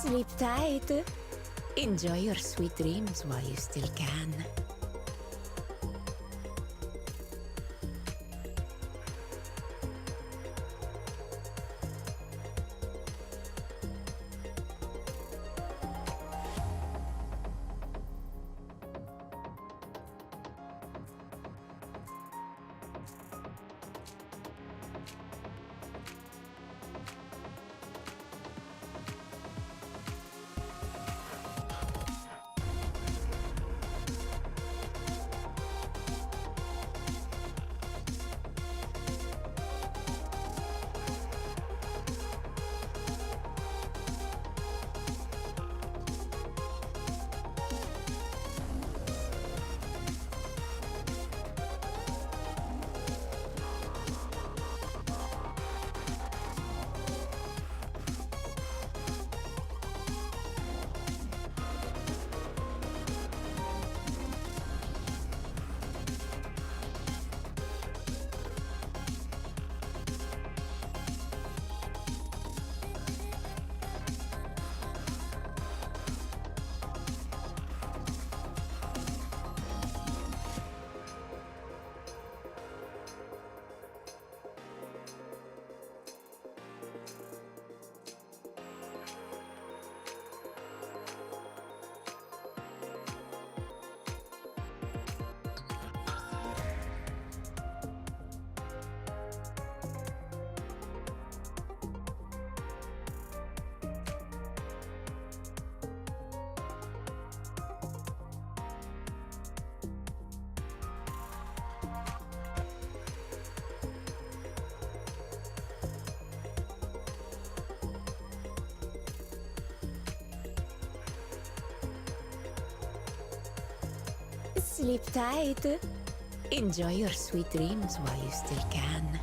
Sleep tight. Enjoy your sweet dreams while you still can. Sleep tight. Enjoy your sweet dreams while you still can.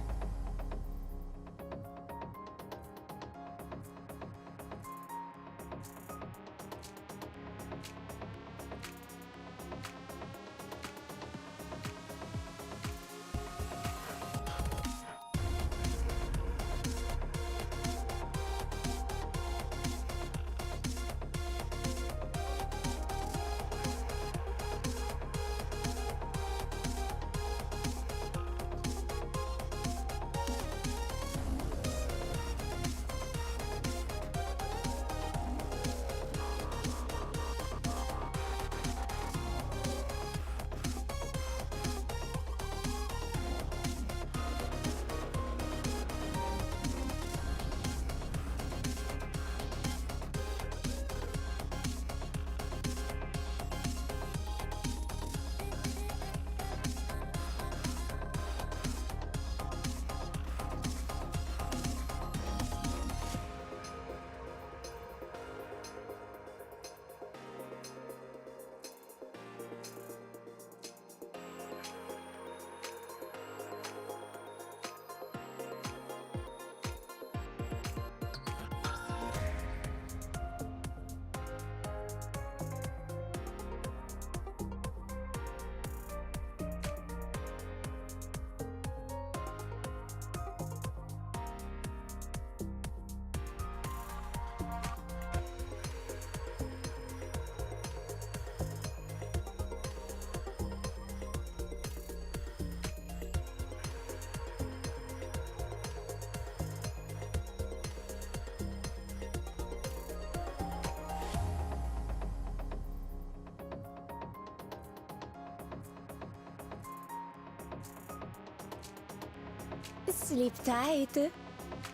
Sleep tight.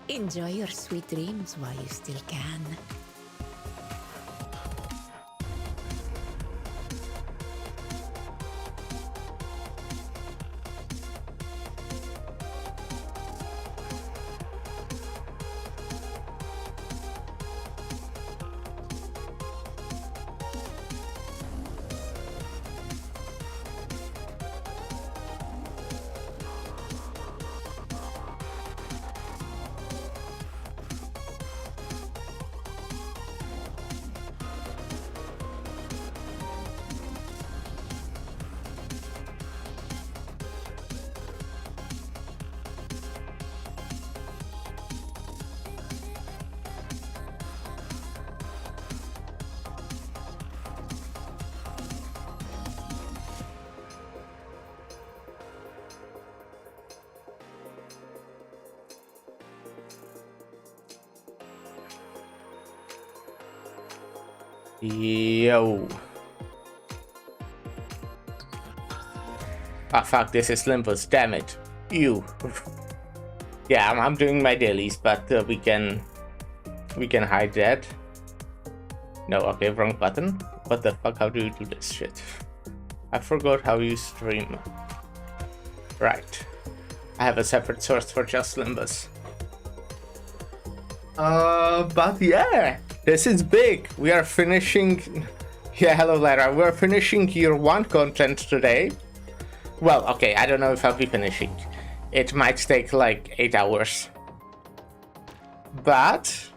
Enjoy your sweet dreams while you still can. Yo. Ah, fuck, this is Limbus, damn it. You. Yeah, I'm doing my dailies, but we can hide that. No, okay, wrong button. What the fuck, how do you do this shit? I forgot how you stream. Right. I have a separate source for just Limbus. But yeah, this is big. We are finishing... Yeah, hello Lara. We're finishing year 1 content today. Well, okay, I don't know if I'll be finishing. It might take like 8 hours. But...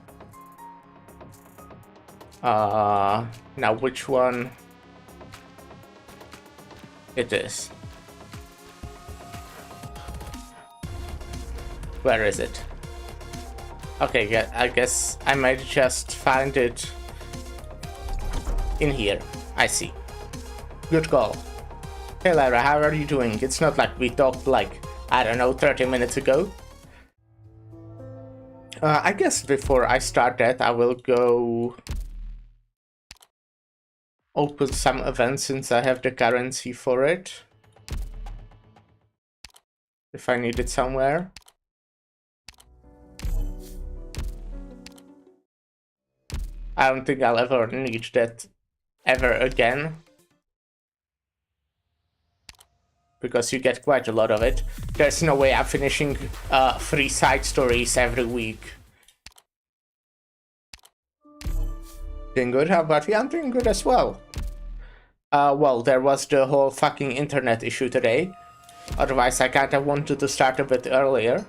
now which one it is? Where is it? Okay, yeah, I guess I might just find it in here. I see. Good call. Hey Lara, how are you doing? It's not like we talked like, I don't know, 30 minutes ago. I guess before I start that, I will go open some events since I have the currency for it. If I need it somewhere. I don't think I'll ever need that ever again. Because you get quite a lot of it. There's no way I'm finishing 3 side stories every week. Doing good? How about you? I'm doing good as well. Well, there was the whole fucking internet issue today. Otherwise, I kinda wanted to start a bit earlier.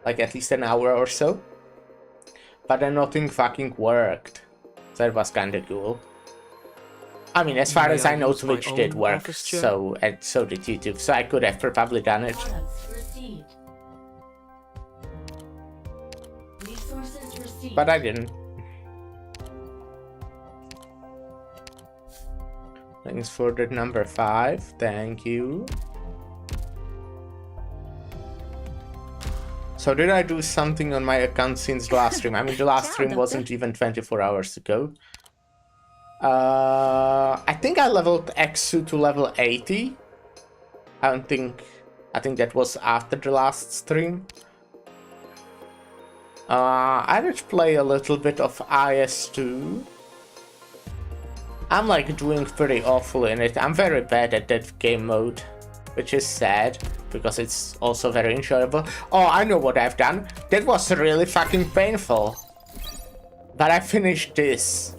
Like at least an hour or so. But then nothing fucking worked. So it was kinda cool. I mean, as far as I know, Twitch did work, so and so did YouTube, so I could have probably done it. But I didn't. Thanks for the number 5, thank you. So did I do something on my account since the last stream? I mean, the last stream wasn't even 24 hours ago. I think I leveled Exu to level 80. I think that was after the last stream. I did play a little bit of IS2. I'm like doing pretty awful in it. I'm very bad at that game mode, which is sad because it's also very enjoyable. Oh, I know what I've done. That was really fucking painful. But I finished this.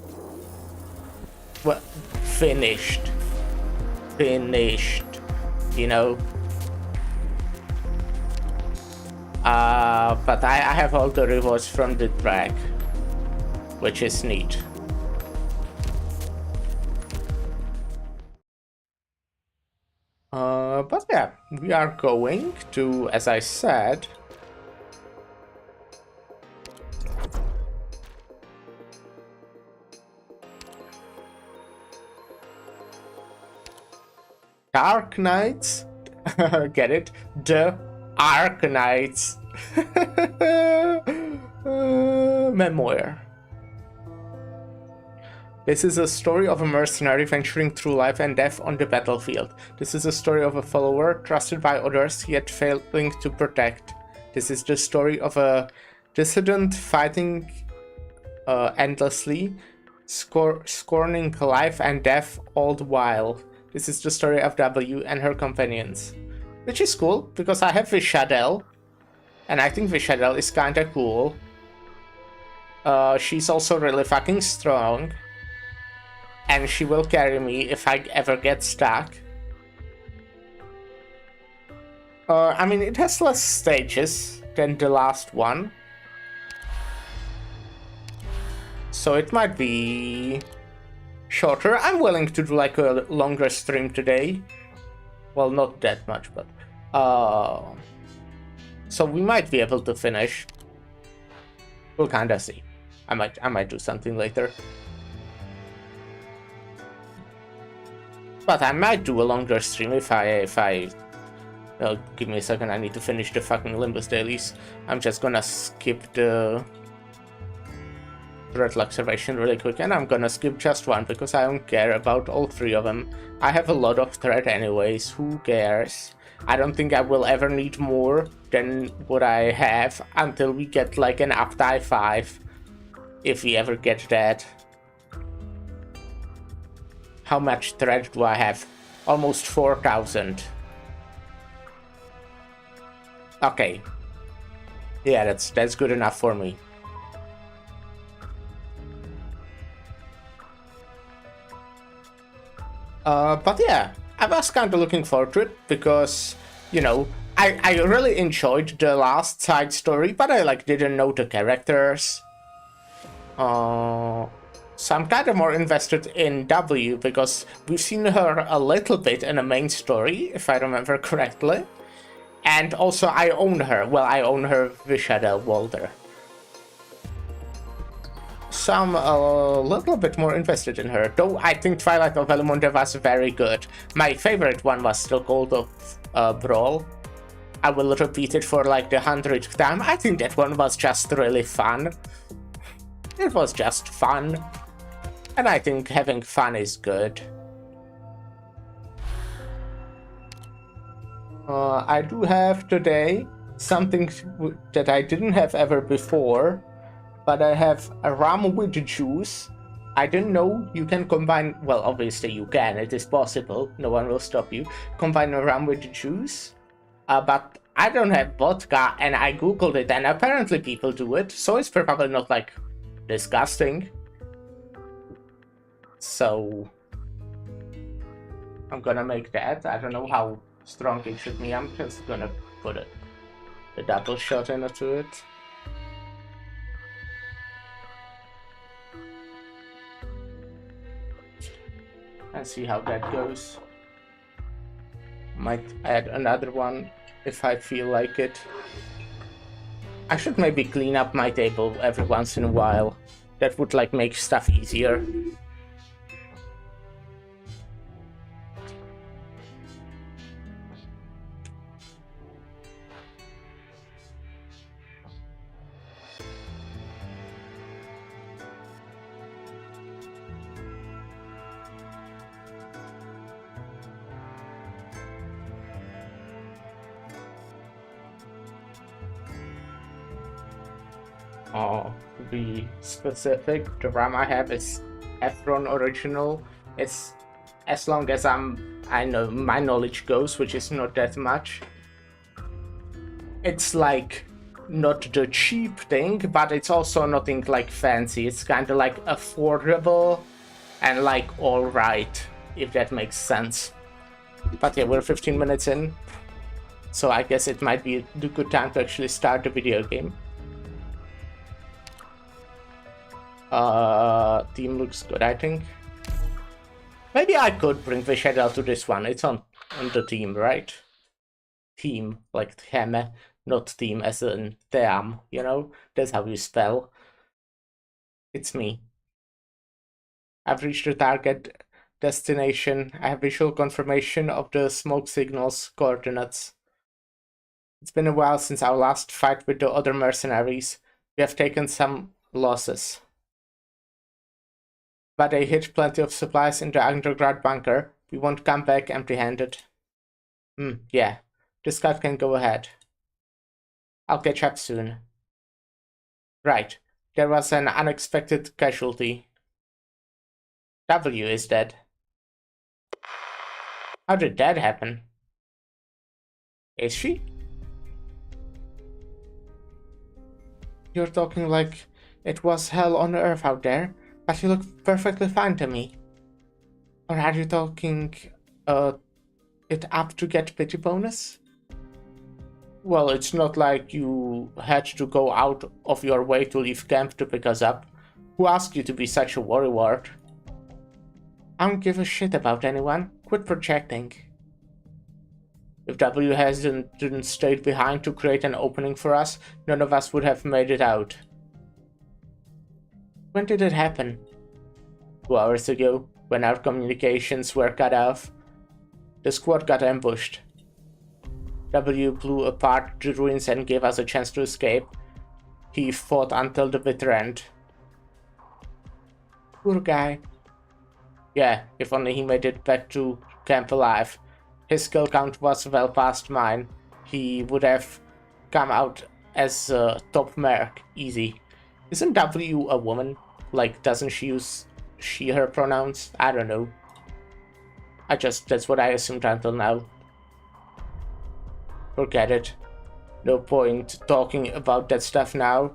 Well, finished, you know. But I have all the rewards from the track, which is neat. But yeah, we are going to, as I said, Darknights, get it? The Darknights Memoir. This is a story of a mercenary venturing through life and death on the battlefield. This is a story of a follower trusted by others yet failing to protect. This is the story of a dissident fighting endlessly, scorning life and death all the while. This is the story of W and her companions. Which is cool, because I have Vishadel. And I think Vishadel is kinda cool. She's also really fucking strong. And she will carry me if I ever get stuck. I mean, it has less stages than the last one. So it might be shorter. I'm willing to do like a longer stream today. Well, not that much, but so we might be able to finish. We'll kinda see. I might do something later. But I might do a longer stream if I give me a second, I need to finish the fucking Limbus dailies. I'm just gonna skip the threat observation really quick, and I'm gonna skip just one because I don't care about all three of them. I have a lot of threat anyways, who cares? I don't think I will ever need more than what I have until we get like an update 5, if we ever get that. How much threat do I have? Almost 4,000. Okay. Yeah, that's good enough for me. But yeah, I was kind of looking forward to it because, you know, I really enjoyed the last side story, but I like didn't know the characters. So I'm kind of more invested in W because we've seen her a little bit in the main story, if I remember correctly. And also I own her. Well, I own her Vishadel Walder. So I'm a little bit more invested in her, though I think Twilight of Elimonde was very good. My favorite one was still called Brawl. I will repeat it for like the 100th time. I think that one was just really fun. It was just fun. And I think having fun is good. I do have today something that I didn't have ever before. But I have a rum with juice. I didn't know you can combine, well, obviously you can, it is possible, no one will stop you, combine a rum with juice. But I don't have vodka, and I googled it, and apparently people do it, so it's probably not, like, disgusting. So I'm gonna make that. I don't know how strong it should be. I'm just gonna put a double shot into it. And see how that goes. Might add another one if I feel like it. I should maybe clean up my table every once in a while. That would like make stuff easier. To be specific, the RAM I have is AKfriend original. It's as long as I know my knowledge goes, which is not that much. It's like not the cheap thing, but it's also nothing like fancy. It's kind of like affordable and like alright, if that makes sense. But yeah, we're 15 minutes in, so I guess it might be a good time to actually start the video game. Team looks good, I think. Maybe I could bring Vishadel to this one. It's on the team, right? Team, like Heme, not team as in team, you know? That's how you spell. It's me. I've reached the target destination. I have visual confirmation of the smoke signal's coordinates. It's been a while since our last fight with the other mercenaries. We have taken some losses. But they hid plenty of supplies in the underground bunker. We won't come back empty-handed. Yeah. The scout can go ahead. I'll catch up soon. Right. There was an unexpected casualty. W is dead. How did that happen? Is she? You're talking like it was hell on earth out there. But you look perfectly fine to me. Or are you talking it up to get pity bonus? Well, it's not like you had to go out of your way to leave camp to pick us up. Who asked you to be such a worrywart? I don't give a shit about anyone. Quit projecting. If W didn't stay behind to create an opening for us, none of us would have made it out. When did it happen? 2 hours ago, when our communications were cut off. The squad got ambushed. W blew apart the ruins and gave us a chance to escape. He fought until the bitter end. Poor guy. Yeah, if only he made it back to camp alive. His skill count was well past mine. He would have come out as a top merc, easy. Isn't W a woman? Like, doesn't she use she, her pronouns? I don't know. That's what I assumed until now. Forget it. No point talking about that stuff now.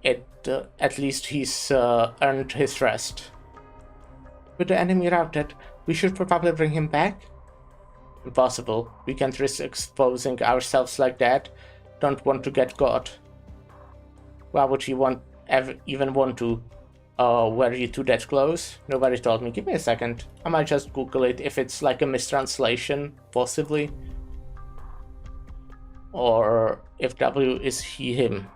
At least he's earned his rest. With the enemy routed, we should probably bring him back? Impossible. We can't risk exposing ourselves like that. Don't want to get caught. Why would you even want to? Were you two that close? Nobody told me. Give me a second. I might just Google it if it's like a mistranslation, possibly. Or if W is he, him.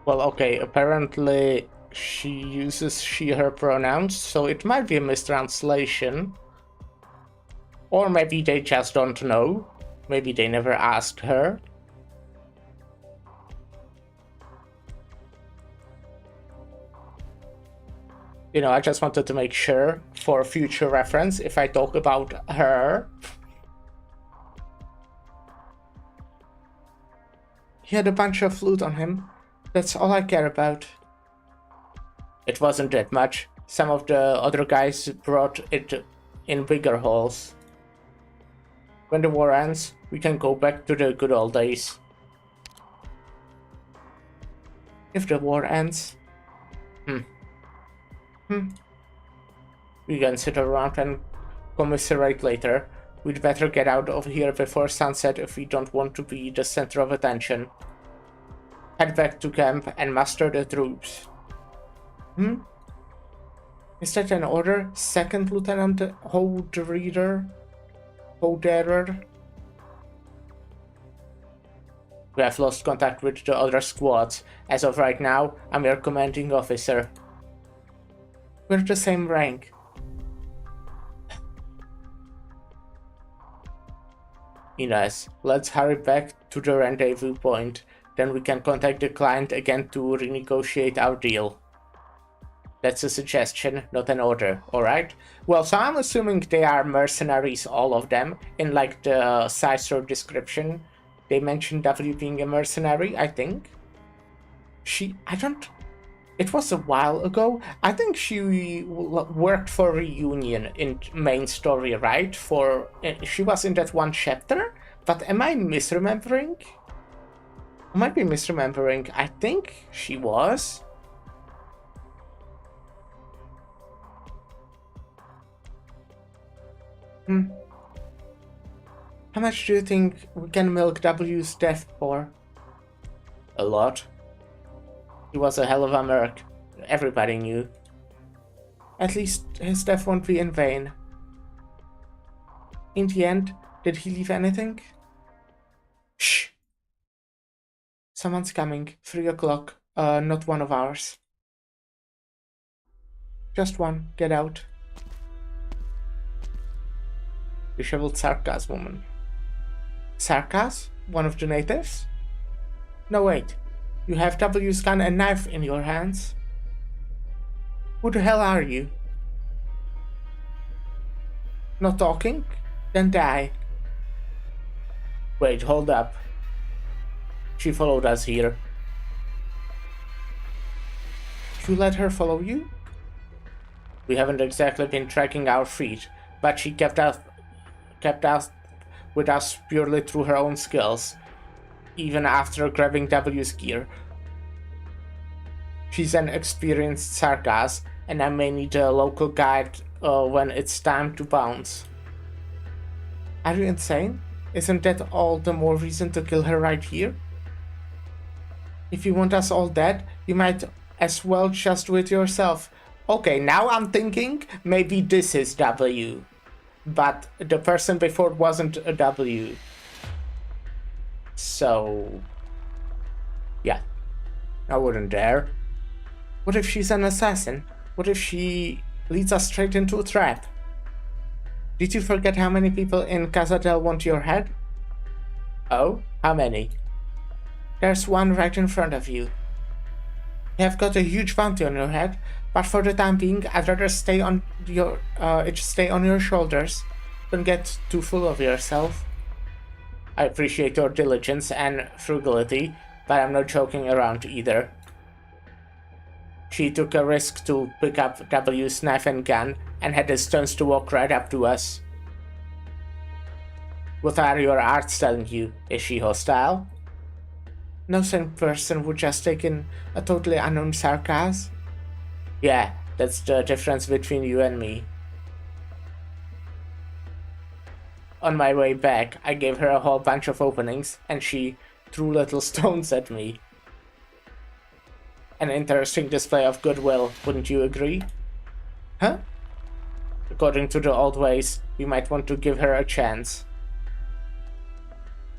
Well, okay, apparently she uses she, her pronouns, so it might be a mistranslation. Or maybe they just don't know. Maybe they never asked her. You know, I just wanted to make sure for future reference if I talk about her. He had a bunch of loot on him. That's all I care about. It wasn't that much. Some of the other guys brought it in bigger hauls. When the war ends, we can go back to the good old days. If the war ends... We can sit around and commiserate later. We'd better get out of here before sunset if we don't want to be the center of attention. Head back to camp and muster the troops. Is that an order? Second Lieutenant Hoderer? We have lost contact with the other squads. As of right now, I'm your commanding officer. We're the same rank. Ines, let's hurry back to the rendezvous point. Then we can contact the client again to renegotiate our deal. That's a suggestion, not an order, alright? Well, so I'm assuming they are mercenaries, all of them. In like the Cicero description, they mentioned W being a mercenary, I think. It was a while ago. I think she worked for Reunion in main story, right? She was in that one chapter? But am I misremembering? I might be misremembering. I think she was. How much do you think we can milk W's death for? A lot. He was a hell of a merc. Everybody knew. At least his death won't be in vain. In the end, did he leave anything? Shh! Someone's coming. 3 o'clock. Not one of ours. Just one. Get out. Disheveled Sarkaz woman. Sarkaz? One of the natives? No, wait. You have W's gun and knife in your hands. Who the hell are you? Not talking? Then die. Wait, hold up. She followed us here. You let her follow you? We haven't exactly been tracking our feet, but she kept us with us purely through her own skills, even after grabbing W's gear. She's an experienced Sarkaz, and I may need a local guide when it's time to bounce. Are you insane? Isn't that all the more reason to kill her right here? If you want us all dead, you might as well just do it yourself. Okay, now I'm thinking maybe this is W. But the person before wasn't a W. So... yeah. I wouldn't dare. What if she's an assassin? What if she leads us straight into a trap? Did you forget how many people in Cazadel want your head? Oh? How many? There's one right in front of you. You have got a huge bounty on your head, but for the time being, I'd rather stay on your shoulders. Don't get too full of yourself. I appreciate your diligence and frugality, but I'm not joking around either. She took a risk to pick up W's knife and gun, and had the stones to walk right up to us. What are your arts telling you? Is she hostile? No sane person would just take in a totally unknown sarcasm. Yeah, that's the difference between you and me. On my way back, I gave her a whole bunch of openings, and she threw little stones at me. An interesting display of goodwill, wouldn't you agree? Huh? According to the old ways, we might want to give her a chance.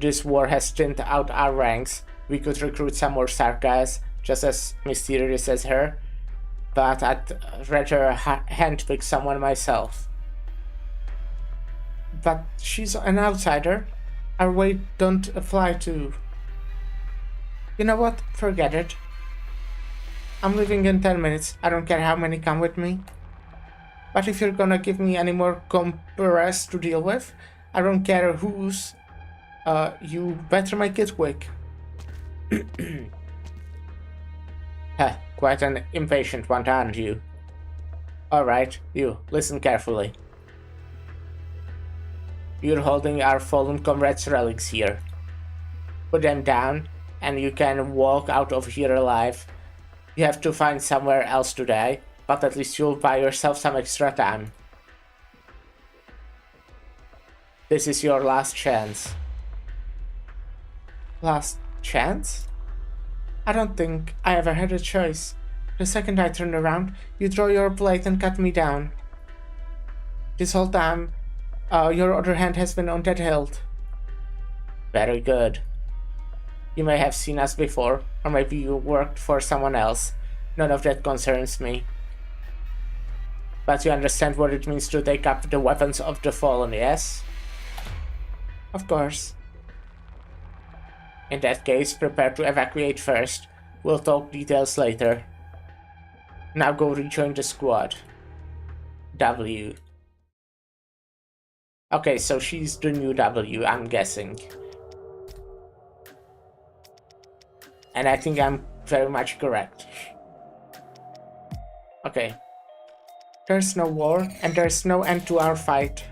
This war has thinned out our ranks. We could recruit some more Sarkas, just as mysterious as her, but I'd rather handpick someone myself. But she's an outsider. Our weight don't apply to... You know what? Forget it. I'm leaving in 10 minutes. I don't care how many come with me. But if you're gonna give me any more compares to deal with, I don't care whose, you better make it quick. Heh, quite an impatient one, aren't you? Alright, you, listen carefully. You're holding our fallen comrades' relics here. Put them down, and you can walk out of here alive. You have to find somewhere else to die, but at least you'll buy yourself some extra time. This is your last chance. Last chance? I don't think I ever had a choice. The second I turned around, you draw your blade and cut me down. This whole time, your other hand has been on that hilt. Very good. You may have seen us before, or maybe you worked for someone else. None of that concerns me. But you understand what it means to take up the weapons of the fallen, yes? Of course. In that case, prepare to evacuate first. We'll talk details later. Now go rejoin the squad. W. Okay, so she's the new W, I'm guessing. And I think I'm very much correct. Okay. There's no war, and there's no end to our fight.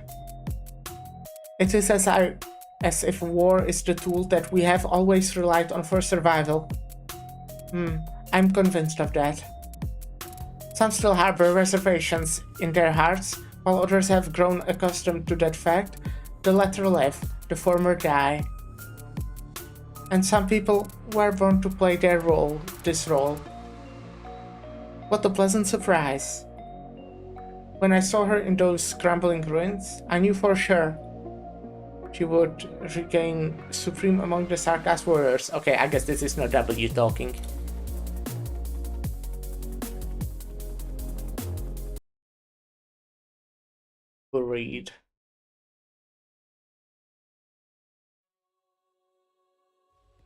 It is as if war is the tool that we have always relied on for survival. I'm convinced of that. Some still harbor reservations in their hearts, while others have grown accustomed to that fact. The latter live, the former die. And some people were born to play this role. What a pleasant surprise. When I saw her in those crumbling ruins, I knew for sure she would regain supreme among the Sarkas warriors. Okay, I guess this is not W talking. We'll read.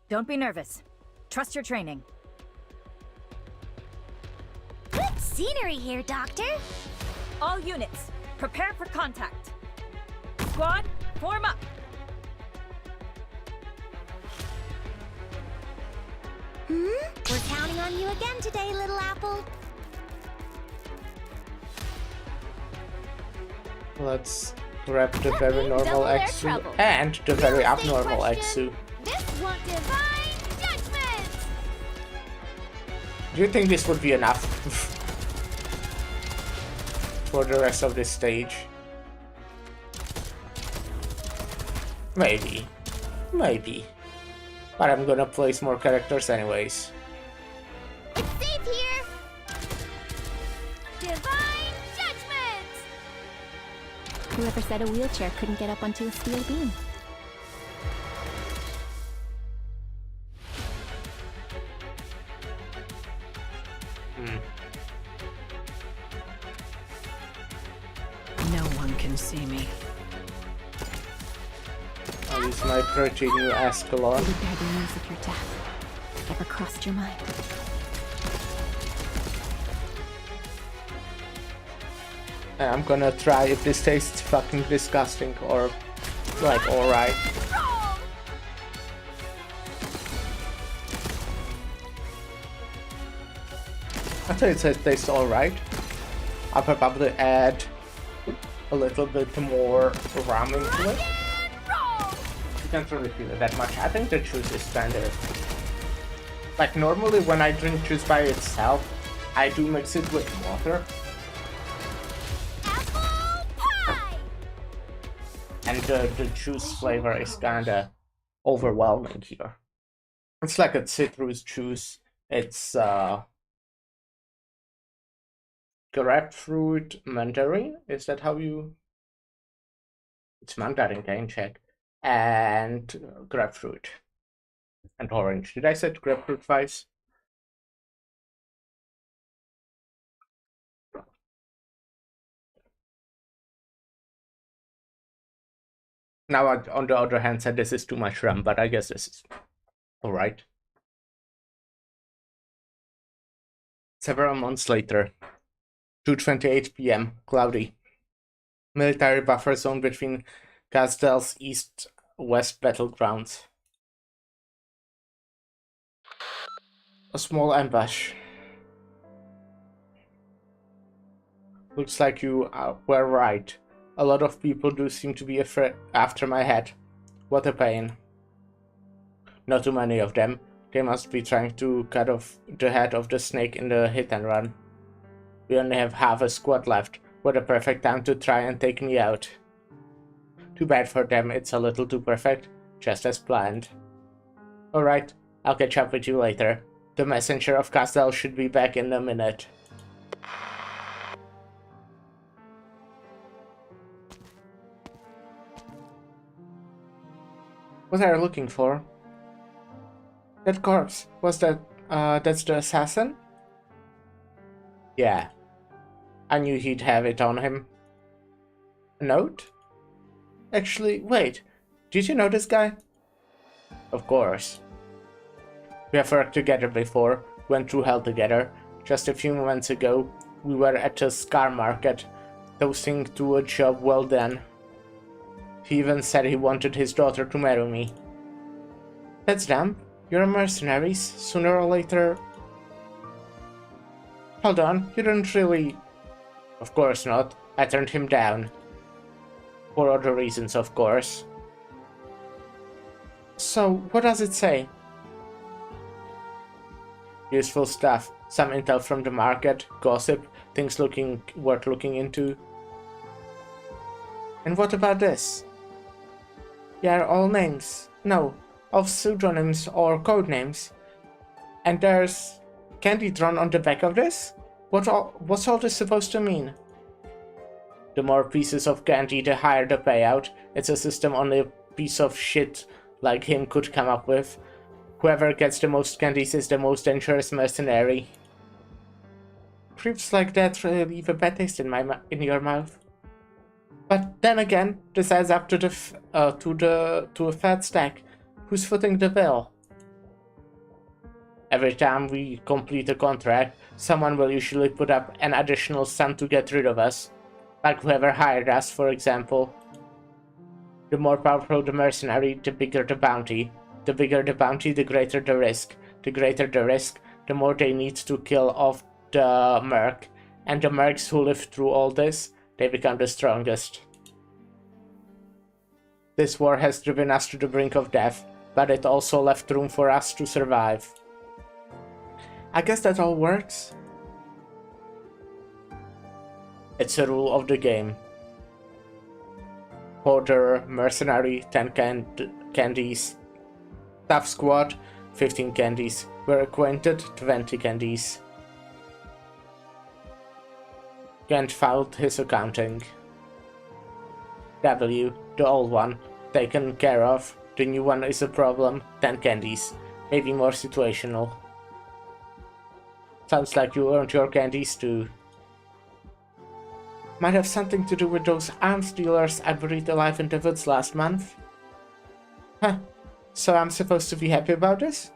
Don't be nervous. Trust your training. Good scenery here, Doctor. All units, prepare for contact. Squad, form up. We're counting on you again today, little apple. Let's grab the very means normal double their Exu trouble. and the very Real estate abnormal question. Exu. This won't divine judgment. Do you think this would be enough for the rest of this stage? Maybe. Maybe. But I'm gonna place more characters anyways. It's safe here. Divine Judgment! Whoever said a wheelchair couldn't get up onto a steel beam? No one can see me. I'll use my pretty new Escalon. Did you bear the news of your death? Ever crossed your mind? I'm gonna try if this tastes fucking disgusting or like alright. I think it tastes alright. I'll probably add a little bit more ramen to it. You can't really feel it that much. I think the juice is kind of... Like normally when I drink juice by itself, I do mix it with water. And the juice flavor is kinda overwhelming here. It's like a citrus juice. It's grapefruit mandarin. Is that how you... It's mandarin, can check. And grapefruit. And orange. Did I say grapefruit twice? Now, on the other hand, said this is too much rum, but I guess this is alright. Several months later, 2:28 p.m., cloudy. Military buffer zone between Casdel's east-west battlegrounds. A small ambush. Looks like you were right. A lot of people do seem to be after my head. What a pain. Not too many of them. They must be trying to cut off the head of the snake in the hit and run. We only have half a squad left. What a perfect time to try and take me out. Too bad for them, it's a little too perfect. Just as planned. Alright, I'll catch up with you later. The messenger of Castel should be back in a minute. What are you looking for? That corpse. Was that, that's the assassin? Yeah. I knew he'd have it on him. A note? Actually, wait. Did you know this guy? Of course. We have worked together before, went through hell together. Just a few moments ago, we were at the Scar Market, toasting to a job well done. He even said he wanted his daughter to marry me. That's damn. You're mercenaries. Sooner or later... Hold on, you didn't really... Of course not. I turned him down. For other reasons, of course. So, what does it say? Useful stuff. Some intel from the market, gossip, things worth looking into. And what about this? Yeah, all names. No, of pseudonyms or code names. And there's candy drawn on the back of this? What's all this supposed to mean? The more pieces of candy, the higher the payout. It's a system only a piece of shit like him could come up with. Whoever gets the most candies is the most dangerous mercenary. Creeps like that really leave a bad taste in your mouth. But then again, this adds up to a fat stack. Who's footing the bill? Every time we complete a contract, someone will usually put up an additional sum to get rid of us. Like whoever hired us, for example. The more powerful the mercenary, the bigger the bounty. The bigger the bounty, the greater the risk. The greater the risk, the more they need to kill off the merc. And the mercs who live through all this, they become the strongest. This war has driven us to the brink of death, but it also left room for us to survive. I guess that all works. It's a rule of the game. Porter, mercenary, 10 candies. Tough squad, 15 candies. We're acquainted, 20 candies. Kent filed his accounting. W, the old one, taken care of. The new one is a problem. 10 candies. Maybe more situational. Sounds like you earned your candies too. Might have something to do with those arms dealers I buried alive in the woods last month. Huh. So I'm supposed to be happy about this?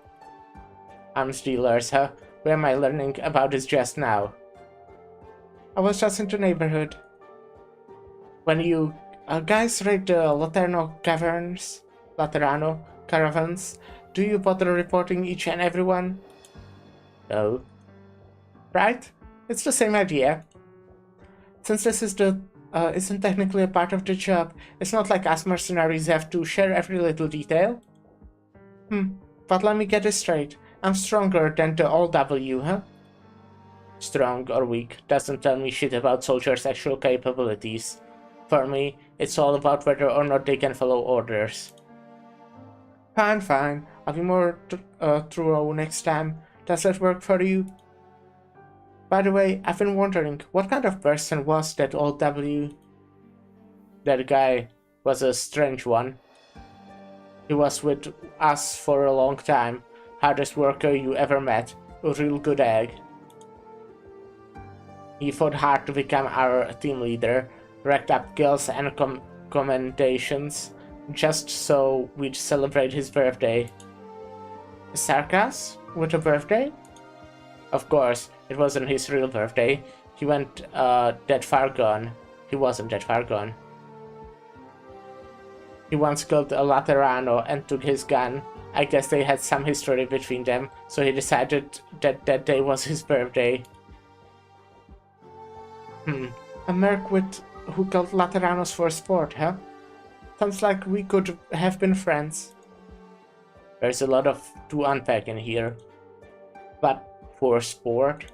Arms dealers, huh? Where am I learning about this just now? I was just in the neighborhood. When you guys raid the Laterano caravans, do you bother reporting each and every one? No. Right? It's the same idea. Since this is isn't technically a part of the job, it's not like us mercenaries have to share every little detail. But let me get this straight. I'm stronger than the old W, huh? Strong or weak doesn't tell me shit about soldiers' actual capabilities. For me, it's all about whether or not they can follow orders. Fine. I'll be more thorough next time. Does that work for you? By the way, I've been wondering, what kind of person was that old W? That guy was a strange one. He was with us for a long time. Hardest worker you ever met. A real good egg. He fought hard to become our team leader, racked up kills and commendations, just so we'd celebrate his birthday. Sarkas? With a birthday? Of course, it wasn't his real birthday. He went that far gone. He wasn't that far gone. He once killed a Laterano and took his gun. I guess they had some history between them, so he decided that that day was his birthday. A merc who killed Lateranos for sport, huh? Sounds like we could have been friends. There's a lot to unpack in here. But for sport?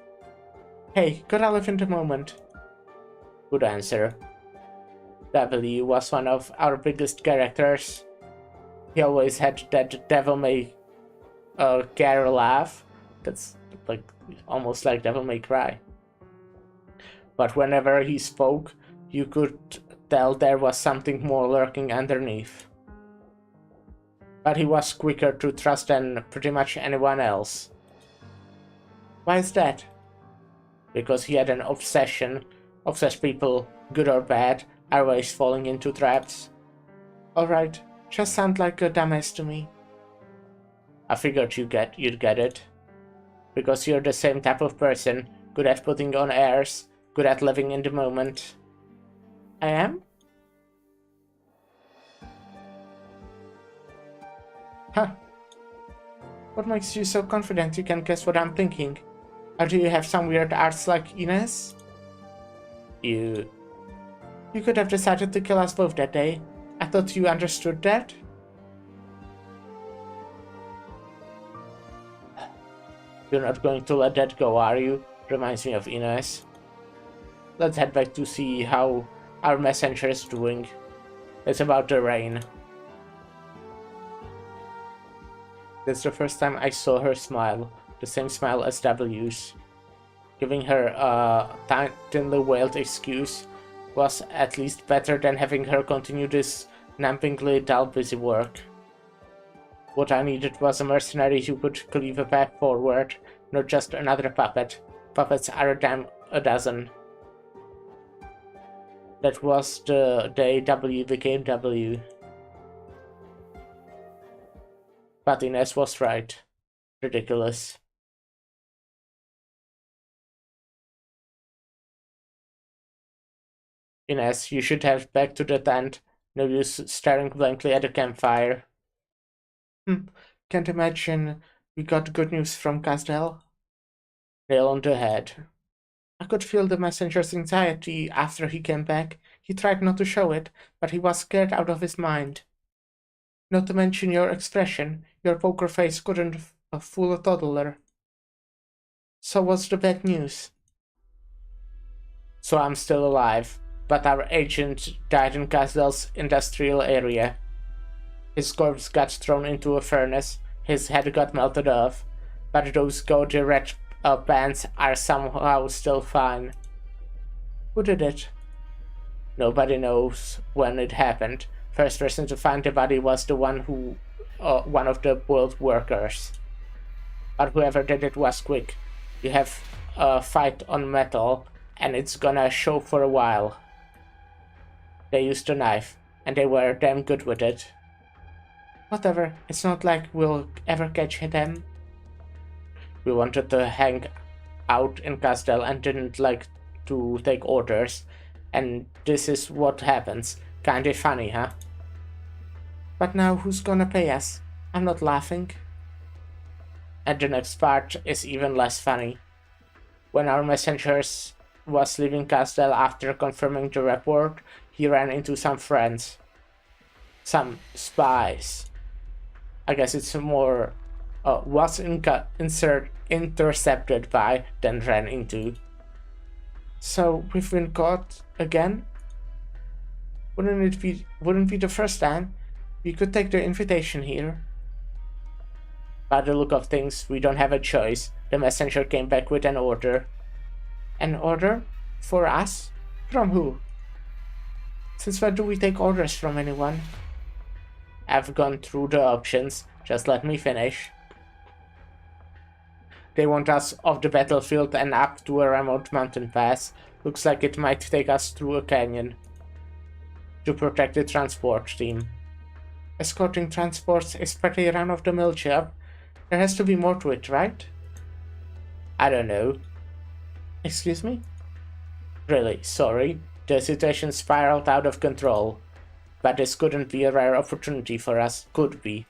Hey, gotta live in the moment. Good answer. W was one of our biggest characters. He always had that devil may care laugh. That's like almost like Devil May Cry. But whenever he spoke, you could tell there was something more lurking underneath. But he was quicker to trust than pretty much anyone else. Why is that? Because he had an obsession. Obsessed people, good or bad, are always falling into traps. Alright, just sound like a dumbass to me. I figured you'd get it. Because you're the same type of person, good at putting on airs, good at living in the moment. I am? Huh. What makes you so confident you can guess what I'm thinking? Or do you have some weird arts like Ines? You could have decided to kill us both that day. I thought you understood that. You're not going to let that go, are you? Reminds me of Ines. Let's head back to see how our messenger is doing. It's about the rain. That's the first time I saw her smile. The same smile as W's. Giving her a thinly veiled excuse was at least better than having her continue this numbingly dull busy work. What I needed was a mercenary who could cleave a path forward, not just another puppet. Puppets are a dozen. That was the day W became W. But Ines was right. Ridiculous. Ines, you should head back to the tent. No use staring blankly at the campfire. Can't imagine we got good news from Casdell. Nail on the head. I could feel the messenger's anxiety after he came back. He tried not to show it, but he was scared out of his mind. Not to mention your expression. Your poker face couldn't fool a toddler. So what's the bad news? So I'm still alive, but our agent died in Casdell's industrial area. His corpse got thrown into a furnace, his head got melted off, but those gaudy red pants are somehow still fine. Who did it? Nobody knows when it happened. First person to find the body was the one of the boiled workers. But whoever did it was quick. You have a fight on metal, and it's gonna show for a while. They used a knife, and they were damn good with it. Whatever, it's not like we'll ever catch them. We wanted to hang out in Castel and didn't like to take orders, and this is what happens. Kinda funny, huh? But now who's gonna pay us? I'm not laughing. And the next part is even less funny. When our messengers was leaving Castel after confirming the report, he ran into some friends. Some spies. I guess it's more was intercepted by than ran into. So we've been caught again? Wouldn't be the first time? We could take the invitation here. By the look of things, we don't have a choice. The messenger came back with an order. An order? For us? From who? Since when do we take orders from anyone? I've gone through the options. Just let me finish. They want us off the battlefield and up to a remote mountain pass. Looks like it might take us through a canyon. To protect the transport team. Escorting transports is pretty run-of-the-mill job. There has to be more to it, right? I don't know. Excuse me? Really, sorry. The situation spiraled out of control. But this couldn't be a rare opportunity for us, could be.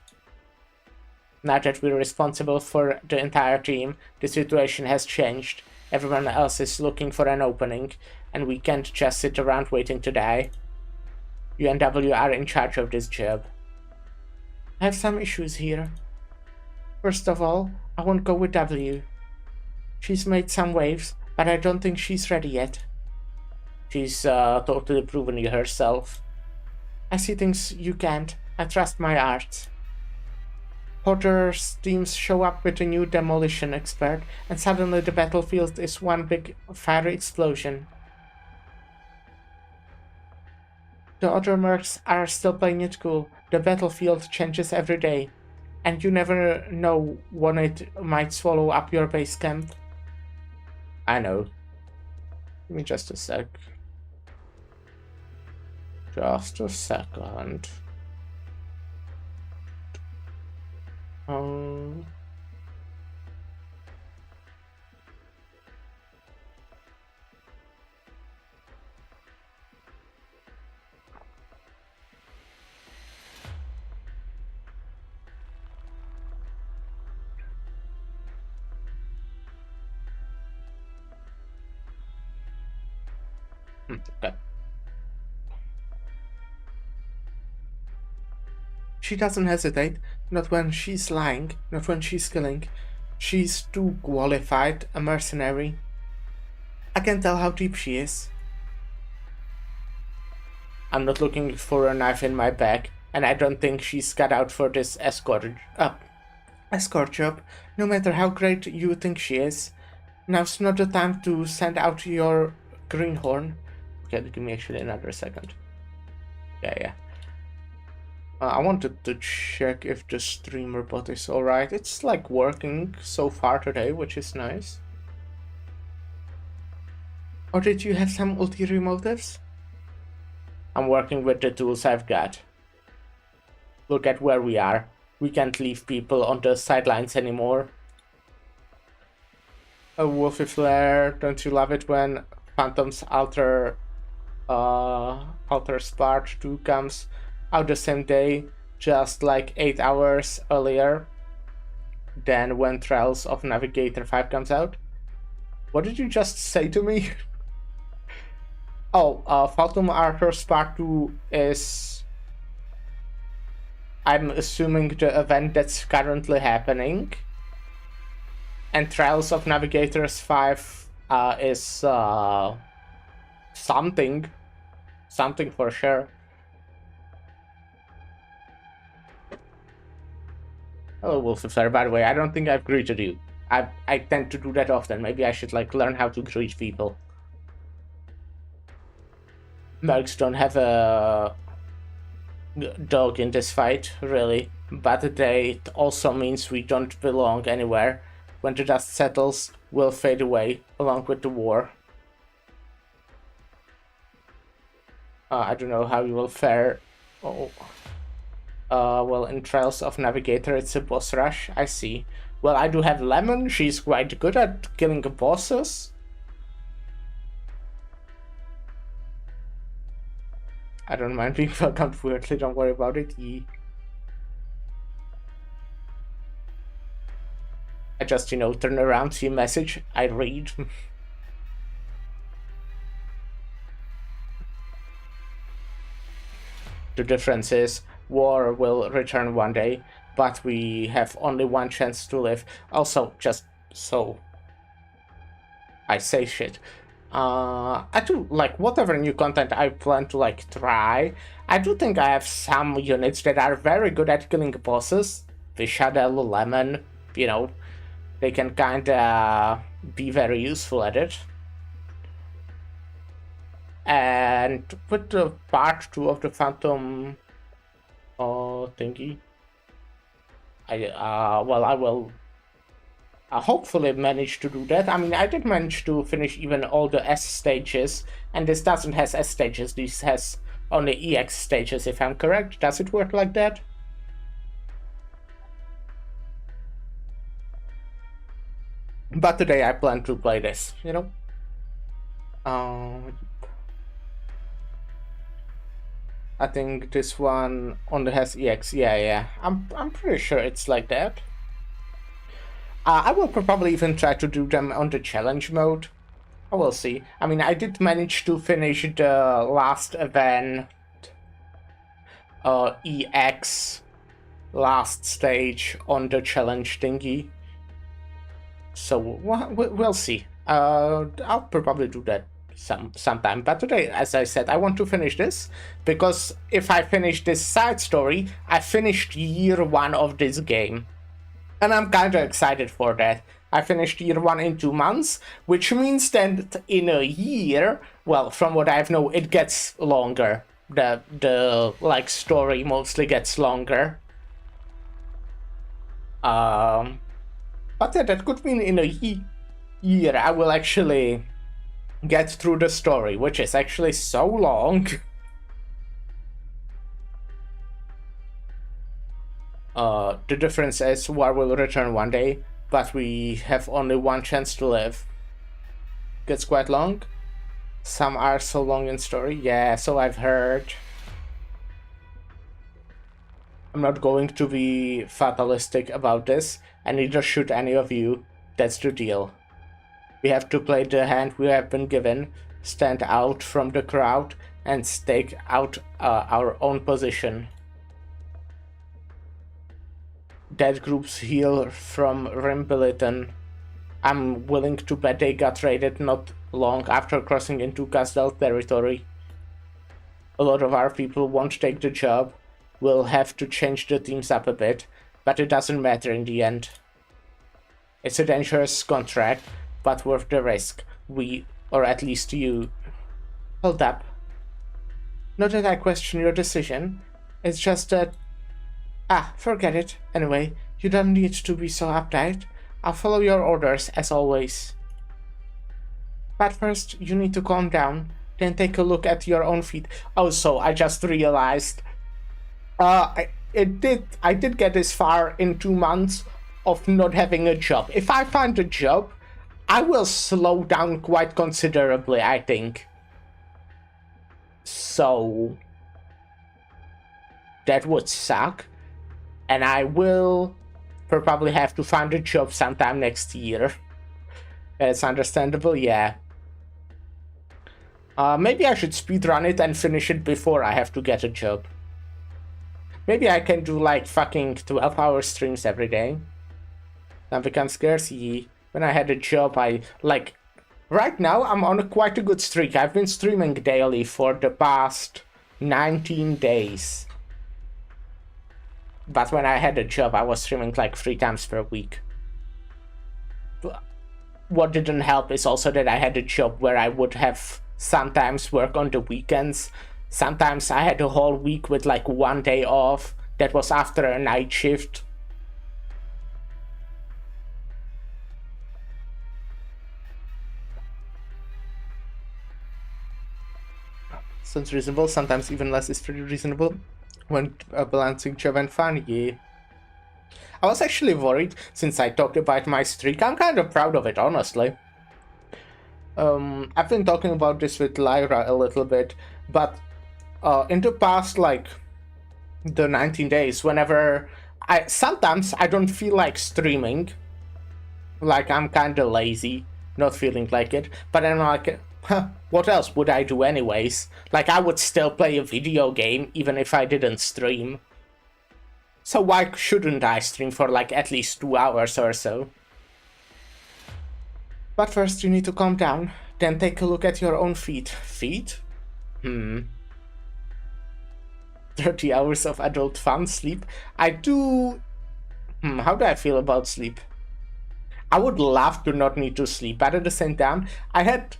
Now that we're responsible for the entire team, the situation has changed. Everyone else is looking for an opening, and we can't just sit around waiting to die. You and W are in charge of this job. I have some issues here. First of all, I won't go with W. She's made some waves, but I don't think she's ready yet. She's totally proven it herself. I see things you can't. I trust my art. Potter's teams show up with a new demolition expert, and suddenly the battlefield is one big fiery explosion. The other mercs are still playing it cool. The battlefield changes every day, and you never know when it might swallow up your base camp. I know. Give me just a sec. Just a second. Okay. She doesn't hesitate, not when she's lying, not when she's killing. She's too qualified, a mercenary. I can tell how deep she is. I'm not looking for a knife in my bag, and I don't think she's cut out for this escort job, no matter how great you think she is. Now's not the time to send out your greenhorn. Okay, give me actually another second. Yeah. I wanted to check if the streamer bot is alright. It's like working so far today, which is nice. Or did you have some ulterior motives? I'm working with the tools I've got. Look at where we are. We can't leave people on the sidelines anymore. Oh, Wolfie Flare, don't you love it when Phantom's Alter Part 2 comes out the same day, just like 8 hours earlier than when Trials of Navigator 5 comes out? What did you just say to me? Phantom Arthur's Part 2 is, I'm assuming, the event that's currently happening. And Trials of Navigators 5 is something for sure. Hello, Wolfiflare. By the way, I don't think I've greeted you. I tend to do that often. Maybe I should learn how to greet people. Mercs don't have a dog in this fight, really. But they also means we don't belong anywhere. When the dust settles, we'll fade away, along with the war. I don't know how you will fare. Oh. Well, in Trials of Navigator, it's a boss rush. I see. Well, I do have Lemon. She's quite good at killing bosses. I don't mind being welcomed weirdly, don't worry about it. I just, turn around, see a message, I read. The difference is, war will return one day, but we have only one chance to live. Also, just so I say shit. I do, whatever new content I plan to, try, I do think I have some units that are very good at killing bosses. Vishadel, Lemon, they can kinda be very useful at it. And with the part 2 of the Phantom thingy, I will hopefully manage to do that. I mean, I did manage to finish even all the S stages, and this doesn't have S stages, this has only EX stages, if I'm correct. Does it work like that? But today I plan to play this, I think this one only has EX. Yeah. I'm pretty sure it's like that. I will probably even try to do them on the challenge mode. I will see. I mean, I did manage to finish the last event, EX last stage on the challenge thingy. So we'll see. I'll probably do that sometime. But today, as I said, I want to finish this, because if I finish this side story, I finished year 1 of this game. And I'm kind of excited for that. I finished year 1 in 2 months, which means that in a year, well, from what I've known, it gets longer. The story mostly gets longer. But yeah, that could mean in a year I will actually get through the story, which is actually so long. The difference is war will return one day, but we have only one chance to live. Gets quite long. Some are so long in story. Yeah, so I've heard. I'm not going to be fatalistic about this, and neither should any of you. That's the deal. We have to play the hand we have been given, stand out from the crowd, and stake out our own position. Dead groups heal from Rimbiliton. I'm willing to bet they got raided not long after crossing into Gazdal territory. A lot of our people won't take the job. We'll have to change the teams up a bit, but it doesn't matter in the end. It's a dangerous contract, but worth the risk. We, or at least you... Hold up. Not that I question your decision, it's just that... forget it. Anyway, you don't need to be so uptight. I'll follow your orders, as always. But first, you need to calm down, then take a look at your own feet. Also, I just realized... I did get this far in 2 months of not having a job. If I find a job, I will slow down quite considerably, I think. So... that would suck. And I will probably have to find a job sometime next year. It's understandable, yeah. Maybe I should speedrun it and finish it before I have to get a job. Maybe I can do like fucking 12-hour streams every day. Now become scarcity. When I had a job, right now I'm on quite a good streak. I've been streaming daily for the past 19 days. But when I had a job, I was streaming like 3 times per week. What didn't help is also that I had a job where I would have sometimes work on the weekends. Sometimes I had a whole week with like 1 day off that was after a night shift. Sounds reasonable, sometimes even less is pretty reasonable when balancing job and fun, yeah. I was actually worried since I talked about my streak. I'm kind of proud of it, honestly. I've been talking about this with Lyra a little bit, but in the past, like, the 19 days, whenever sometimes I don't feel like streaming, like I'm kind of lazy, not feeling like it, but then I'm like, huh, what else would I do anyways? Like, I would still play a video game even if I didn't stream. So why shouldn't I stream for like at least 2 hours or so? But first you need to calm down, then take a look at your own feet. Feet? 30 hours of adult fun, sleep. I do... how do I feel about sleep? I would love to not need to sleep, but at the same time, I had,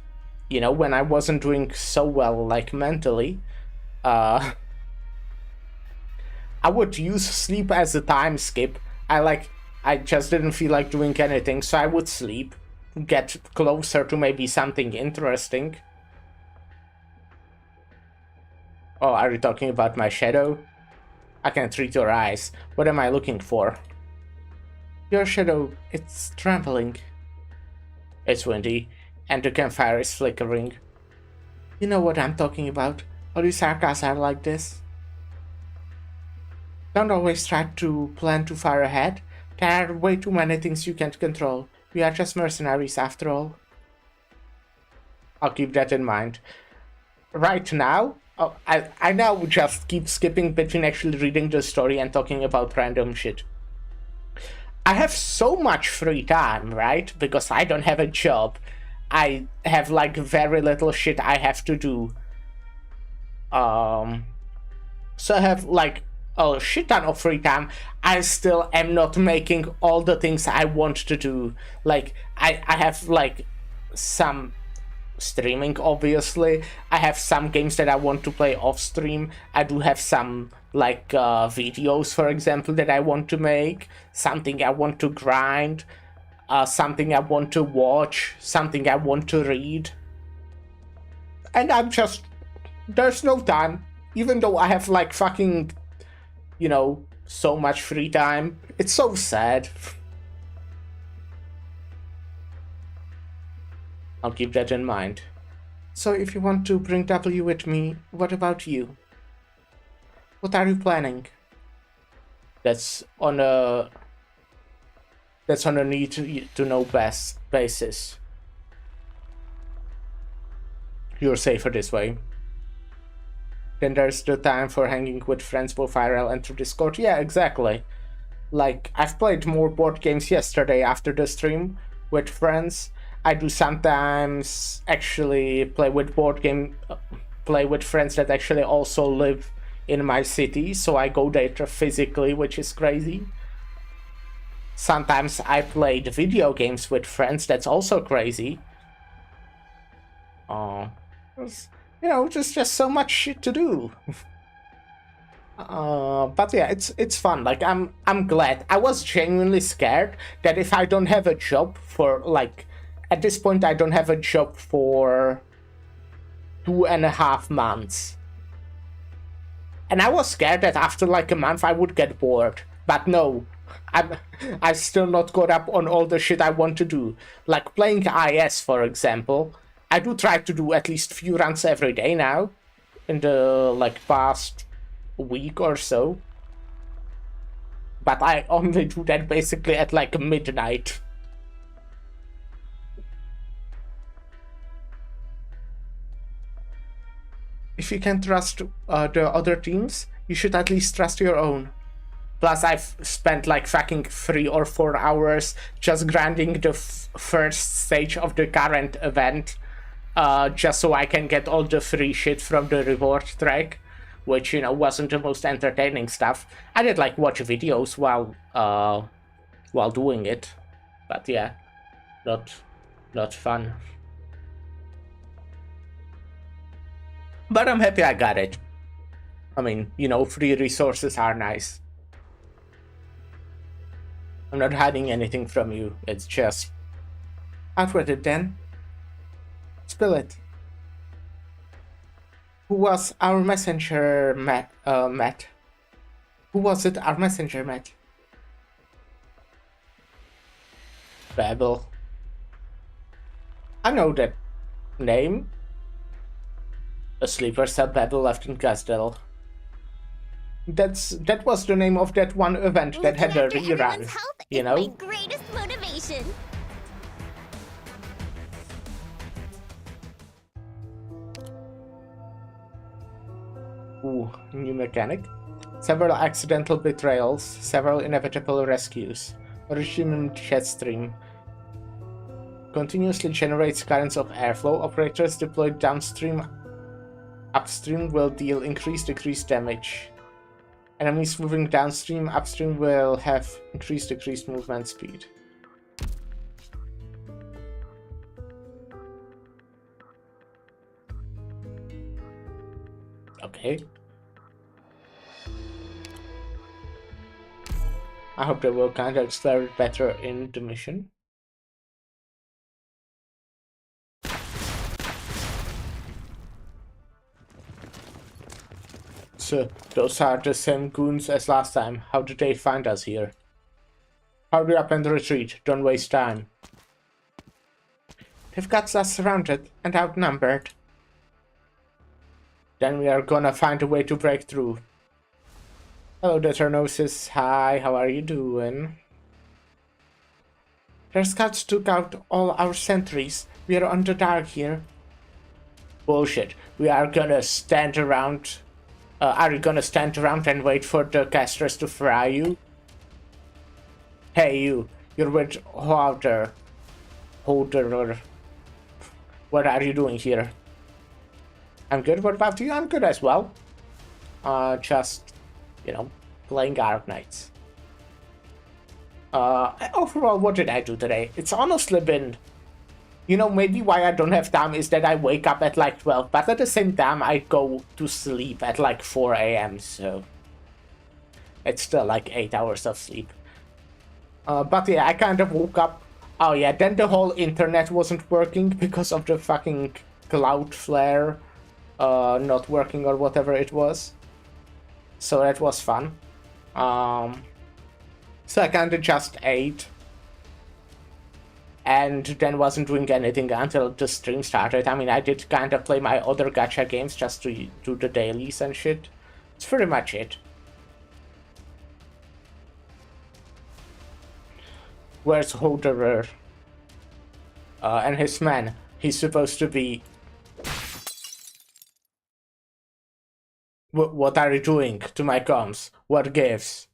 you know, when I wasn't doing so well, like, mentally, I would use sleep as a time skip. I just didn't feel like doing anything, so I would sleep, get closer to maybe something interesting. Oh, are you talking about my shadow? I can't read your eyes. What am I looking for? Your shadow, it's trembling. It's windy, and the campfire is flickering. You know what I'm talking about. All you sarcasms are like this. Don't always try to plan too far ahead. There are way too many things you can't control. We are just mercenaries after all. I'll keep that in mind. Right now, I now just keep skipping between actually reading the story and talking about random shit. I have so much free time, right? Because I don't have a job. I have like very little shit I have to do. So I have like a shit ton of free time. I still am not making all the things I want to do. Like I have like some streaming, obviously. I have some games that I want to play off stream. I do have some like videos, for example, that I want to make, something I want to grind, something I want to watch, something I want to read. And I'm just, there's no time, even though I have like fucking, you know, so much free time. It's so sad. I'll keep that in mind. So if you want to bring W with me, what about you? What are you planning? That's on a need to know best basis. You're safer this way. Then there's the time for hanging with friends both IRL and through Discord. Yeah, exactly. Like, I've played more board games yesterday after the stream with friends. I do sometimes actually play with friends that actually also live in my city, so I go there physically, which is crazy. Sometimes I played video games with friends, that's also crazy. You know, just so much shit to do. But yeah, it's fun. Like I'm glad. I was genuinely scared that if I don't have a job for like, at this point I don't have a job for 2.5 months. And I was scared that after like a month I would get bored. But no, I still not caught up on all the shit I want to do. Like playing IS, for example. I do try to do at least few runs every day now. In the like past week or so. But I only do that basically at like midnight. If you can trust the other teams, you should at least trust your own. Plus, I've spent like fucking 3 or 4 hours just grinding the first stage of the current event, just so I can get all the free shit from the reward track, which, you know, wasn't the most entertaining stuff. I did like watch videos while doing it, but yeah, not fun. But I'm happy I got it. I mean, you know, free resources are nice. I'm not hiding anything from you, it's just... Out with it then. Spill it. Who was our messenger, Matt? Who was it, our messenger, Matt? Babel. I know that name. A sleeper cell Babel left in Castle. That was the name of that one event that had a rerun, you know? My greatest motivation. Ooh, new mechanic. Several accidental betrayals, several inevitable rescues. Original chat stream. Continuously generates currents of airflow. Operators deployed downstream, upstream will deal increased damage. Enemies moving downstream, upstream will have decreased movement speed. Okay. I hope they will kind of explore it better in the mission. So, those are the same goons as last time. How did they find us here? Hurry up and retreat. Don't waste time. They've got us surrounded and outnumbered. Then we are gonna find a way to break through. Hello, Deternosis. Hi, how are you doing? Their scouts took out all our sentries. We are on the dark here. Bullshit. We are gonna stand around. Are you gonna stand around and wait for the casters to fry you? Hey, you're with Holder. What are you doing here? I'm good. What about you? I'm good as well. Just, you know, playing Darknights. Overall, what did I do today? It's honestly been... You know, maybe why I don't have time is that I wake up at like 12, but at the same time I go to sleep at like 4 AM, so... It's still like 8 hours of sleep. But yeah, I kind of woke up... Oh yeah, then the whole internet wasn't working because of the fucking Cloudflare not working or whatever it was. So that was fun. So I kind of just ate. And then wasn't doing anything until the stream started. I mean, I did kind of play my other gacha games just to do the dailies and shit. It's pretty much it. Where's Holderer? And his man. He's supposed to be... What are you doing to my comms? What gives?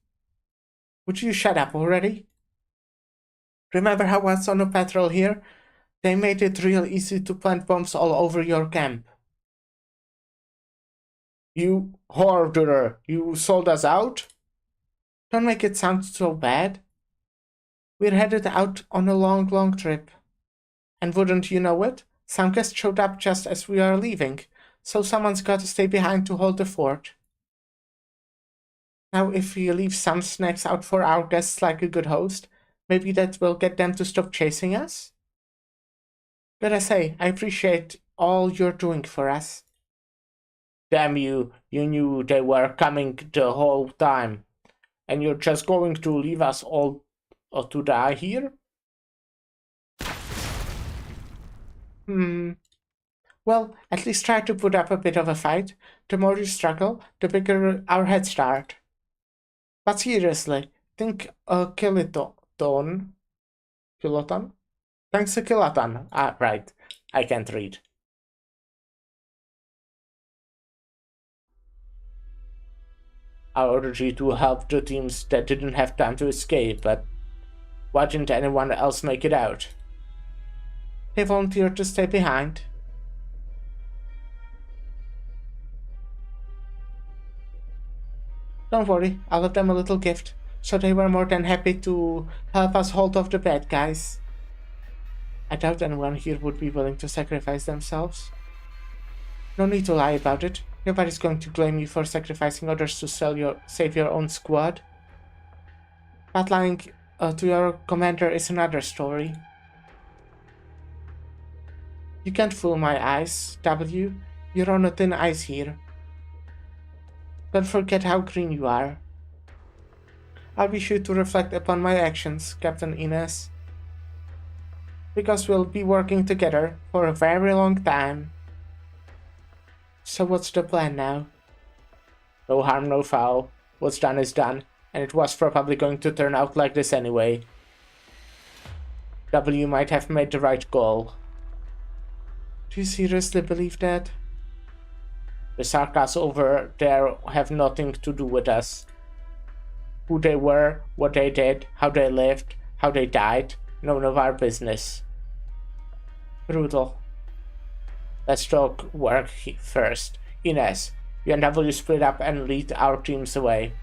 Would you shut up already? Remember how I was on a patrol here? They made it real easy to plant bombs all over your camp. You hoarder, you sold us out? Don't make it sound so bad. We're headed out on a long trip. And wouldn't you know it? Some guests showed up just as we are leaving, so someone's got to stay behind to hold the fort. Now if we leave some snacks out for our guests like a good host, maybe that will get them to stop chasing us? Gotta say, I appreciate all you're doing for us. Damn you, you knew they were coming the whole time. And you're just going to leave us all to die here? Well, at least try to put up a bit of a fight. The more you struggle, the bigger our head start. But seriously, think a kiloton? Kiloton? Thanks a kiloton. Ah, right. I can't read. I ordered you to help the teams that didn't have time to escape, but why didn't anyone else make it out? They volunteered to stay behind. Don't worry, I'll give them a little gift, so they were more than happy to help us hold off the bad guys. I doubt anyone here would be willing to sacrifice themselves. No need to lie about it. Nobody's going to blame you for sacrificing others to save your own squad. But lying to your commander is another story. You can't fool my eyes, W. You're on a thin ice here. Don't forget how green you are. I'll be sure to reflect upon my actions, Captain Ines. Because we'll be working together for a very long time. So what's the plan now? No harm, no foul. What's done is done, and it was probably going to turn out like this anyway. W might have made the right call. Do you seriously believe that? The Sarkas over there have nothing to do with us. Who they were, what they did, how they lived, how they died, none of our business. Brutal. Let's talk work first. Ines, you and W split up and lead our teams away.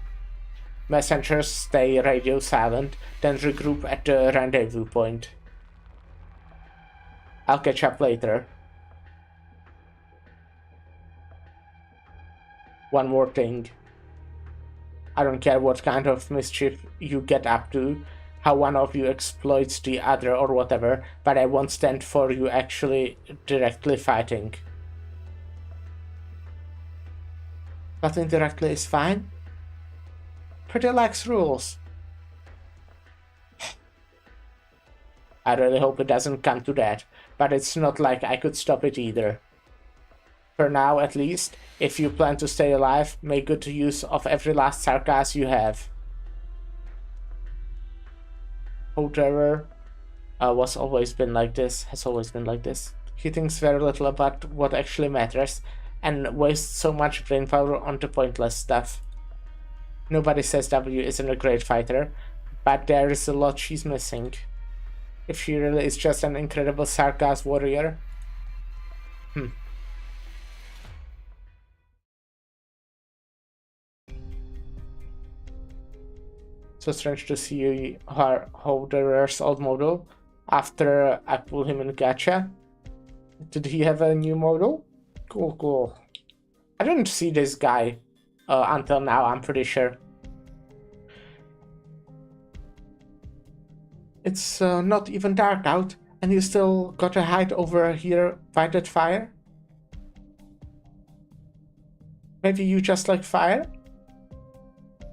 Messengers stay radio silent, then regroup at the rendezvous point. I'll catch up later. One more thing. I don't care what kind of mischief you get up to, how one of you exploits the other or whatever, but I won't stand for you actually directly fighting. But indirectly is fine? Pretty lax rules. I really hope it doesn't come to that, but it's not like I could stop it either. For now, at least, if you plan to stay alive, make good use of every last Sarkas you have. Holderer has always been like this. He thinks very little about what actually matters, and wastes so much brainpower on the pointless stuff. Nobody says W isn't a great fighter, but there is a lot she's missing. If she really is just an incredible Sarkas warrior. So strange to see her Holderer's old model after I pull him in gacha. Did he have a new model? Cool. I didn't see this guy until now, I'm pretty sure. It's not even dark out, and you still gotta hide over here by that fire? Maybe you just like fire?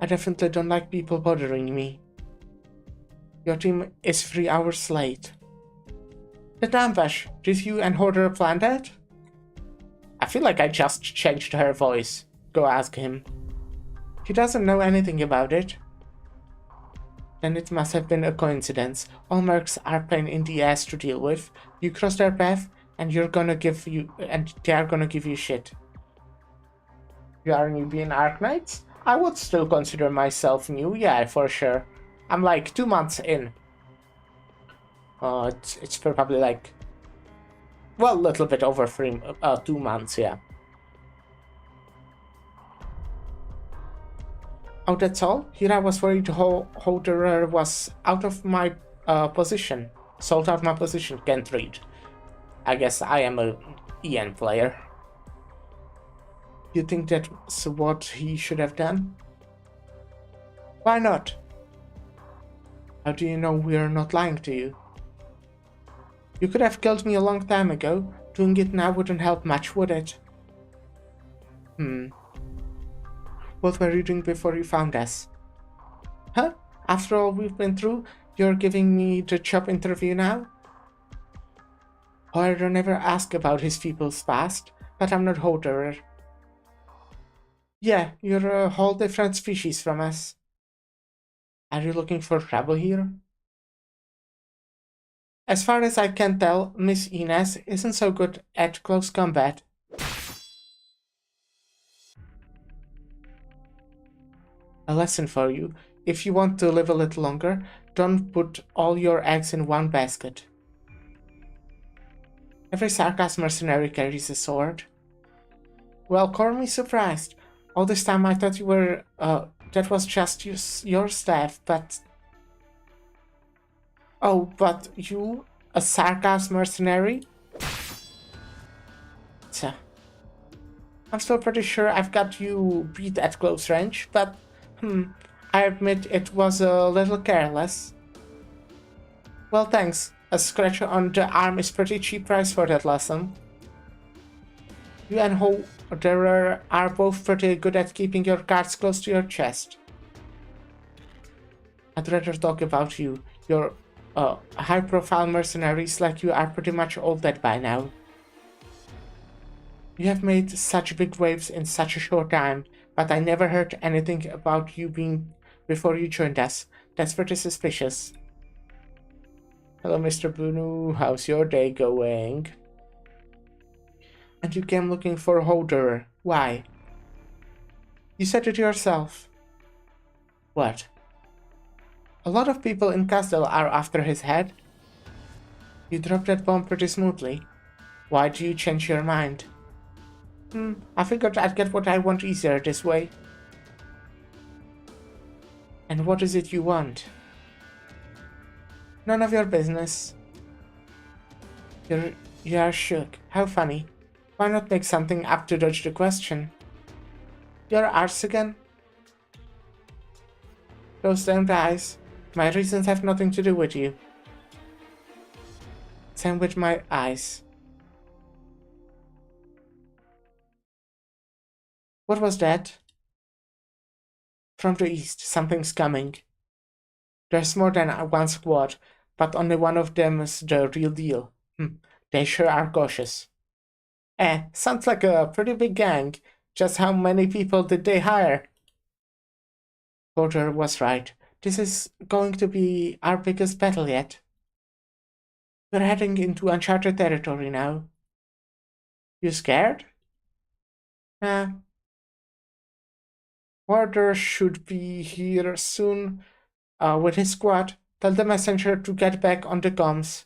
I definitely don't like people bothering me. Your team is 3 hours late. The Damvash, did you and Horder plan that? I feel like I just changed her voice. Go ask him. He doesn't know anything about it. Then it must have been a coincidence. All mercs are pain in the ass to deal with. You cross their path, and they are gonna give you shit. You are a newbie in Darknights? I would still consider myself new, yeah, for sure. I'm like 2 months in. It's probably like, well, a little bit over 2 months, yeah. Oh, that's all? Here I was worried Holderer was out of my position. Sold out my position, can't read. I guess I am a EN player. You think that's what he should have done? Why not? How do you know we're not lying to you? You could have killed me a long time ago. Doing it now wouldn't help much, would it? What were you doing before you found us? Huh? After all we've been through, you're giving me the job interview now? Horder never asked about his people's past, but I'm not Holderer. Yeah, you're a whole different species from us. Are you looking for trouble here? As far as I can tell, Miss Ines isn't so good at close combat. A lesson for you. If you want to live a little longer, don't put all your eggs in one basket. Every Sarkas mercenary carries a sword. Well, call me surprised. All this time I thought you were, that was just your staff, but... Oh, but you? A Sarkas mercenary? Tja. I'm still pretty sure I've got you beat at close range, but, I admit it was a little careless. Well, thanks. A scratch on the arm is pretty cheap price for that lesson. You and Holderer are both pretty good at keeping your cards close to your chest. I'd rather talk about you. Your high-profile mercenaries like you are pretty much all dead by now. You have made such big waves in such a short time, but I never heard anything about you before you joined us. That's pretty suspicious. Hello, Mr. Bunu. How's your day going? And you came looking for Holderer. Why? You said it yourself. What? A lot of people in Castle are after his head. You dropped that bomb pretty smoothly. Why do you change your mind? I figured I'd get what I want easier this way. And what is it you want? None of your business. You are shook. How funny. Why not make something up to dodge the question? Your arse again? Close down the eyes. My reasons have nothing to do with you. Same with my eyes. What was that? From the east, something's coming. There's more than one squad, but only one of them's the real deal. They sure are cautious. Sounds like a pretty big gang. Just how many people did they hire? Porter was right. This is going to be our biggest battle yet. We're heading into uncharted territory now. You scared? Porter should be here soon with his squad. Tell the messenger to get back on the comms.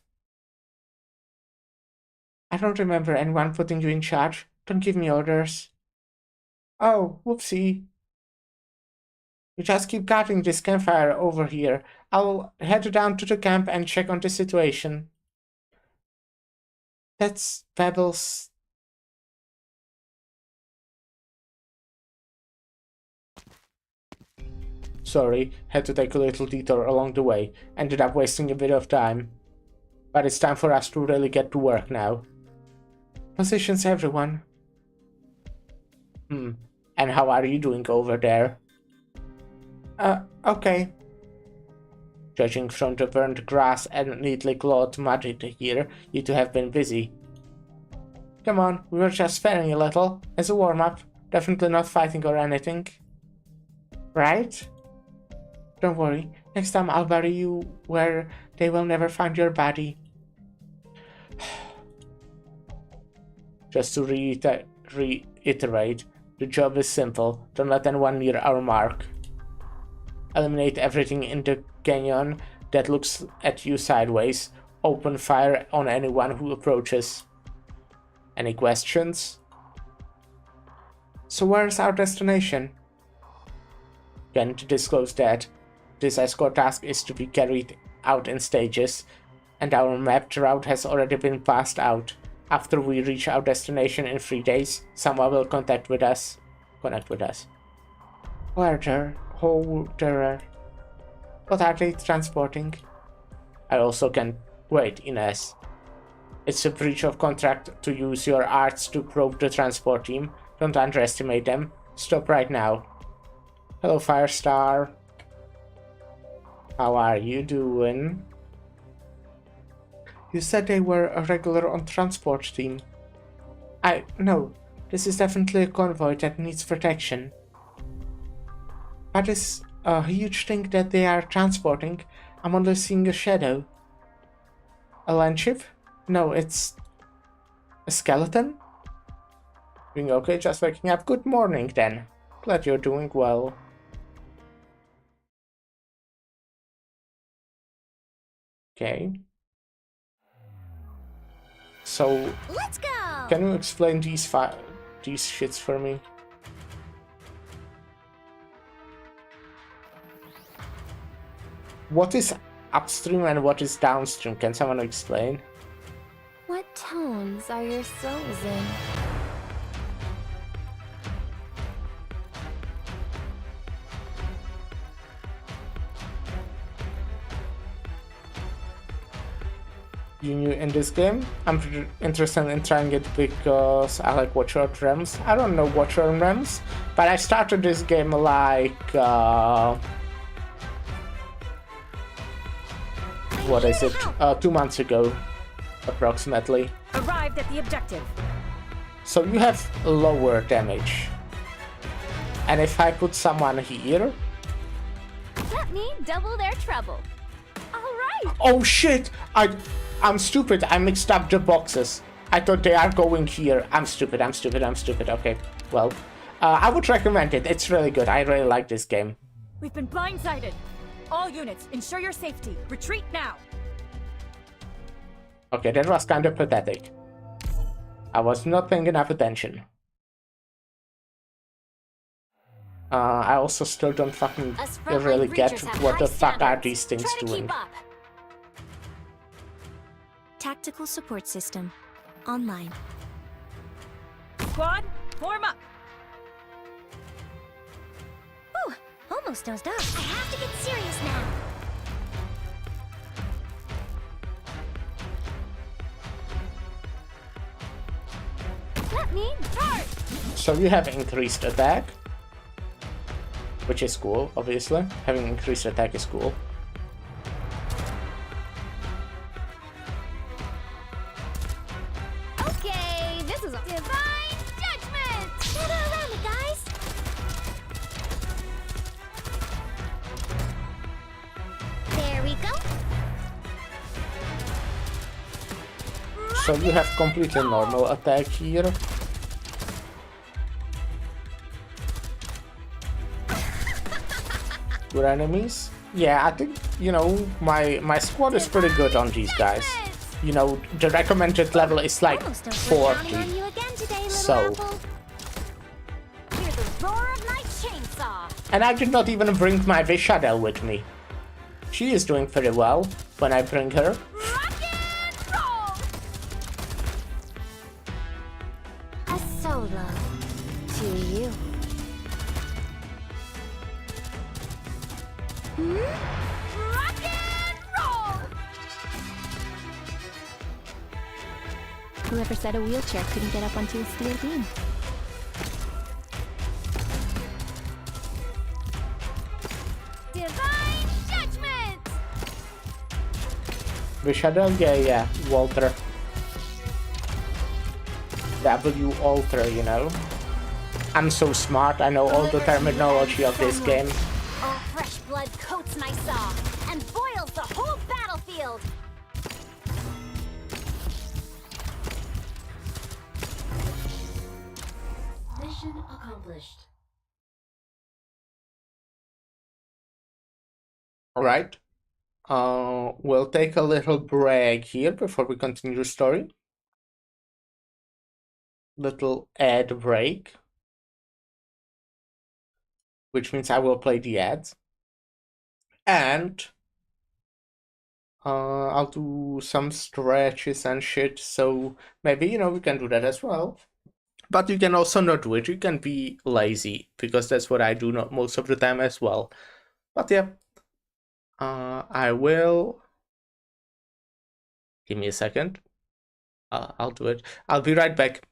I don't remember anyone putting you in charge. Don't give me orders. Oh, whoopsie. You just keep guarding this campfire over here. I'll head down to the camp and check on the situation. That's Pebbles. Sorry, had to take a little detour along the way. Ended up wasting a bit of time. But it's time for us to really get to work now. Positions, everyone. And how are you doing over there? Okay. Judging from the burnt grass and neatly clawed mud here, you two have been busy. Come on, we were just sparring a little, as a warm-up. Definitely not fighting or anything. Right? Don't worry, next time I'll bury you where they will never find your body. Just to reiterate, the job is simple. Don't let anyone near our mark. Eliminate everything in the canyon that looks at you sideways. Open fire on anyone who approaches. Any questions? So where's our destination? Can't disclose that. This escort task is to be carried out in stages, and our mapped route has already been passed out. After we reach our destination in 3 days, someone will connect with us. Holderer. What are they transporting? I also can wait, Ines. It's a breach of contract to use your arts to probe the transport team. Don't underestimate them. Stop right now. Hello, Firestar. How are you doing? You said they were a regular on transport team. No, this is definitely a convoy that needs protection. But this a huge thing that they are transporting. I'm only seeing a shadow. A land ship? No, it's a skeleton? Doing okay, just waking up. Good morning then. Glad you're doing well. Okay. So, Let's go! can you explain these shits for me? What is upstream and what is downstream? Can someone explain? What tones are your souls in? you new in this game? I'm pretty interested in trying it because I like Watcher and Realms. I don't know Watcher and Realms, but I started this game like what is it? 2 months ago, approximately. Arrived at the objective. So you have lower damage. And if I put someone here... Let me double their trouble. All right. Oh shit! I'm stupid. I mixed up the boxes. I thought they are going here. I'm stupid. Okay, well. I would recommend it. It's really good. I really like this game. We've been blindsided. All units, ensure your safety. Retreat now. Okay, that was kind of pathetic. I was not paying enough attention. I also still don't fucking really get what the fuck are these things doing. Tactical support system. Online. Squad, form up. Ooh, almost dozed off. I have to get serious now. Let me start. So you have increased attack, which is cool, obviously. Having increased attack is cool. Okay, this is a divine judgment. Gather around me, guys. There we go. So you have completely normal attack here. Good enemies. Yeah, I think, you know, my squad is pretty good on these guys. You know, the recommended level is like 40. So... Hear the roar of my chainsaw. And I did not even bring my Vishadel with me. She is doing pretty well when I bring her. Rock and roll. A solo to you. Rock and roll. Whoever said a wheelchair couldn't get up onto a steel beam. Divine judgment. Vishadel? Yeah, Walter. W Alter, you know. I'm so smart, I know all the terminology of this game. All fresh blood coats my saw and boils the whole battlefield. Mission accomplished. Alright. We'll take a little break here before we continue the story. Little ad break. Which means I will play the ads. And I'll do some stretches and shit, so maybe, you know, we can do that as well. But you can also not do it. You can be lazy, because that's what I do not most of the time as well. But yeah, I will... Give me a second. I'll do it. I'll be right back.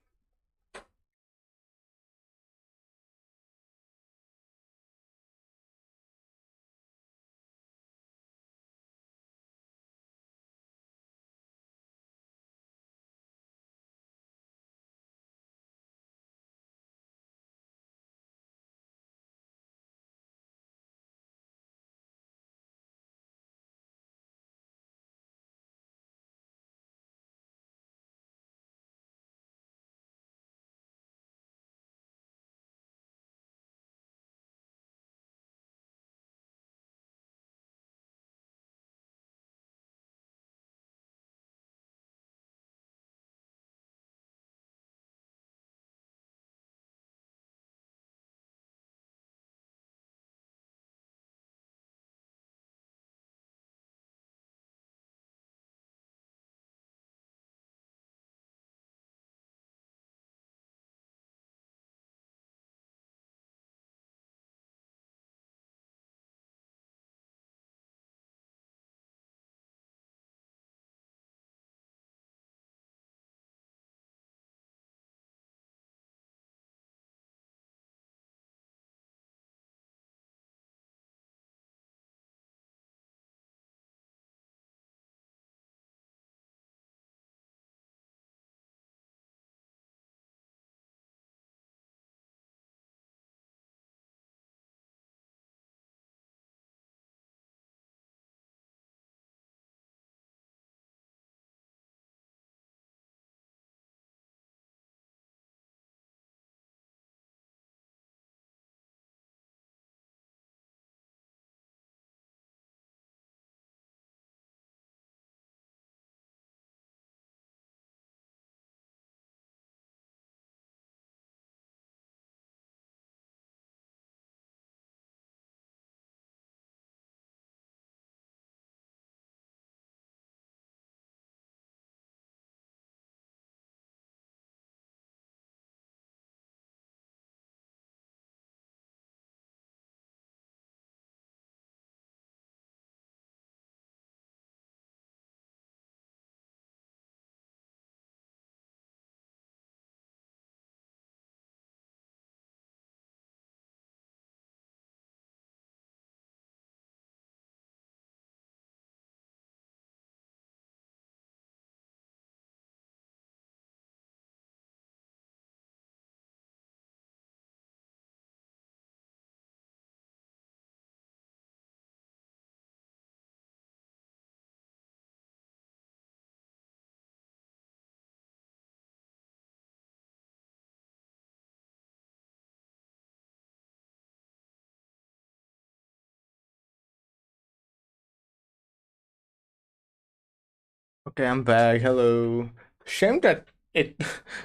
Okay, I'm back. Hello. Shame that it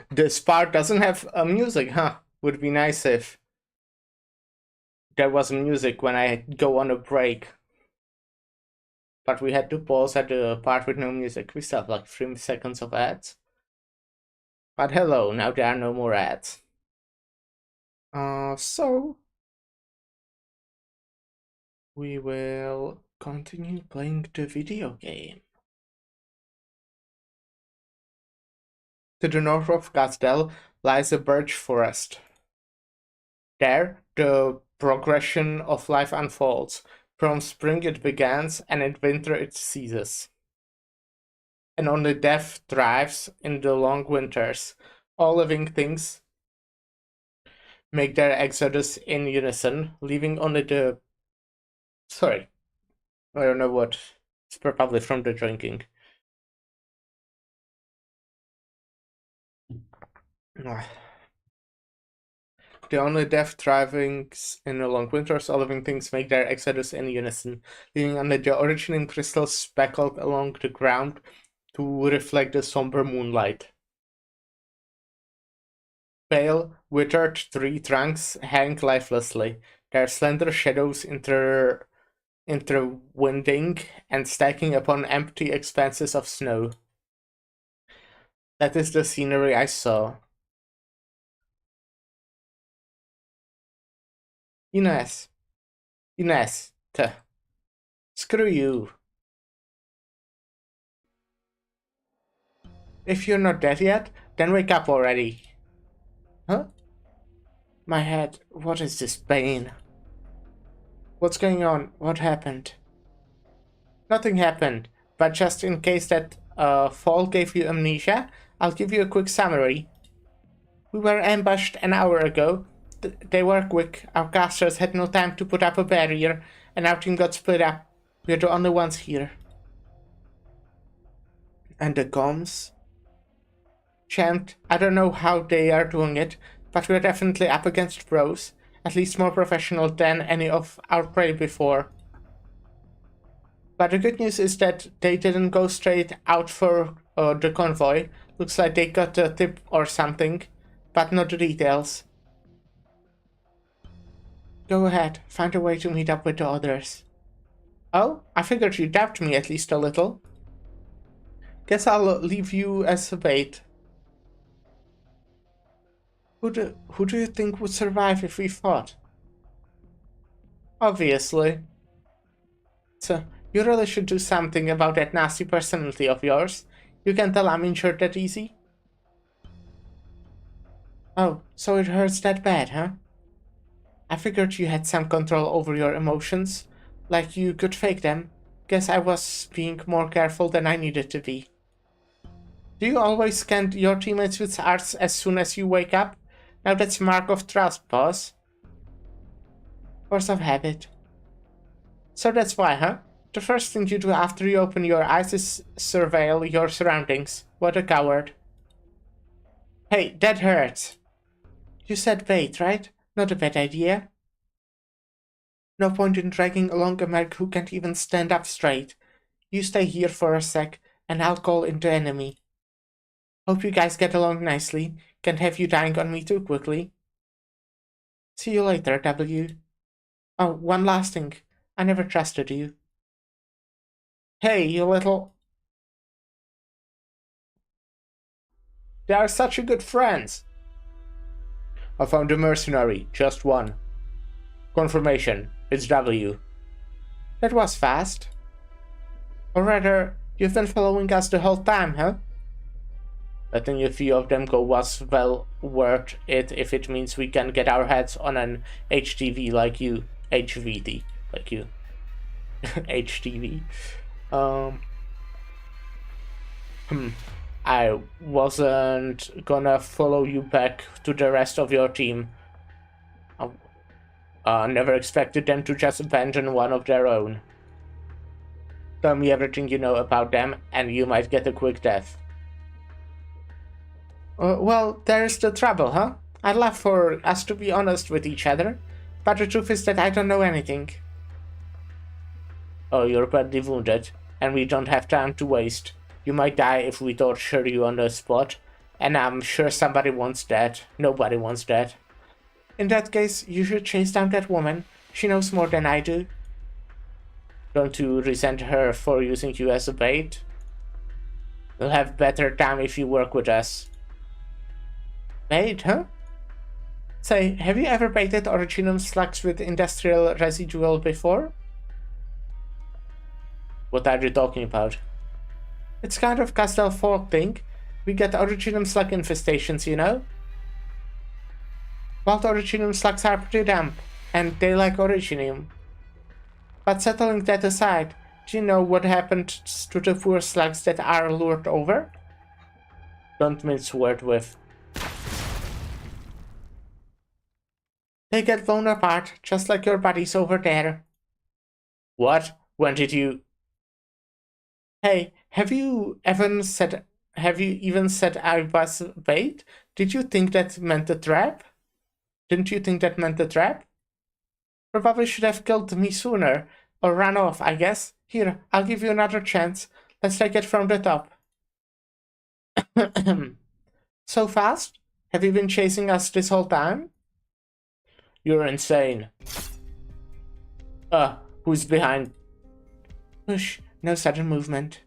this part doesn't have a music, huh? Would be nice if there was music when I go on a break. But we had to pause at the part with no music. We still have like 3 seconds of ads. But hello, now there are no more ads. So we will continue playing the video game. To the north of Castel lies a birch forest. There, the progression of life unfolds. From spring it begins, and in winter it ceases. And only death thrives in the long winters. All living things make their exodus in unison, leaving only the... Sorry, I don't know what. It's probably from the drinking. The only death thrivings in the long winters, all living things make their exodus in unison, leaving only the originating crystals speckled along the ground to reflect the somber moonlight. Pale, withered tree trunks hang lifelessly, their slender shadows interwinding and stacking upon empty expanses of snow. That is the scenery I saw. Ines. Screw you. If you're not dead yet, then wake up already. Huh? My head, what is this pain? What's going on? What happened? Nothing happened, but just in case that fall gave you amnesia, I'll give you a quick summary. We were ambushed an hour ago. They were quick. Our casters had no time to put up a barrier, and our team got split up. We're the only ones here. And the comms? Champ, I don't know how they are doing it, but we're definitely up against pros. At least more professional than any of our prey before. But the good news is that they didn't go straight out for the convoy. Looks like they got a tip or something, but not the details. Go ahead, find a way to meet up with the others. Oh, I figured you doubt me at least a little. Guess I'll leave you as a bait. Who do you think would survive if we fought? Obviously. So, you really should do something about that nasty personality of yours. You can tell I'm injured that easy. Oh, so it hurts that bad, huh? I figured you had some control over your emotions, like you could fake them. Guess I was being more careful than I needed to be. Do you always scan your teammates with arts as soon as you wake up? Now that's a mark of trust, boss. Force of habit. So that's why, huh? The first thing you do after you open your eyes is surveil your surroundings. What a coward. Hey, that hurts. You said bait, right? Not a bad idea. No point in dragging along a merc who can't even stand up straight. You stay here for a sec, and I'll call in the enemy. Hope you guys get along nicely. Can't have you dying on me too quickly. See you later, W. Oh, one last thing. I never trusted you. Hey, you little... They are such a good friends. I found a mercenary, just one. Confirmation, it's W. That was fast. Or rather, you've been following us the whole time, huh? Letting a few of them go was well worth it if it means we can get our heads on an HTV like you. HVT, like you. HTV. I wasn't gonna follow you back to the rest of your team. Never expected them to just abandon one of their own. Tell me everything you know about them, and you might get a quick death. Well, there's the trouble, huh? I'd love for us to be honest with each other, but the truth is that I don't know anything. Oh, you're badly wounded, and we don't have time to waste. You might die if we torture you on the spot, and I'm sure somebody wants that. Nobody wants that. In that case, you should chase down that woman. She knows more than I do. Don't you resent her for using you as a bait? You'll have better time if you work with us. Bait, huh? Say, have you ever baited originum slugs with industrial residual before? What are you talking about? It's kind of Castle Fork thing. We get originum slug infestations, you know? Wild originum slugs are pretty damp, and they like originum. But settling that aside, do you know what happened to the poor slugs that are lured over? Don't mince word with. They get blown apart, just like your buddies over there. What? When did you... Hey, have you even said I was bait? Did you think that meant a trap? Didn't you think that meant a trap? Probably should have killed me sooner, or run off, I guess. Here, I'll give you another chance. Let's take it from the top. So fast? Have you been chasing us this whole time? You're insane. Who's behind? Push, no sudden movement.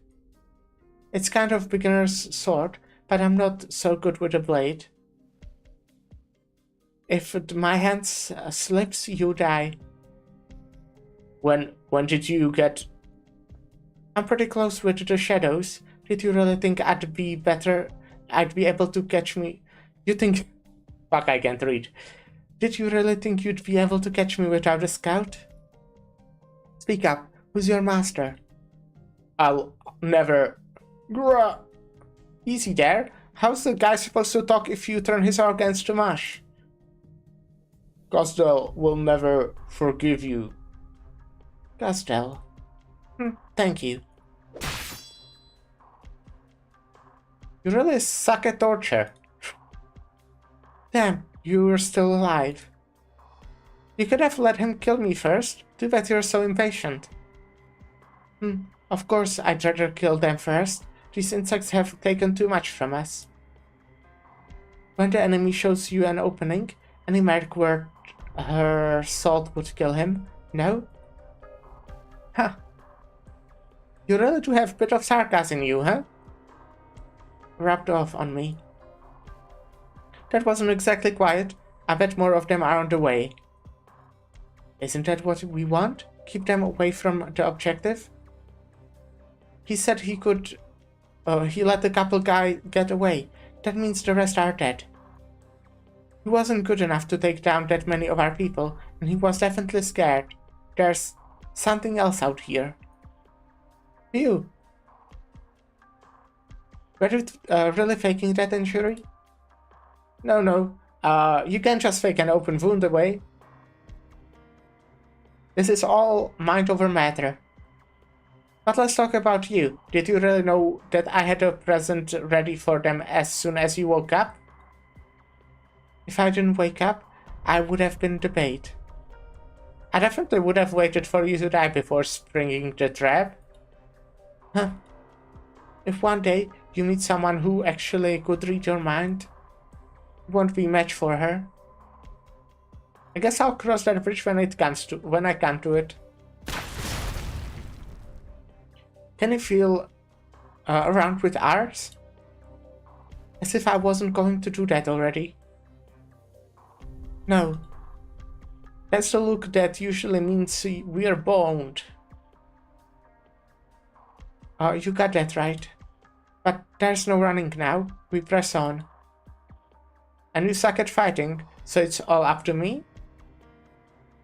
It's kind of beginner's sword, but I'm not so good with a blade. If my hand slips, you die. When did you get... I'm pretty close with the shadows. Did you really think I'd be able to catch me? You think... Fuck, I can't read. Did you really think you'd be able to catch me without a scout? Speak up. Who's your master? I'll never... Grah. Easy there. How's the guy supposed to talk if you turn his organs to mush? Gosdell will never forgive you. Gosdell. Thank you. You really suck at torture. Damn, you were still alive. You could have let him kill me first. Too bad you're so impatient. Of course I'd rather kill them first. These insects have taken too much from us. When the enemy shows you an opening, any mark where her salt would kill him, no? Huh. You really do have a bit of sarcasm in you, huh? Rubbed off on me. That wasn't exactly quiet. I bet more of them are on the way. Isn't that what we want? Keep them away from the objective? He said he could... he let the couple guy get away. That means the rest are dead. He wasn't good enough to take down that many of our people, and he was definitely scared. There's something else out here. You. Were you really faking that injury? No. You can't just fake an open wound away. This is all mind over matter. But let's talk about you. Did you really know that I had a present ready for them as soon as you woke up? If I didn't wake up, I would have been the bait. I definitely would have waited for you to die before springing the trap. Huh. If one day you meet someone who actually could read your mind, you won't be match for her. I guess I'll cross that bridge when I come to it. Can you feel around with ours? As if I wasn't going to do that already. No. That's the look that usually means we're boned. You got that right. But there's no running now. We press on. And you suck at fighting, so it's all up to me?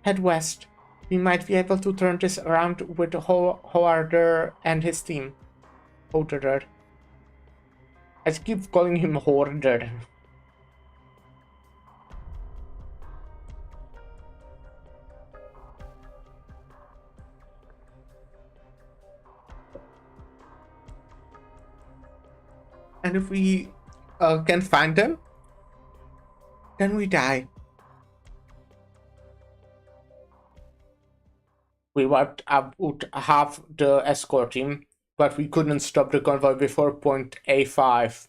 Head west. We might be able to turn this around with Hoarder and his team. Hoarder. I keep calling him Hoarder. And if we can find them, then we die. We wiped out half the escort team. but we couldn't stop the convoy before point A5.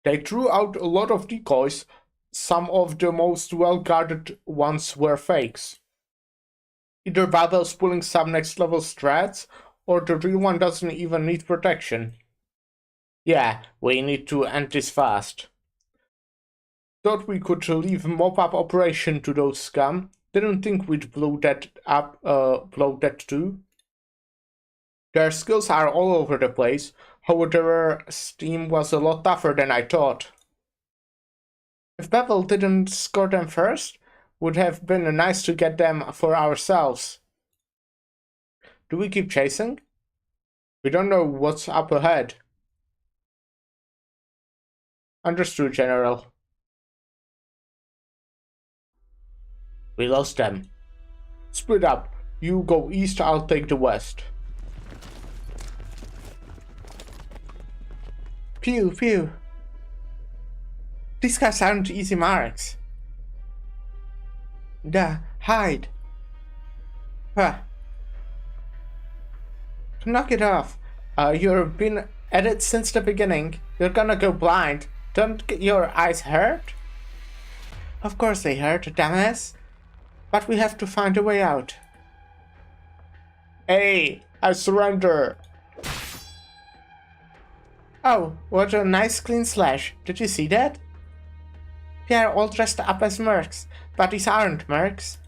They threw out a lot of decoys. Some of the most well-guarded ones were fakes. Either Babel's pulling some next-level strats, or the real one doesn't even need protection. Yeah, we need to end this fast. Thought we could leave mop-up operation to those scum. Didn't think we'd blow that too. Their skills are all over the place. However, Steam was a lot tougher than I thought. If Babel didn't score them first, would have been nice to get them for ourselves. Do we keep chasing? We don't know what's up ahead. Understood, General. We lost them. Split up. You go east, I'll take the west. Pew, pew. These guys aren't easy marks. Duh, hide. Huh. Knock it off. You've been at it since the beginning. You're gonna go blind. Don't get your eyes hurt? Of course they hurt, dumbass. But we have to find a way out. Hey, I surrender. Oh, what a nice clean slash. Did you see that? They are all dressed up as mercs, but these aren't mercs.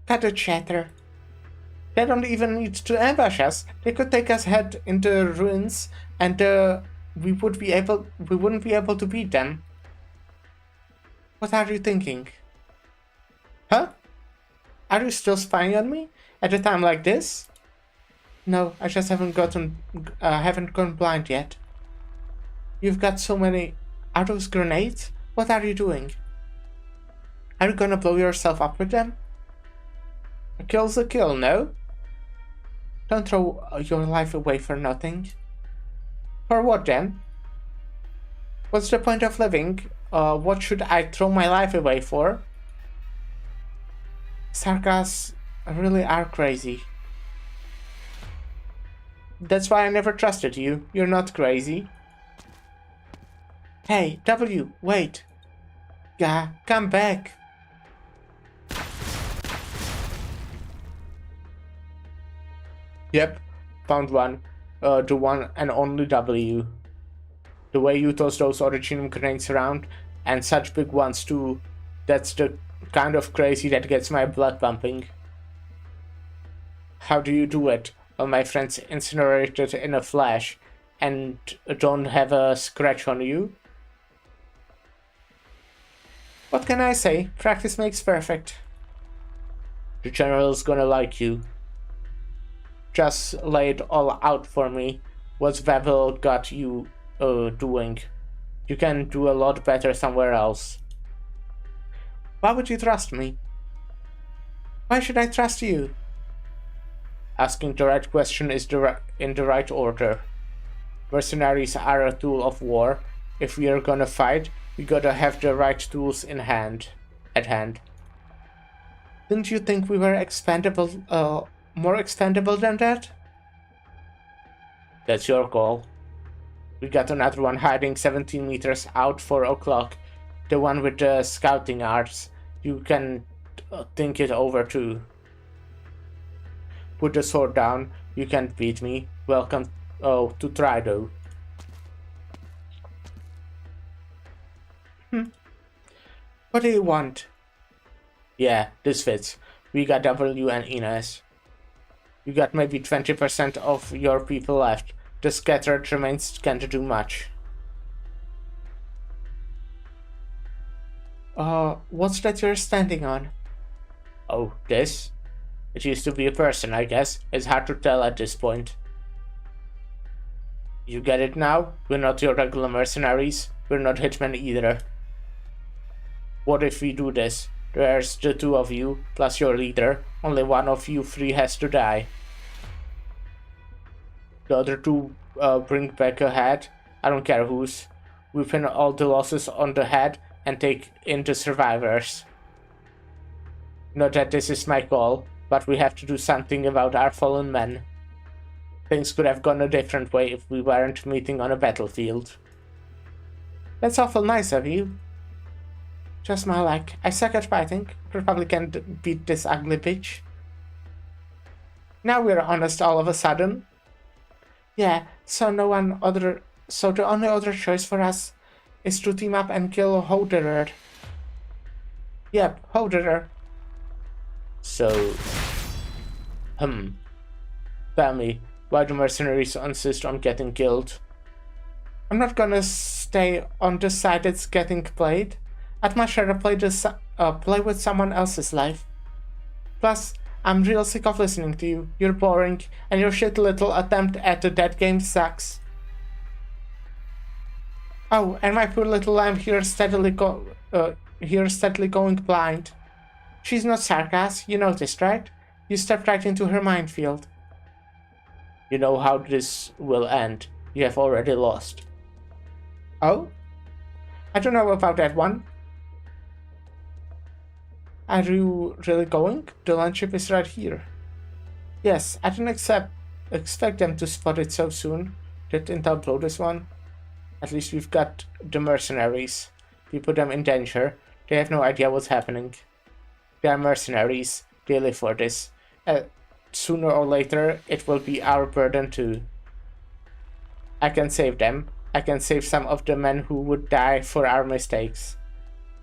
Cut the chatter. They don't even need to ambush us. They could take us head into ruins, and we wouldn't be able to beat them. What are you thinking? Huh? Are you still spying on me at a time like this? No, I just haven't gone blind yet. You've got so many. Are those grenades? What are you doing? Are you gonna blow yourself up with them? A kill's a kill, no? Don't throw your life away for nothing. For what then? What's the point of living? What should I throw my life away for? Sarkas really are crazy. That's why I never trusted you. You're not crazy. Hey, W, wait. Gah, come back. Yep, found one. The one and only W. The way you toss those original grenades around, and such big ones too, that's the kind of crazy that gets my blood pumping. How do you do it? All my friends incinerated in a flash, and don't have a scratch on you? What can I say? Practice makes perfect. The general's gonna like you. Just lay it all out for me. What's Babel got you doing? You can do a lot better somewhere else. Why would you trust me? Why should I trust you? Asking the right question is in the right order. Mercenaries are a tool of war. If we are gonna fight, we gotta have the right tools at hand. Didn't you think we were more expendable than that? That's your call. We got another one hiding 17 meters out, 4 o'clock. The one with the scouting arts. You can think it over too. Put the sword down. You can't beat me. Welcome to try though. What do you want? Yeah, this fits. We got W and Ines. You got maybe 20% of your people left. The scattered remains can't do much. What's that you're standing on? Oh, this? It used to be a person, I guess. It's hard to tell at this point. You get it now? We're not your regular mercenaries. We're not hitmen either. What if we do this? There's the two of you, plus your leader. Only one of you three has to die. The other two bring back a head. I don't care whose. We pin all the losses on the head and take in the survivors. Not that this is my call, but we have to do something about our fallen men. Things could have gone a different way if we weren't meeting on a battlefield. That's awful nice of you. Just my luck. I suck at fighting. Probably can't beat this ugly bitch. Now we're honest all of a sudden. Yeah, so the only other choice for us is to team up and kill Hoderer. Yep, Hoderer. So, tell me, why do mercenaries insist on getting killed? I'm not gonna stay on the side that's getting played. I'd much rather play with someone else's life. Plus, I'm real sick of listening to you. You're boring, and your shit little attempt at a dead game sucks. Oh, and my poor little lamb here steadily going blind. She's not sarcasm, you noticed, right? You stepped right into her minefield. You know how this will end. You have already lost. Oh? I don't know about that one. Are you really going? The lunch ship is right here. Yes, I didn't expect them to spot it so soon. Did Intel blow this one? At least we've got the mercenaries. We put them in danger. They have no idea what's happening. They are mercenaries. They live for this. Sooner or later, it will be our burden too. I can save them. I can save some of the men who would die for our mistakes.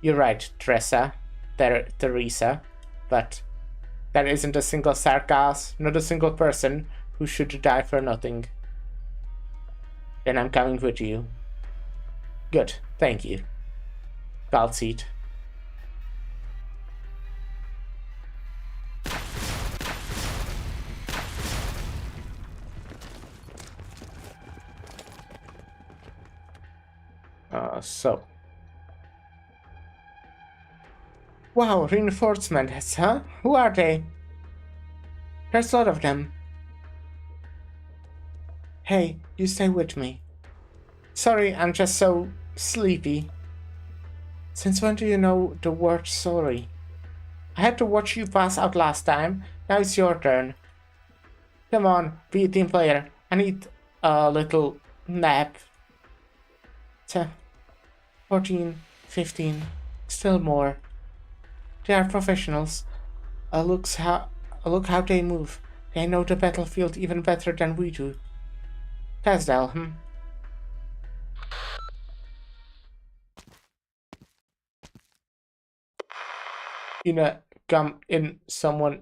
You're right, Teresa, but there isn't a single sarcasm, not a single person who should die for nothing. Then I'm coming with you. Good, thank you. Backseat. So. Wow, reinforcements, huh? Who are they? There's a lot of them. Hey, you stay with me. Sorry, I'm just so sleepy. Since when do you know the word sorry? I had to watch you pass out last time. Now it's your turn. Come on, be a team player. I need a little nap. 14, 15, still more. They are professionals. Look how they move. They know the battlefield even better than we do. Casdell, come in, someone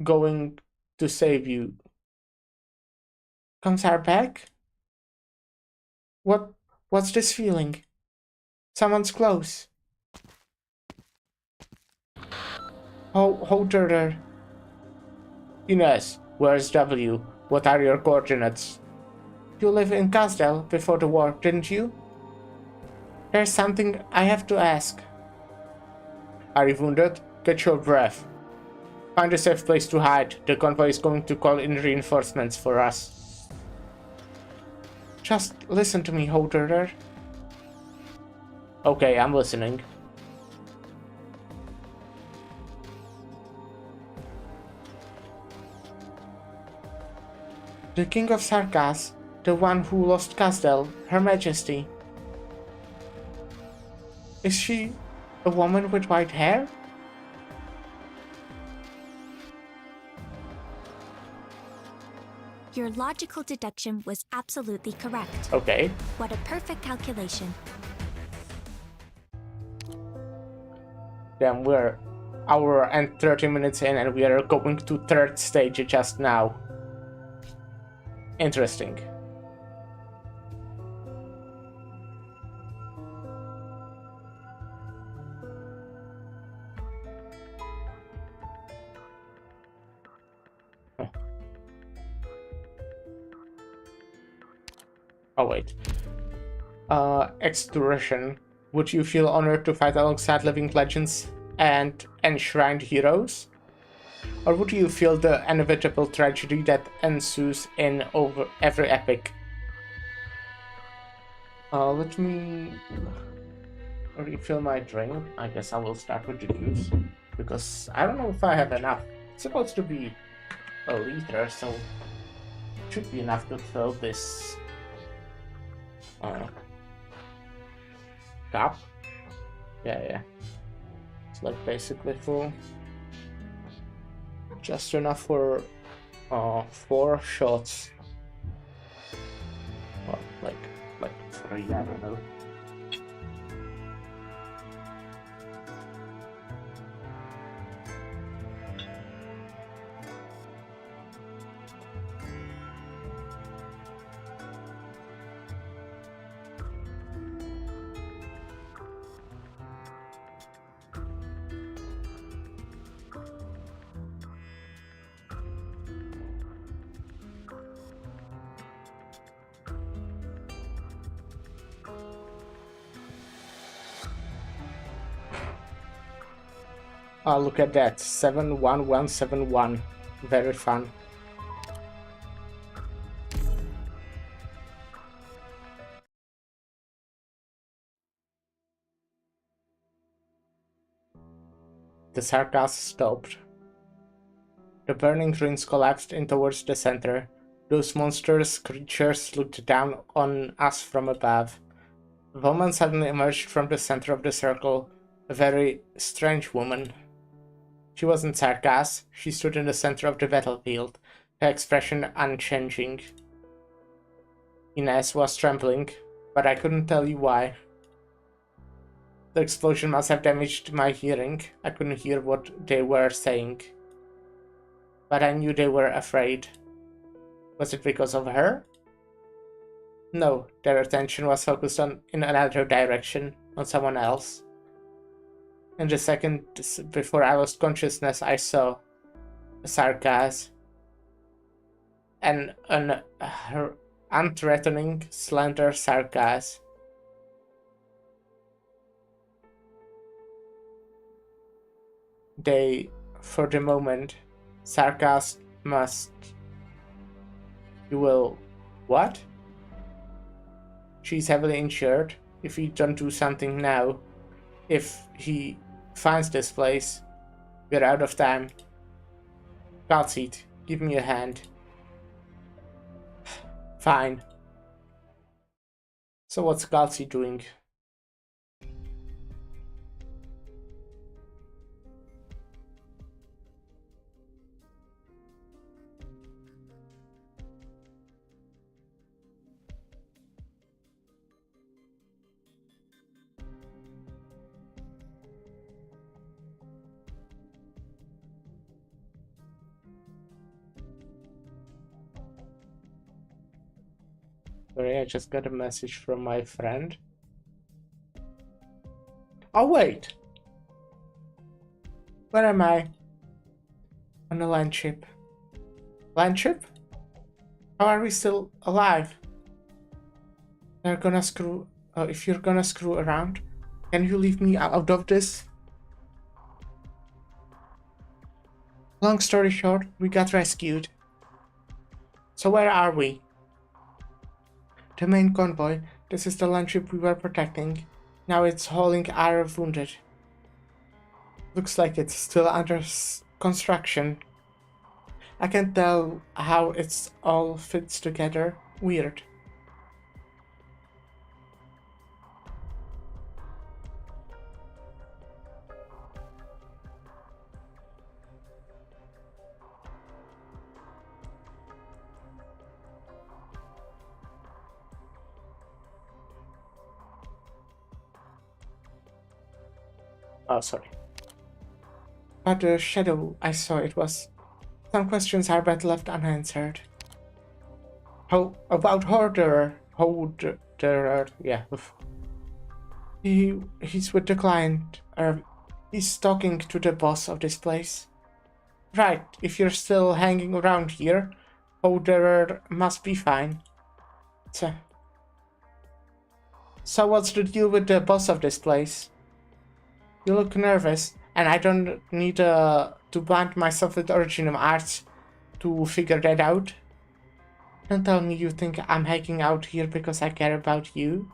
going to save you. Comes our back? What's this feeling? Someone's close. Hold there. Ines, where's W? What are your coordinates? You live in Casdell before the war, didn't you? There's something I have to ask. Are you wounded? Get your breath. Find a safe place to hide. The convoy is going to call in reinforcements for us. Just listen to me, Holderer. Okay, I'm listening. The King of Sarkas, the one who lost Casdell, Her Majesty. Is she a woman with white hair? Your logical deduction was absolutely correct. Okay. What a perfect calculation. Then we're hour and 30 minutes in and we are going to third stage just now. Interesting. Oh wait. Extortion. Would you feel honored to fight alongside living legends and enshrined heroes? Or would you feel the inevitable tragedy that ensues in over every epic? Let me refill my drink. I guess I will start with the juice, because I don't know if I have enough It's supposed to be a liter, so it should be enough to fill this cup. Yeah. It's like basically full. Just enough for 4 shots. Well, like 3, I don't know. Oh, look at that, 71171. Very fun. The sarcasm stopped. The burning ruins collapsed in towards the center. Those monstrous creatures looked down on us from above. A woman suddenly emerged from the center of the circle. A very strange woman. She wasn't sarcasm. She stood in the center of the battlefield, her expression unchanging. Ines was trembling, but I couldn't tell you why. The explosion must have damaged my hearing. I couldn't hear what they were saying. But I knew they were afraid. Was it because of her? No, their attention was focused in another direction, on someone else. In the second before I lost consciousness, I saw a sarcasm. An unthreatening, slender sarcasm. They, for the moment, sarcasm must... You will... What? She's heavily injured. If we don't do something now, if he finds this place, we're out of time. Godseed, give me a hand. Fine. So what's Godseed doing? Sorry, I just got a message from my friend. Oh, wait! Where am I? On a land ship. Land ship? How are we still alive? They're gonna screw... if you're gonna screw around, can you leave me out of this? Long story short, we got rescued. So where are we? The main convoy. This is the land ship we were protecting. Now it's hauling our wounded. Looks like it's still under construction. I can't tell how it's all fits together. Weird. Oh, sorry. But the shadow I saw, it was... Some questions are better left unanswered. How about Horderer? Yeah. He's with the client. He's talking to the boss of this place. Right, if you're still hanging around here, Horderer must be fine. So what's the deal with the boss of this place? You look nervous, and I don't need to blind myself with original arts to figure that out. Don't tell me you think I'm hanging out here because I care about you.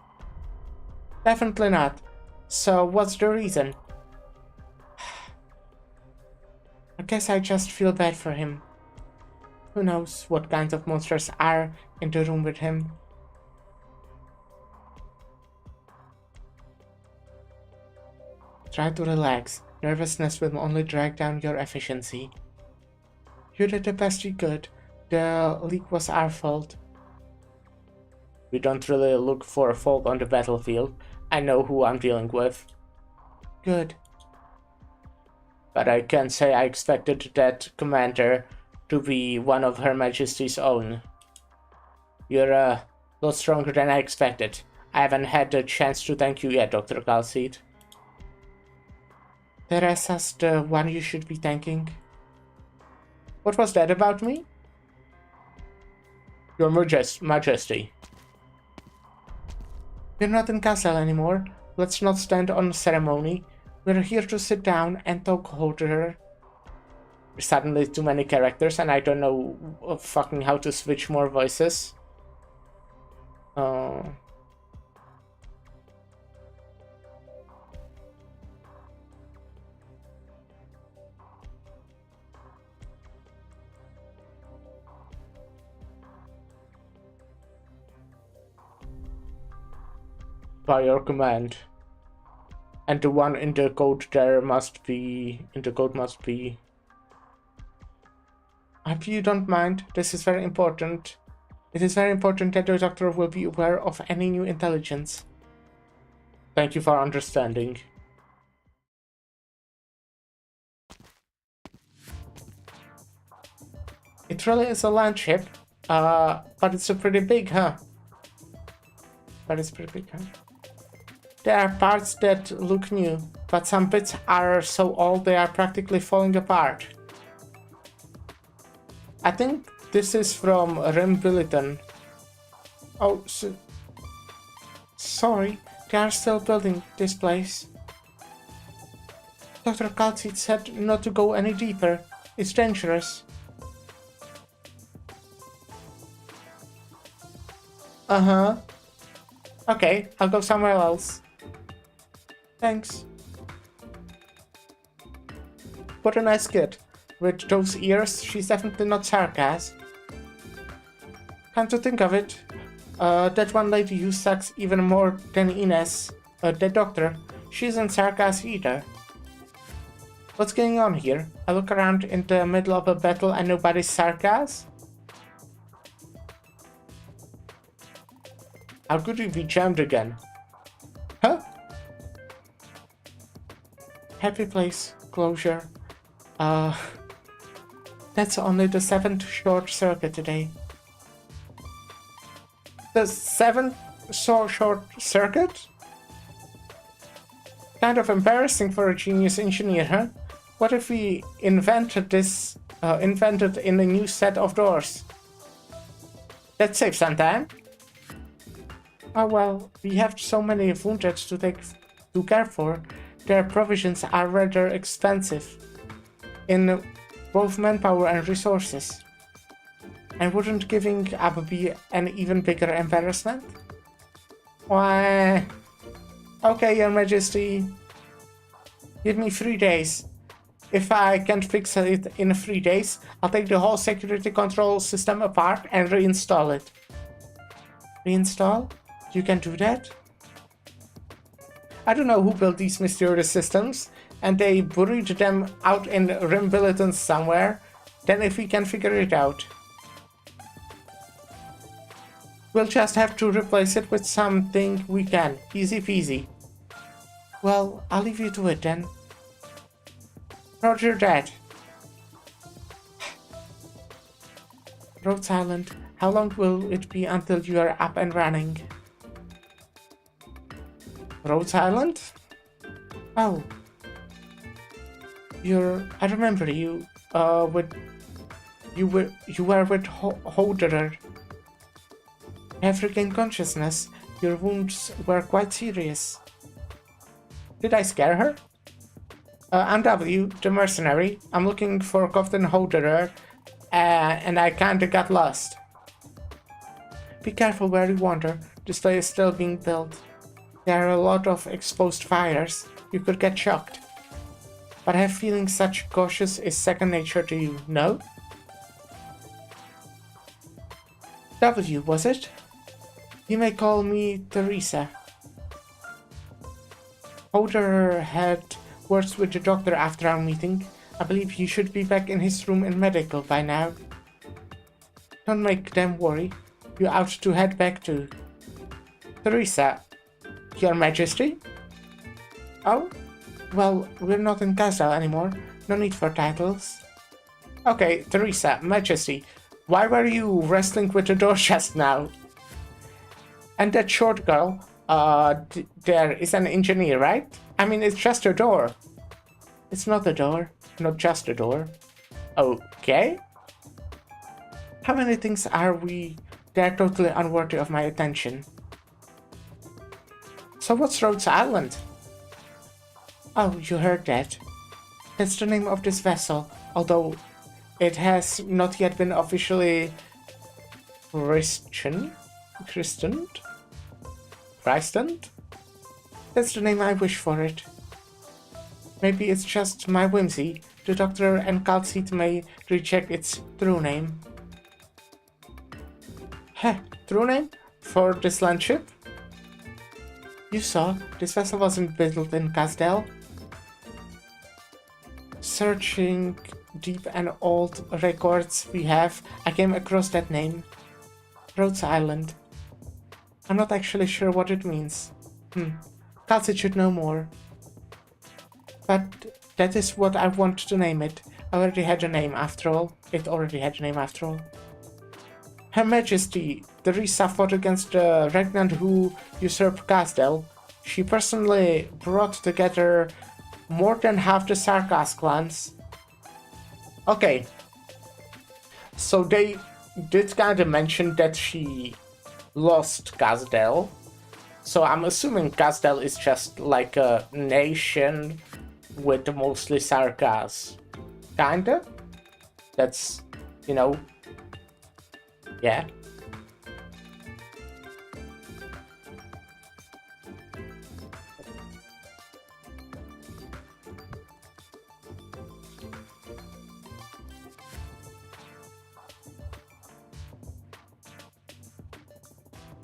Definitely not. So what's the reason? I guess I just feel bad for him. Who knows what kinds of monsters are in the room with him. Try to relax. Nervousness will only drag down your efficiency. You did the best you could. The leak was our fault. We don't really look for fault on the battlefield. I know who I'm dealing with. Good. But I can't say I expected that commander to be one of Her Majesty's own. You're a lot stronger than I expected. I haven't had the chance to thank you yet, Dr. Galseed. Teresa's the one you should be thanking. What was that about me? Your Majesty. We're not in castle anymore. Let's not stand on ceremony. We're here to sit down and talk holder. There's suddenly too many characters and I don't know fucking how to switch more voices. By your command. And the one in the code there must be... in the code must be... I hope you don't mind. This is very important. It is very important that the doctor will be aware of any new intelligence. Thank you for understanding. It really is a land ship. But it's a pretty big, huh? There are parts that look new, but some bits are so old they are practically falling apart. I think this is from Rimbilliton. Oh, sorry, they are still building this place. Dr. Kaltseed said not to go any deeper. It's dangerous. Uh-huh. Okay, I'll go somewhere else. Thanks. What a nice kid. With those ears, she's definitely not Sarkaz. Come to think of it, that one lady who sucks even more than Ines, the doctor, she isn't Sarkaz either. What's going on here? I look around in the middle of a battle and nobody's Sarkaz? How could we be jammed again? Huh? Happy place. Closure. That's only the 7th short circuit today. The 7th short circuit? Kind of embarrassing for a genius engineer, huh? What if we invented this, invented in a new set of doors? That saves some time. Oh well, we have so many wounded to care for. Their provisions are rather expensive in both manpower and resources. And wouldn't giving up be an even bigger embarrassment? Why? Okay, Your Majesty. Give me 3 days. If I can't fix it in 3 days, I'll take the whole security control system apart and reinstall it. Reinstall? You can do that? I don't know who built these mysterious systems, and they buried them out in Rimbilliton somewhere. Then if we can figure it out. We'll just have to replace it with something we can. Easy peasy. Well, I'll leave you to it then. Roger that. Rhodes Island, how long will it be until you are up and running? Rhodes Island? Oh. I remember you, you were with Holderer. Have regained consciousness. Your wounds were quite serious. Did I scare her? I'm W, the mercenary. I'm looking for Captain Holderer, and I kinda got lost. Be careful where you wander. This place is still being built. There are a lot of exposed fires. You could get shocked. but I have feeling such cautious is second nature to you, no? W, was it? You may call me Teresa. Holder had words with the doctor after our meeting. I believe you should be back in his room in medical by now. Don't make them worry. You're out to head back to. Teresa, Your Majesty? Oh? Well, we're not in Castle anymore. No need for titles. Okay, Teresa, Majesty, why were you wrestling with the door just now? And that short girl, there is an engineer, right? I mean, it's just a door. It's not a door, not just a door. Okay. How many things are we that are totally unworthy of my attention? So what's Rhodes Island? Oh, you heard that. That's the name of this vessel, although it has not yet been officially christened? That's the name I wish for it. Maybe it's just my whimsy. The Doctor and Calcite may reject its true name. Heh, true name? For this land ship? You saw, this vessel wasn't built in Casdell. Searching deep and old records we have, I came across that name. Rhodes Island. I'm not actually sure what it means. Calcite should know more. But that is what I want to name it. I already had a name after all. It already had a name after all. Her Majesty, Teresa fought against the regnant who usurped Casdell. She personally brought together more than half the Sarkas clans. Okay. So they did kind of mention that she lost Casdell. So I'm assuming Casdell is just like a nation with mostly Sarkas. Kinda? That's, you know, yeah.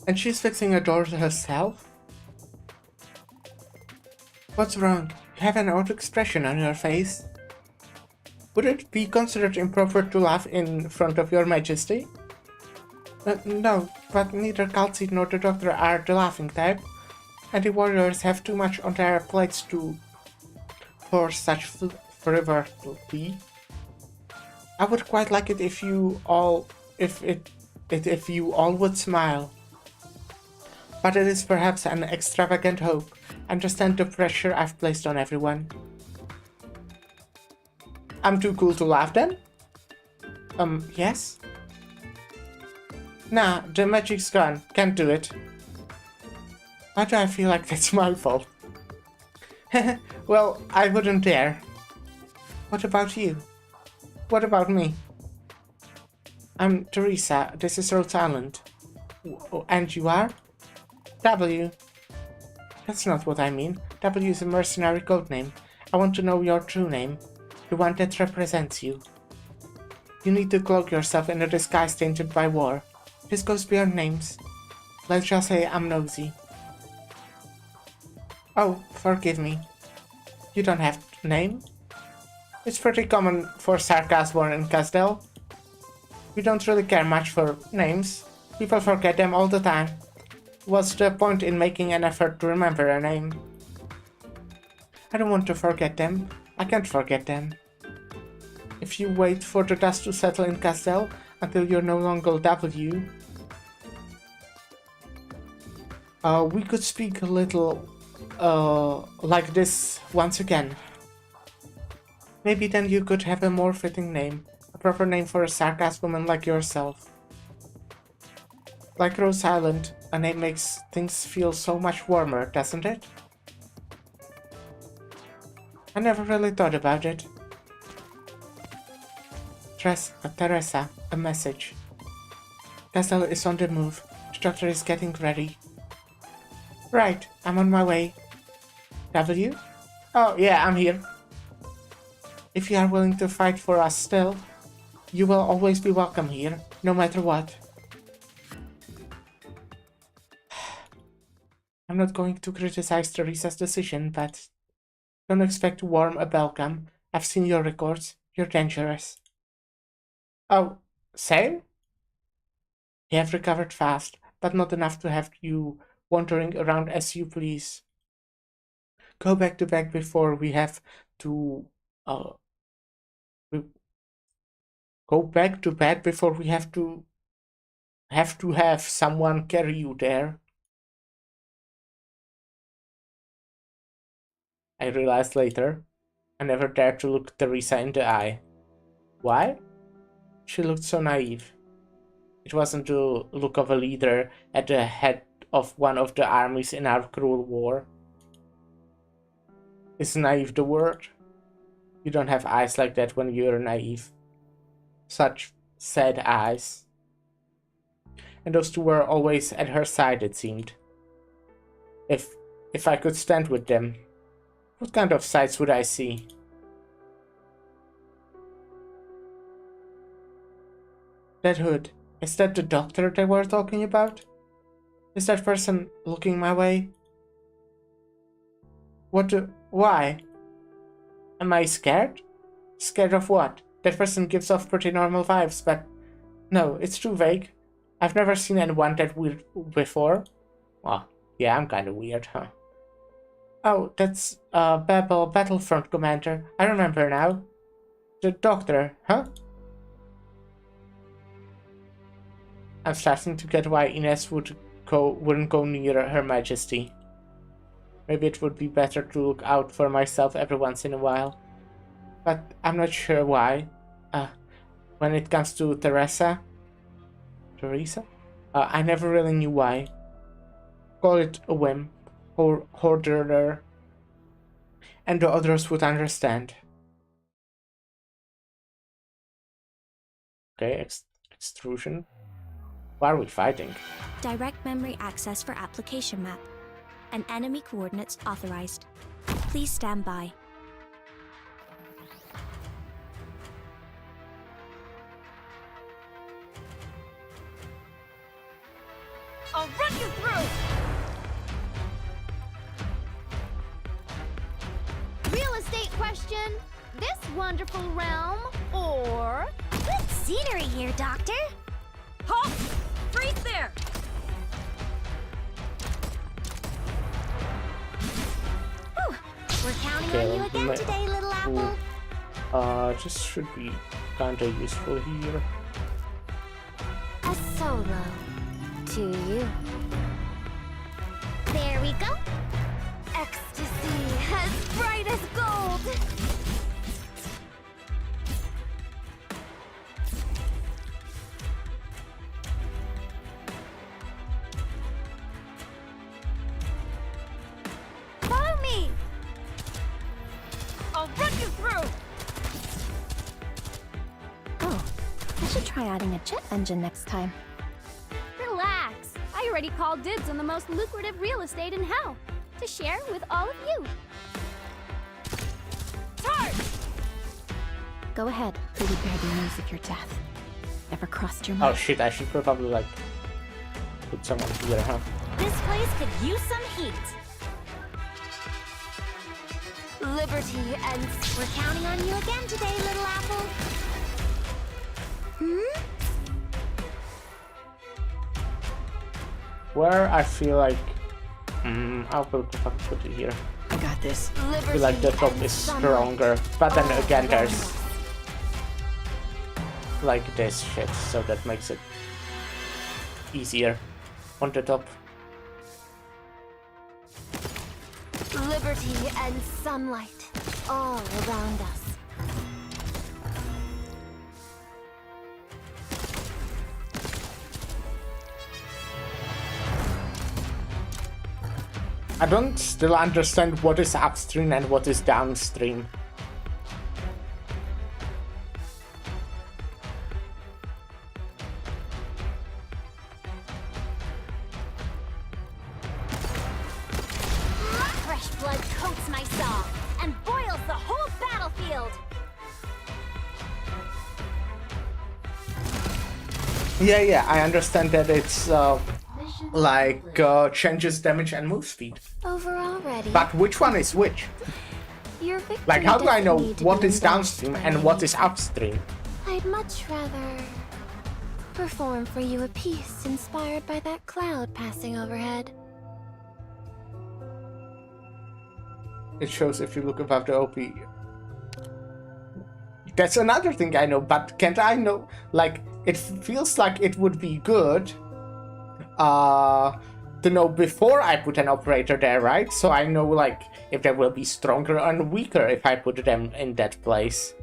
And she's fixing a door herself? What's wrong? You have an odd expression on your face. Would it be considered improper to laugh in front of your Majesty? No, but neither Calcite nor the Doctor are the laughing type, and the warriors have too much on their plates for such frivolity. I would quite like it if you all would smile. But it is perhaps an extravagant hope. Understand the pressure I've placed on everyone. I'm too cool to laugh then? Yes? Nah, the magic's gone. Can't do it. Why do I feel like that's my fault? Well, I wouldn't dare. What about you? What about me? I'm Teresa. This is Rhodes Island. And you are? W. That's not what I mean. W is a mercenary codename. I want to know your true name. The one that represents you. You need to cloak yourself in a disguise tainted by war. This goes beyond names. Let's just say I'm nosy. Oh, forgive me. You don't have a name? It's pretty common for Sarkas born in Casdell. We don't really care much for names. People forget them all the time. What's the point in making an effort to remember a name? I don't want to forget them. I can't forget them. If you wait for the dust to settle in Casdell until you're no longer W, we could speak a little like this once again. Maybe then you could have a more fitting name, a proper name for a Sarkas woman like yourself. Like Rhodes Island, a name makes things feel so much warmer, doesn't it? I never really thought about it. Teresa, a message. Castle is on the move. The Doctor is getting ready. Right, I'm on my way. W? Oh, yeah, I'm here. If you are willing to fight for us still, you will always be welcome here, no matter what. I'm not going to criticize Teresa's decision, but don't expect to warm a welcome. I've seen your records. You're dangerous. Oh, same? You have recovered fast, but not enough to have you wandering around as you please. Go back to bed before we have to... Go back to bed before we have someone carry you there. I realized later, I never dared to look Teresa in the eye. Why? She looked so naive. It wasn't the look of a leader at the head of one of the armies in our cruel war. Is naive the word? You don't have eyes like that when you're naive. Such sad eyes. And those two were always at her side, it seemed. If I could stand with them, what kind of sights would I see? That hood, is that the doctor they were talking about? Is that person looking my way? Why? Am I scared? Scared of what? That person gives off pretty normal vibes, but no, it's too vague. I've never seen anyone that weird before. Well, yeah, I'm kinda weird, huh? Oh, that's Babel Battlefront Commander. I remember now. The doctor, huh? I'm starting to get why Ines wouldn't go near Her Majesty. Maybe it would be better to look out for myself every once in a while. But I'm not sure why. When it comes to Teresa, I never really knew why. Call it a whim, or hoarder, and the others would understand. Okay, extrusion. Why are we fighting? Direct memory access for application map. And enemy coordinates authorized. Please stand by. I'll run you through! Real estate question. This wonderful realm, or... Good scenery here, Doctor. Halt! Freeze there! Whew. We're counting on you again today, little apple. This should be kinda useful here. a solo to you. There we go. Ecstasy as bright as gold. Follow me. I'll run you through! Oh, I should try adding a jet engine next time. Relax. I already called dibs on the most lucrative real estate in hell to share with all of you. Charge! Go ahead. Who would bear the news of your death? Ever crossed your Oh mind? shit, I should probably like put someone here, huh? This place could use some heat. Liberty and... We're counting on you again today, little apple. Hmm? Where I feel like I'll put it here. I got this. I Liberty feel like the top and is sunlight stronger, but then all again around there's us. like this shit, so that makes it easier on the top. Liberty and sunlight all around us. I don't still understand what is upstream and what is downstream. Fresh blood coats my saw and boils the whole battlefield. Yeah, I understand that it's Mission like accomplished. changes damage and move speed. Over already. But which one is which? Your victory Like, how do I doesn't know need to what be is embarrassed downstream by and what is anything. upstream? I'd much rather perform for you a piece inspired by that cloud passing overhead. It shows if you look above the OP. That's another thing I know, but can't I know? Like, it feels like it would be good to know before I put an operator there, right? So I know, like, if they will be stronger and weaker if I put them in that place.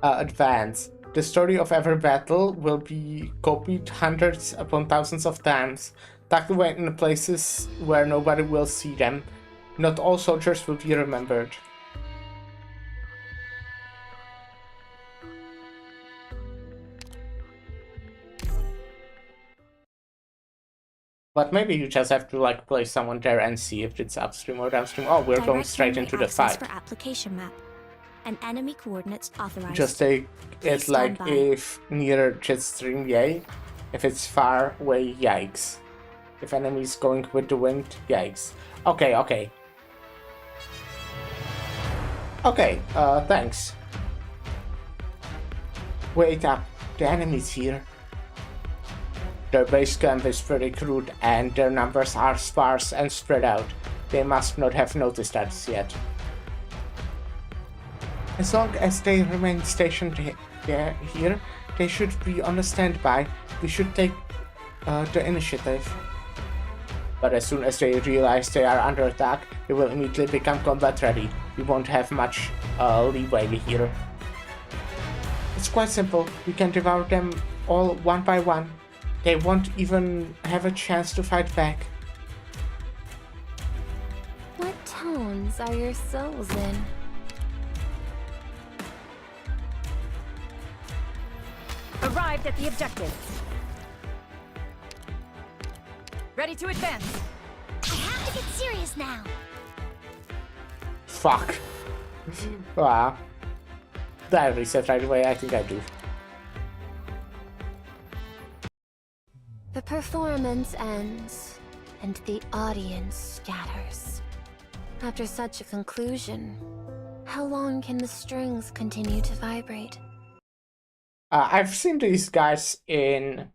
Advance. The story of every battle will be copied hundreds upon thousands of times, tucked away in places where nobody will see them. Not all soldiers will be remembered. But maybe you just have to like place someone there and see if it's upstream or downstream. Oh, we're going Direct straight memory into the access fight. for application map. And enemy coordinates authorized. Just take it Please like stand by. if near jet stream, yay. If it's far away, yikes. If enemies going with the wind, yikes. Okay. Okay, thanks. Wait up, the enemy's here. Their base camp is pretty crude and their numbers are sparse and spread out. They must not have noticed us yet. As long as they remain stationed here, they should be on a standby. We should take the initiative. But as soon as they realize they are under attack, they will immediately become combat ready. We won't have much leeway here. It's quite simple. We can devour them all one by one. They won't even have a chance to fight back. What tones are your souls in? Arrived at the objective. Ready to advance. I have to get serious now. Fuck. Wow. Do I reset right away? I think I do. The performance ends, and the audience scatters. After such a conclusion, how long can the strings continue to vibrate? I've seen these guys in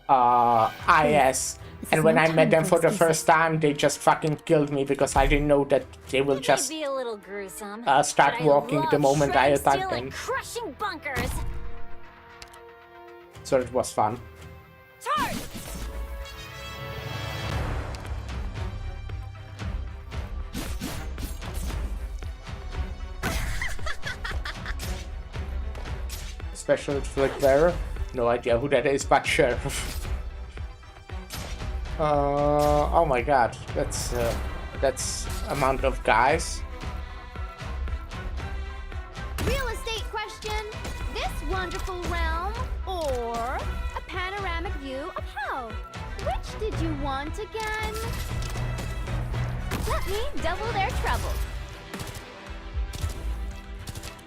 IS, and when I met them for the first time, they just fucking killed me because I didn't know that they will just Be a little gruesome. start but I walking the love moment I shredding attack steel them. and crushing bunkers. So it was fun. Charge! Special flick bearer. No idea who that is, but sure. Oh my god, that's amount of guys. Real estate question. This wonderful realm or a panoramic view of hell? Which did you want again? Let me double their trouble.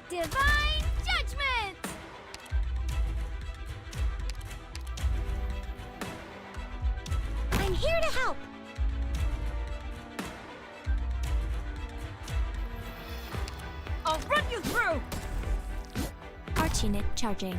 Divine judgment! I'm here to help. I'll run you through! Arch unit charging.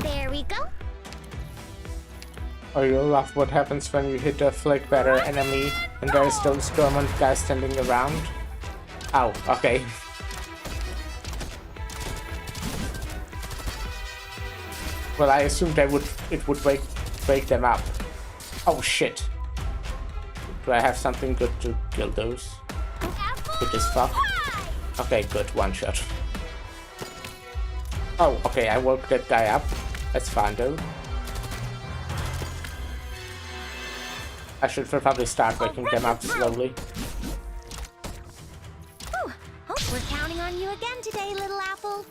There we go. Oh, you love what happens when you hit a flick bearer enemy and there is still dormant guys standing around. Ow, okay. Well, I assumed it would wake them up. Oh shit. Do I have something good to kill those? Good as fuck. Okay, good, one shot. Oh, okay, I woke that guy up. That's fine though. I should probably start waking them up slowly. Whew, hope we're counting on you again today, little apple.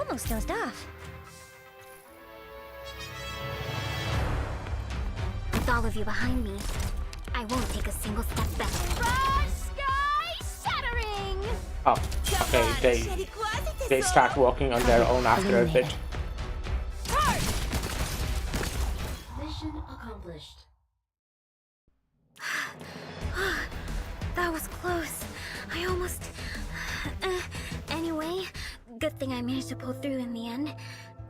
almost dozed off. With all of you behind me, I won't take a single step back. Sky shattering! Oh, okay, they start walking on their own after a bit. Mission accomplished. That was close. I almost... Anyway, good thing I managed to pull through in the end.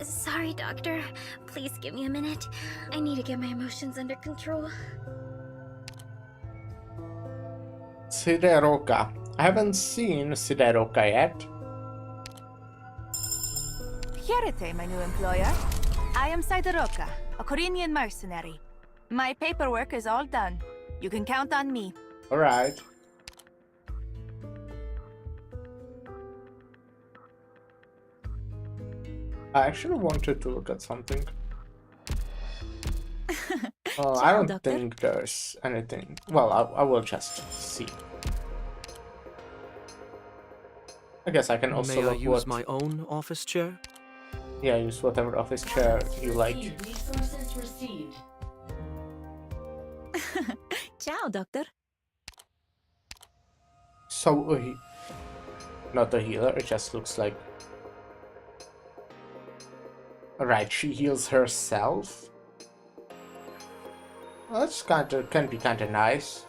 Sorry, Doctor. Please give me a minute. I need to get my emotions under control. Sideroka. I haven't seen Sideroka yet. Hierete, my new employer. I am Sideroka, a Corinian mercenary. My paperwork is all done. You can count on me. Alright. I actually wanted to look at something. I don't Doctor. think there's anything. Well, I will just see. I guess I can also May I look use what... my own office chair? Yeah, use whatever office chair you like. Key resources received. Ciao, Doctor. So, not a healer, it just looks like... Right, she heals herself? Well, that's can be kinda nice.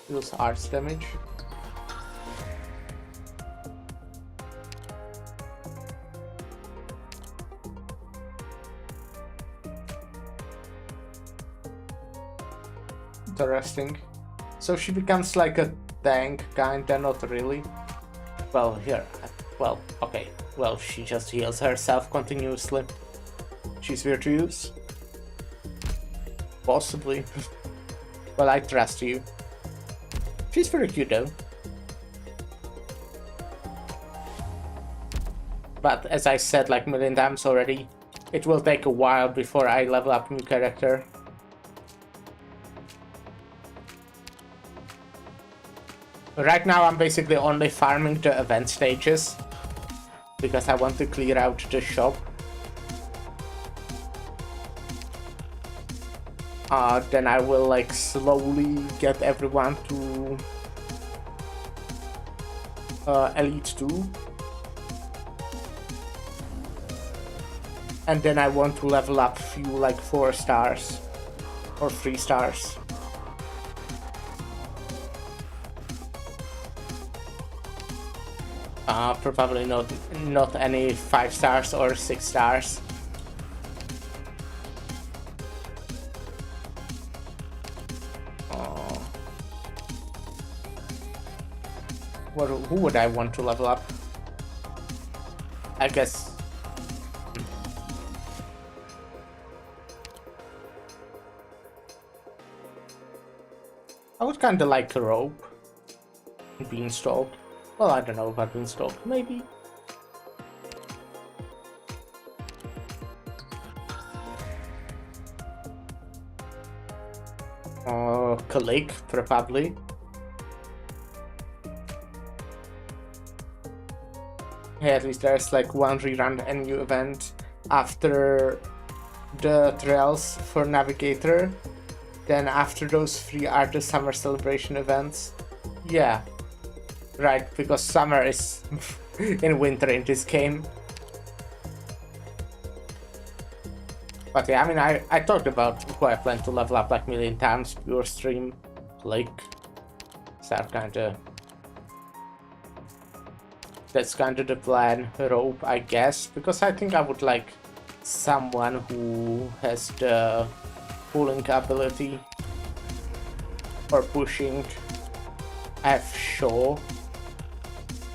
Deals arts damage. Interesting. So she becomes like a tank, kinda, not really. Well, here. Well, okay. Well, she just heals herself continuously. She's virtuous? Possibly. Well, I trust you. She's very cute though. But as I said like a million times already, it will take a while before I level up new character. Right now I'm basically only farming the event stages because I want to clear out the shop. Then I will like slowly get everyone to Elite 2. And then I want to level up few like 4 stars or 3 stars. Probably not any 5 stars or 6 stars. Who would I want to level up? I guess. I would kinda like a rope. Beanstalk. Well, I don't know about Beanstalk. Maybe. Kalik, probably. Yeah, at least there's like one rerun and new event after the trails for Navigator. Then after those 3 are the summer celebration events. Yeah. Right, because summer is in winter in this game. But yeah, I mean, I talked about who I plan to level up like a million times, pure stream, like, that's kinda the plan, rope, I guess, because I think I would like someone who has the pulling ability, or pushing. I have Shaw.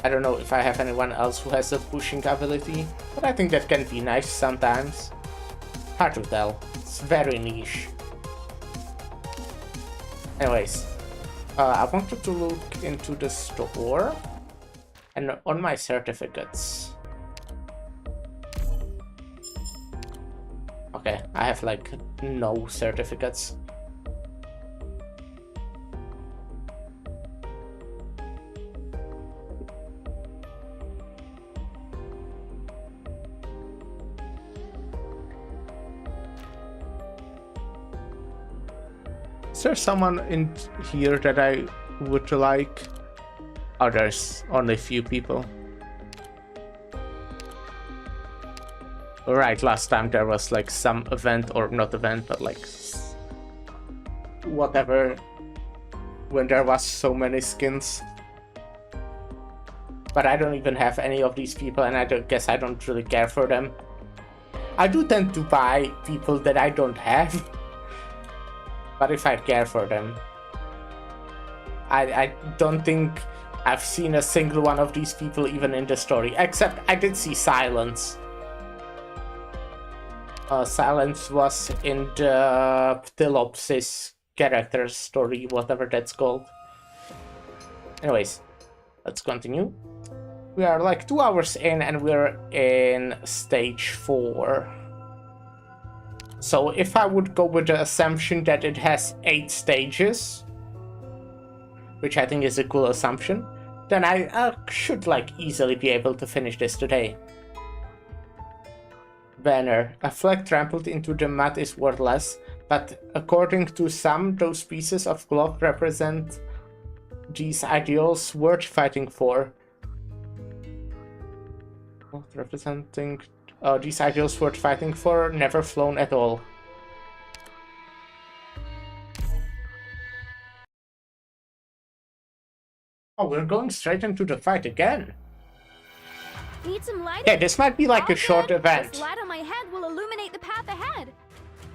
I don't know if I have anyone else who has a pushing ability, but I think that can be nice sometimes. Hard to tell. It's very niche. Anyways, I wanted to look into the store and on my certificates. Okay, I have like no certificates. Is there someone in here that I would like? Oh, there's only a few people. Right, last time there was like some event, or not event, but like whatever, when there was so many skins. But I don't even have any of these people, and I guess I don't really care for them. I do tend to buy people that I don't have, but if I care for them. I don't think I've seen a single one of these people even in the story, except I did see Silence. Silence was in the Ptilopsis character story, whatever that's called. Anyways, let's continue. We are like 2 hours in and we're in stage 4. So if I would go with the assumption that it has 8 stages, which I think is a cool assumption, then I should like easily be able to finish this today. Banner. A flag trampled into the mud is worthless, but according to some, those pieces of cloth represent these ideals worth fighting for. Representing these ideals worth fighting for, never flown at all. Oh, we're going straight into the fight again. Need some light? Yeah, this might be like a short event. This light on my head will illuminate the path ahead.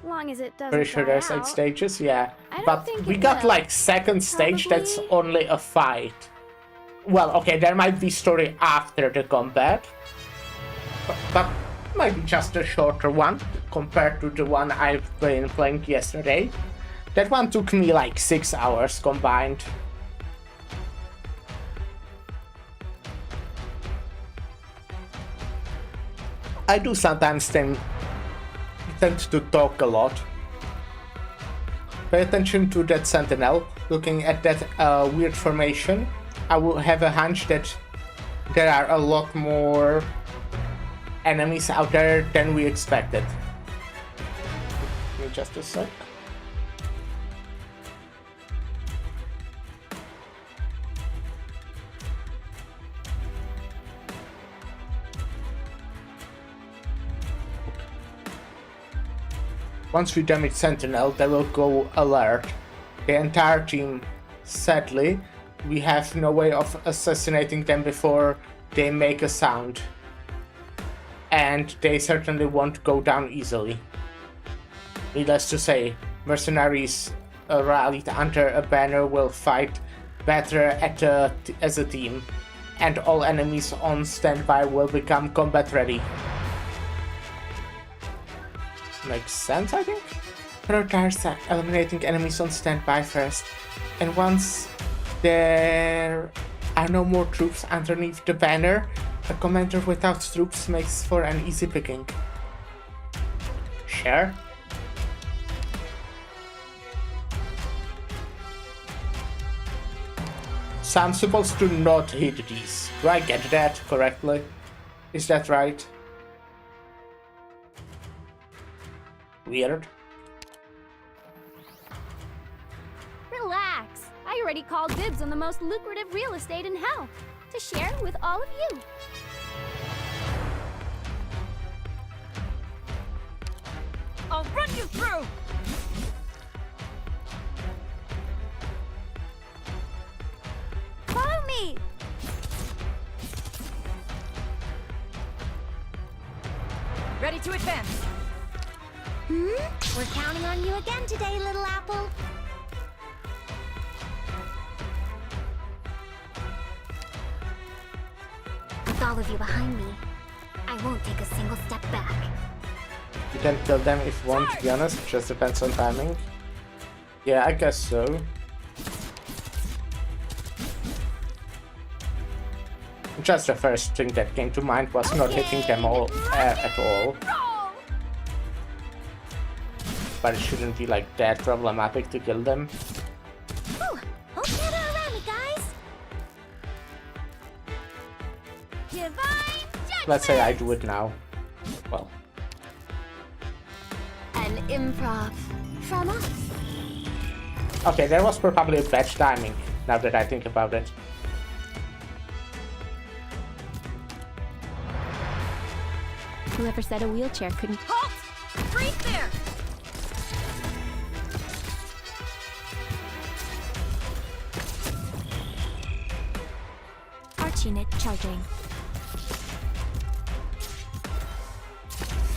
Long as it doesn't Pretty sure die there's 8 out. stages, yeah. I don't But think we it got will. like second stage that's Probably. only a fight. Well, okay, there might be story after the combat. But might be just a shorter one compared to the one I've been playing yesterday. That one took me like 6 hours combined. I do sometimes tend to talk a lot. Pay attention to that sentinel. Looking at that weird formation, I will have a hunch that there are a lot more enemies out there than we expected. Give me just a sec. Once we damage Sentinel, they will go alert. The entire team, sadly, we have no way of assassinating them before they make a sound. And they certainly won't go down easily. Needless to say, mercenaries rallied under a banner will fight better as a team, and all enemies on standby will become combat ready. Makes sense, I think? Prioritize eliminating enemies on standby first, and once there are no more troops underneath the banner, a commander without troops makes for an easy picking. Sure. So I'm supposed to not hit these. Do I get that correctly? Is that right? Weird. Relax. I already called dibs on the most lucrative real estate in hell to share with all of you. I'll run you through! Follow me. Ready to advance. We're counting on you again today, little apple. With all of you behind me, I won't take a single step back. You can kill them if you want, to be honest, it just depends on timing. Yeah, I guess so. Just the first thing that came to mind was not hitting them all at all. But it shouldn't be like that problematic to kill them. Ooh, hope you gather around me, guys. Divine judgment. Let's say I do it now. Well, An improv from us. Okay, that was probably a bad timing, now that I think about it. Whoever said a wheelchair couldn't. Halt! Freeze there! Archinit charging.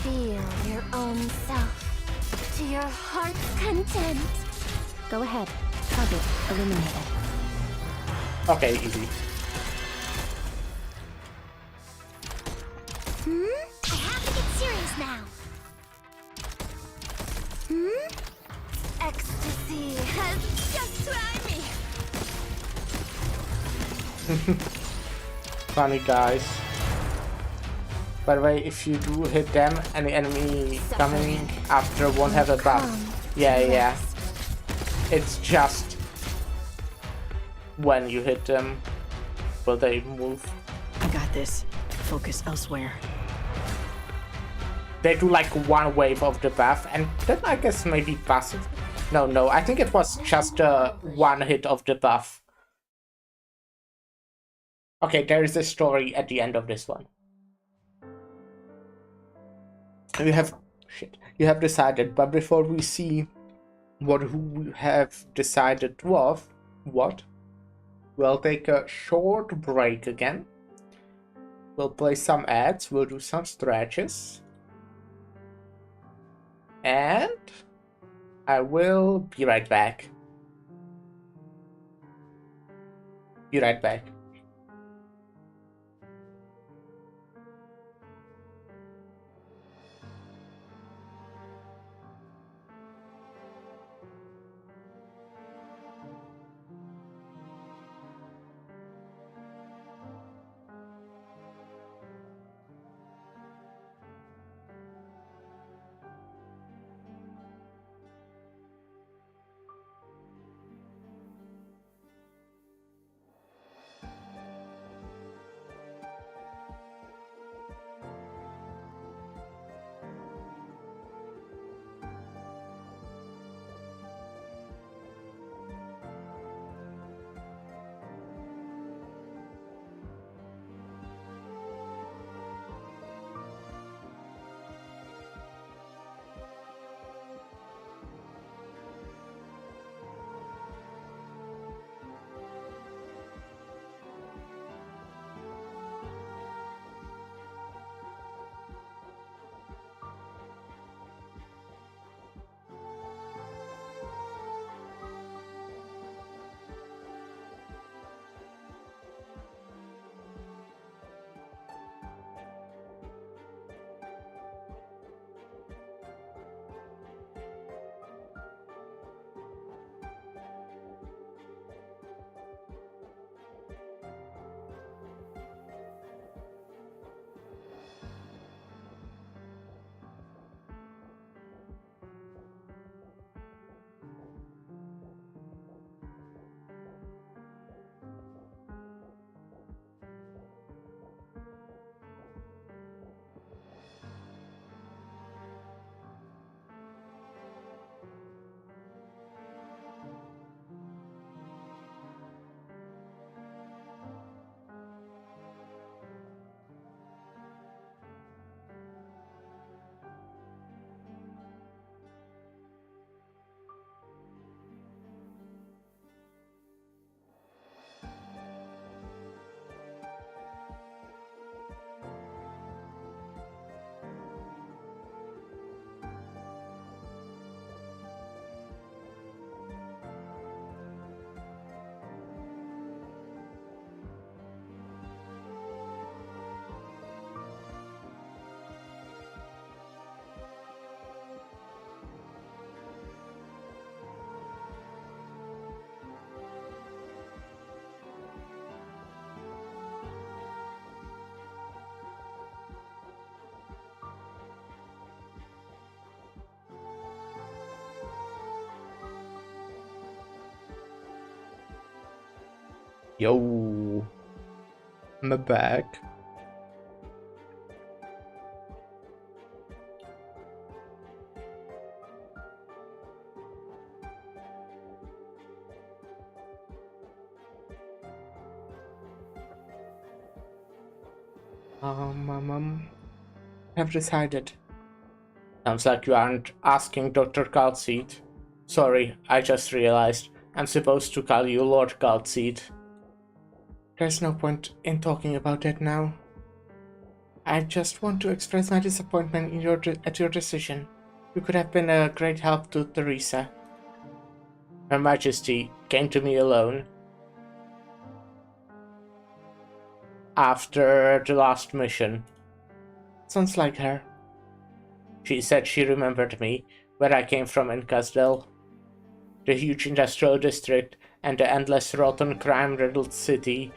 Feel your own self to your heart's content. Go ahead. Target eliminated. Okay, easy. I have to get serious now. Ecstasy has just tried me. Funny guys. By the way, if you do hit them, any enemy coming after won't have a buff. Yeah. It's just when you hit them will they move. I got this. Focus elsewhere. They do like one wave of the buff, and then I guess maybe passive. No, I think it was just one hit of the buff. Okay, there is a story at the end of this one. You have decided, but before we see who we have decided what, we'll take a short break again. We'll play some ads, we'll do some stretches. And I will be right back. Be right back. Yo, I'm back. Have decided. Sounds like you aren't asking Dr. Galtseed. Sorry, I just realized. I'm supposed to call you Lord Galtseed. There's no point in talking about that now. I just want to express my disappointment at your decision. You could have been a great help to Theresa. Her Majesty came to me alone. After the last mission. Sounds like her. She said she remembered me, where I came from in Casdell. The huge industrial district and the endless rotten crime-riddled city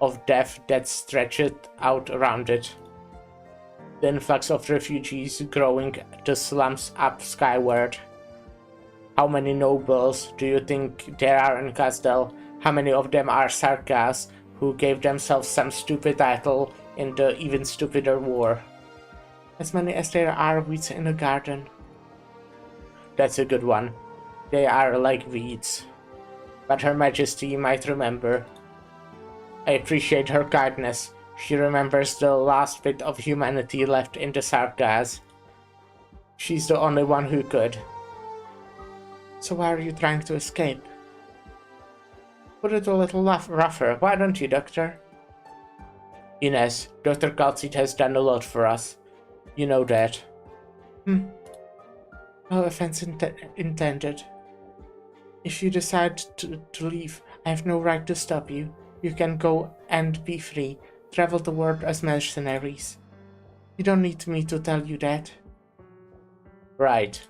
of death that stretched out around it. The influx of refugees growing the slums up skyward. How many nobles do you think there are in Casdell? How many of them are Sarkas who gave themselves some stupid title in the even stupider war? As many as there are weeds in a garden. That's a good one. They are like weeds. But Her Majesty might remember. I appreciate her kindness. She remembers the last bit of humanity left in the Sarkas. She's the only one who could. So why are you trying to escape? Put it a little rougher, why don't you, Doctor? Ines, Dr. Galtseed has done a lot for us. You know that. No offense intended. If you decide to leave, I have no right to stop you. You can go and be free. Travel the world as mercenaries. You don't need me to tell you that. Right.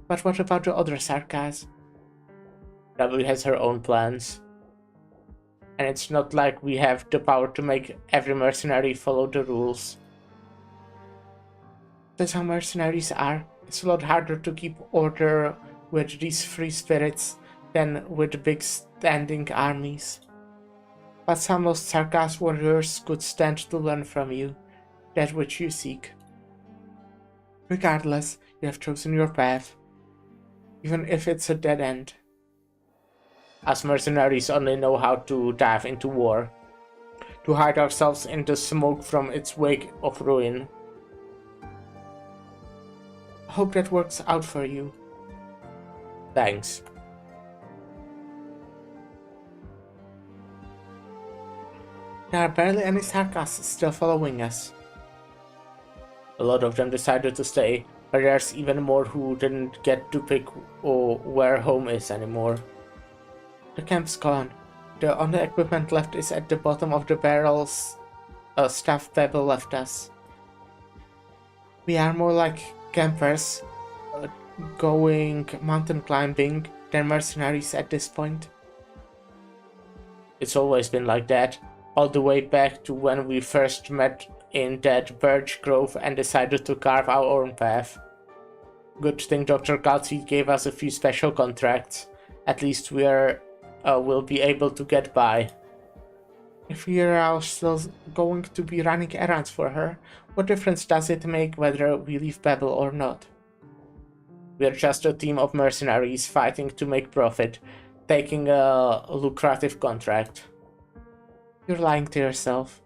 But what about the other Sarkas? W has her own plans. And it's not like we have the power to make every mercenary follow the rules. That's how mercenaries are. It's a lot harder to keep order with these free spirits than with big standing armies. But some of Sarkas warriors could stand to learn from you, that which you seek. Regardless, you have chosen your path, even if it's a dead end. Us mercenaries only know how to dive into war, to hide ourselves in the smoke from its wake of ruin. I hope that works out for you. Thanks. There are barely any Sarkas still following us. A lot of them decided to stay, but there's even more who didn't get to pick where home is anymore. The camp's gone. The only equipment left is at the bottom of the barrels stuff Pebble left us. We are more like campers going mountain climbing than mercenaries at this point. It's always been like that, all the way back to when we first met in that birch grove and decided to carve our own path. Good thing Dr. Galtseed gave us a few special contracts. At least we'll be able to get by. If we are still going to be running errands for her, what difference does it make whether we leave Babel or not? We're just a team of mercenaries fighting to make profit, taking a lucrative contract. You're lying to yourself.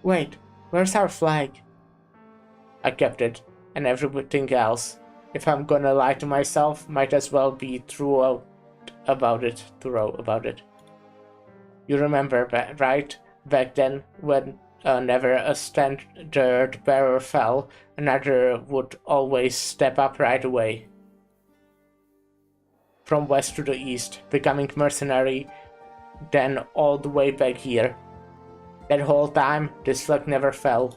Wait, where's our flag? I kept it, and everything else. If I'm gonna lie to myself, might as well be true about it. You remember, right? Back then, when never a standard bearer fell, another would always step up right away. From west to the east, becoming mercenary, then all the way back here. That whole time, this flag never fell.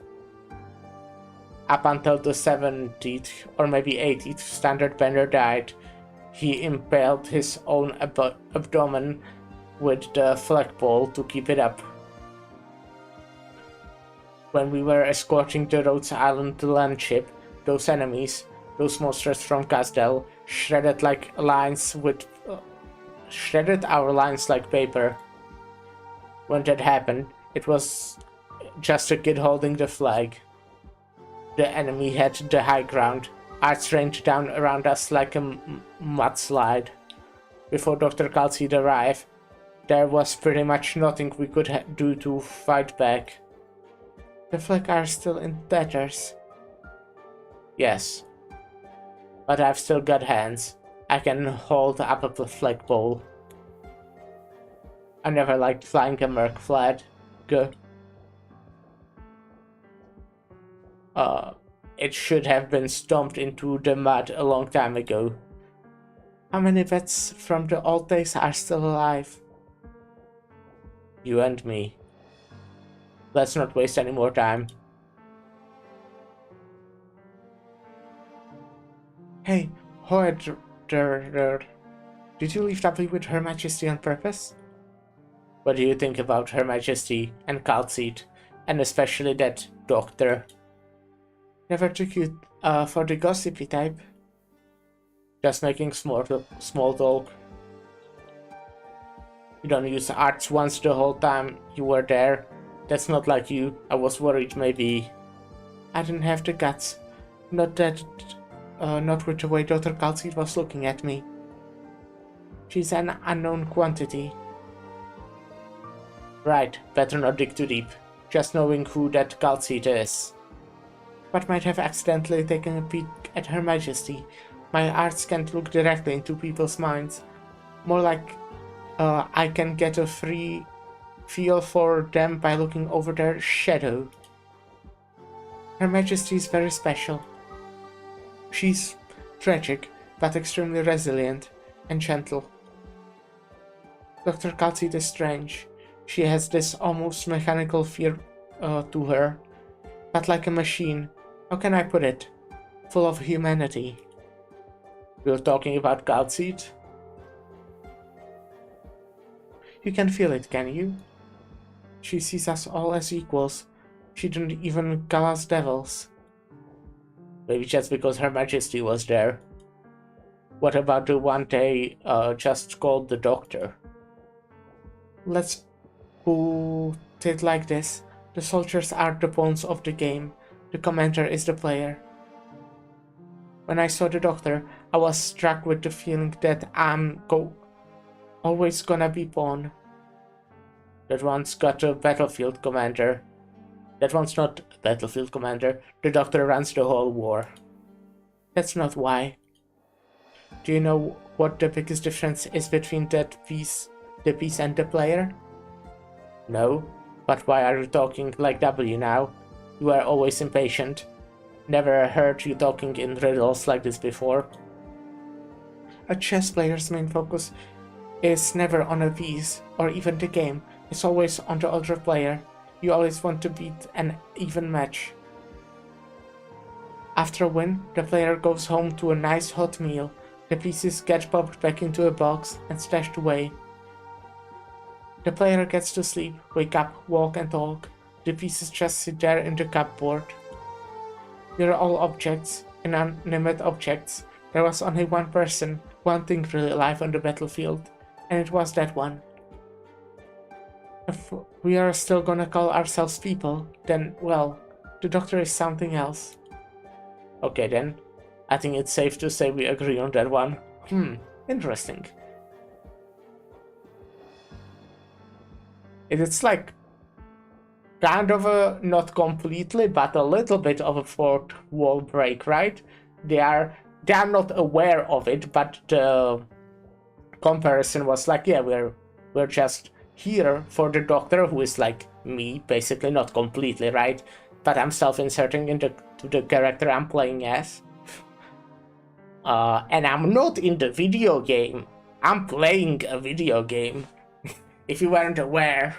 Up until the 70th, or maybe 80th standard banner died, he impaled his own abdomen with the flagpole to keep it up. When we were escorting the Rhodes Island land ship, those enemies, those monsters from Casdell, shredded our lines like paper. When that happened, it was just a kid holding the flag. The enemy had the high ground, arcs rained down around us like a mudslide. Before Dr. Galtseed arrived, there was pretty much nothing we could do to fight back. The flag are still in tatters. Yes. But I've still got hands. I can hold up a flagpole. I never liked flying a merc flag. It should have been stomped into the mud a long time ago. How many vets from the old days are still alive? You and me. Let's not waste any more time. Hey, Hoed, did you leave W with Her Majesty on purpose? What do you think about Her Majesty and Calcite, and especially that doctor? Never took you for the gossipy type. Just making small talk. You don't use arts once the whole time you were there. That's not like you. I was worried maybe. I didn't have the guts. Not with the way Dr. Calcite was looking at me. She's an unknown quantity. Right, better not dig too deep. Just knowing who that Calcite is. But might have accidentally taken a peek at Her Majesty. My arts can't look directly into people's minds. More like I can get a free feel for them by looking over their shadow. Her Majesty is very special. She's tragic, but extremely resilient and gentle. Dr. Calcite is strange. She has this almost mechanical fear to her, but like a machine. How can I put it? Full of humanity. We're talking about Calcite? You can feel it, can you? She sees us all as equals. She didn't even call us devils. Maybe just because Her Majesty was there. What about the one they just called the Doctor? Let's put it like this. The soldiers are the pawns of the game. The commander is the player. When I saw the Doctor, I was struck with the feeling that I'm always gonna be pawn. That one's got a battlefield commander. That one's not a battlefield commander. The Doctor runs the whole war. That's not why. Do you know what the biggest difference is between the piece and the player? No, but why are you talking like W now? You are always impatient. Never heard you talking in riddles like this before. A chess player's main focus is never on a piece, or even the game. It's always on the other player. You always want to beat an even match. After a win, the player goes home to a nice hot meal. The pieces get popped back into a box and stashed away. The player gets to sleep, wake up, walk and talk. The pieces just sit there in the cupboard. They're all objects, inanimate objects. There was only one person, one thing really alive on the battlefield, and it was that one. If we are still gonna call ourselves people, then, well, the Doctor is something else. Okay then, I think it's safe to say we agree on that one. Interesting. It's like kind of a, not completely, but a little bit of a fourth wall break, right? They are not aware of it, but the comparison was like, yeah, we're just here for the Doctor, who is like me, basically, not completely, right? But I'm self-inserting into the character I'm playing as. And I'm not in the video game. I'm playing a video game. If you weren't aware.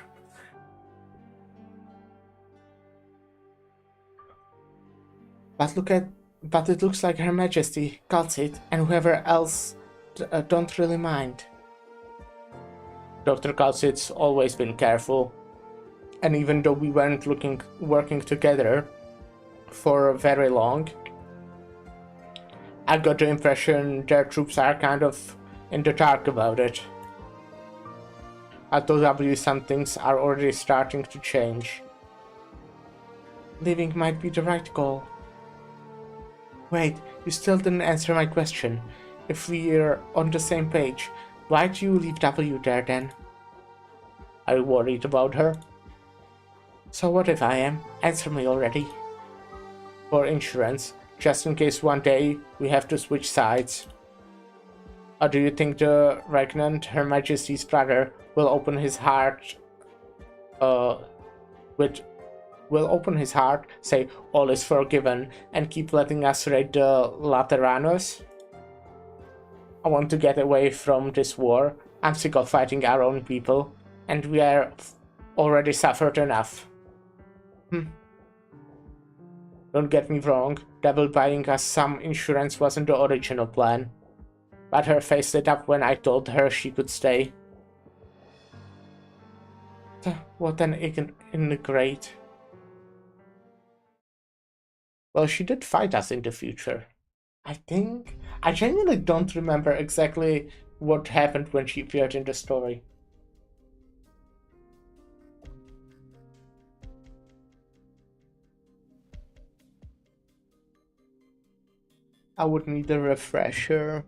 But it looks like Her Majesty, Calcite, and whoever else don't really mind. Dr. Calcite's always been careful, and even though we weren't working together for very long, I got the impression their troops are kind of in the dark about it. At OW, some things are already starting to change. Leaving might be the right goal. Wait, you still didn't answer my question. If we're on the same page, why do you leave W there then? Are you worried about her? So what if I am? Answer me already. For insurance, just in case one day we have to switch sides. Or do you think the Regnant, Her Majesty's brother, will open his heart, say all is forgiven, and keep letting us raid the Lateranos? I want to get away from this war. I'm sick of fighting our own people, and we are already suffered enough. Don't get me wrong, Devil buying us some insurance wasn't the original plan. But her face lit up when I told her she could stay. What an ingrate. Well, she did fight us in the future. I genuinely don't remember exactly what happened when she appeared in the story. I would need a refresher.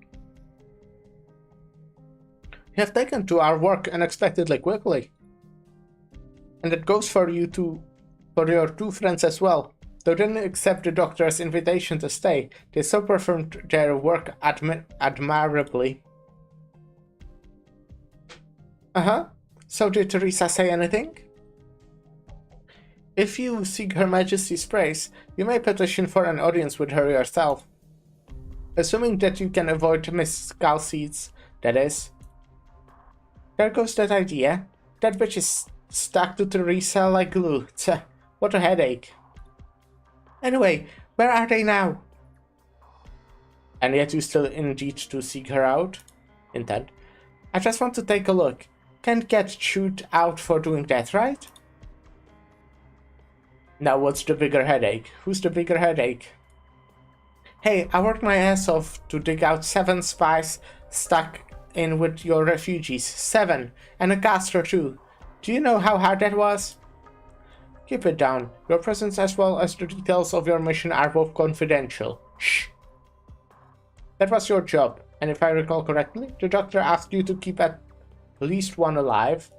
You have taken to our work unexpectedly quickly. And it goes for you too, for your two friends as well. They didn't accept the doctor's invitation to stay. They so performed their work admirably. So did Teresa say anything? If you seek Her Majesty's praise, you may petition for an audience with her yourself. Assuming that you can avoid Miss Calseeds, that is. There goes that idea. That bitch is stuck to Teresa like glue. Tch, what a headache. Anyway, where are they now? And yet you still indeed to seek her out? Intent. I just want to take a look. Can't get chewed out for doing that, right? Now what's the bigger headache? Who's the bigger headache? Hey, I worked my ass off to dig out 7 spies stuck in with your refugees. 7, and a caster too. Do you know how hard that was? Keep it down. Your presence as well as the details of your mission are both confidential. Shh. That was your job, and if I recall correctly, the doctor asked you to keep at least one alive.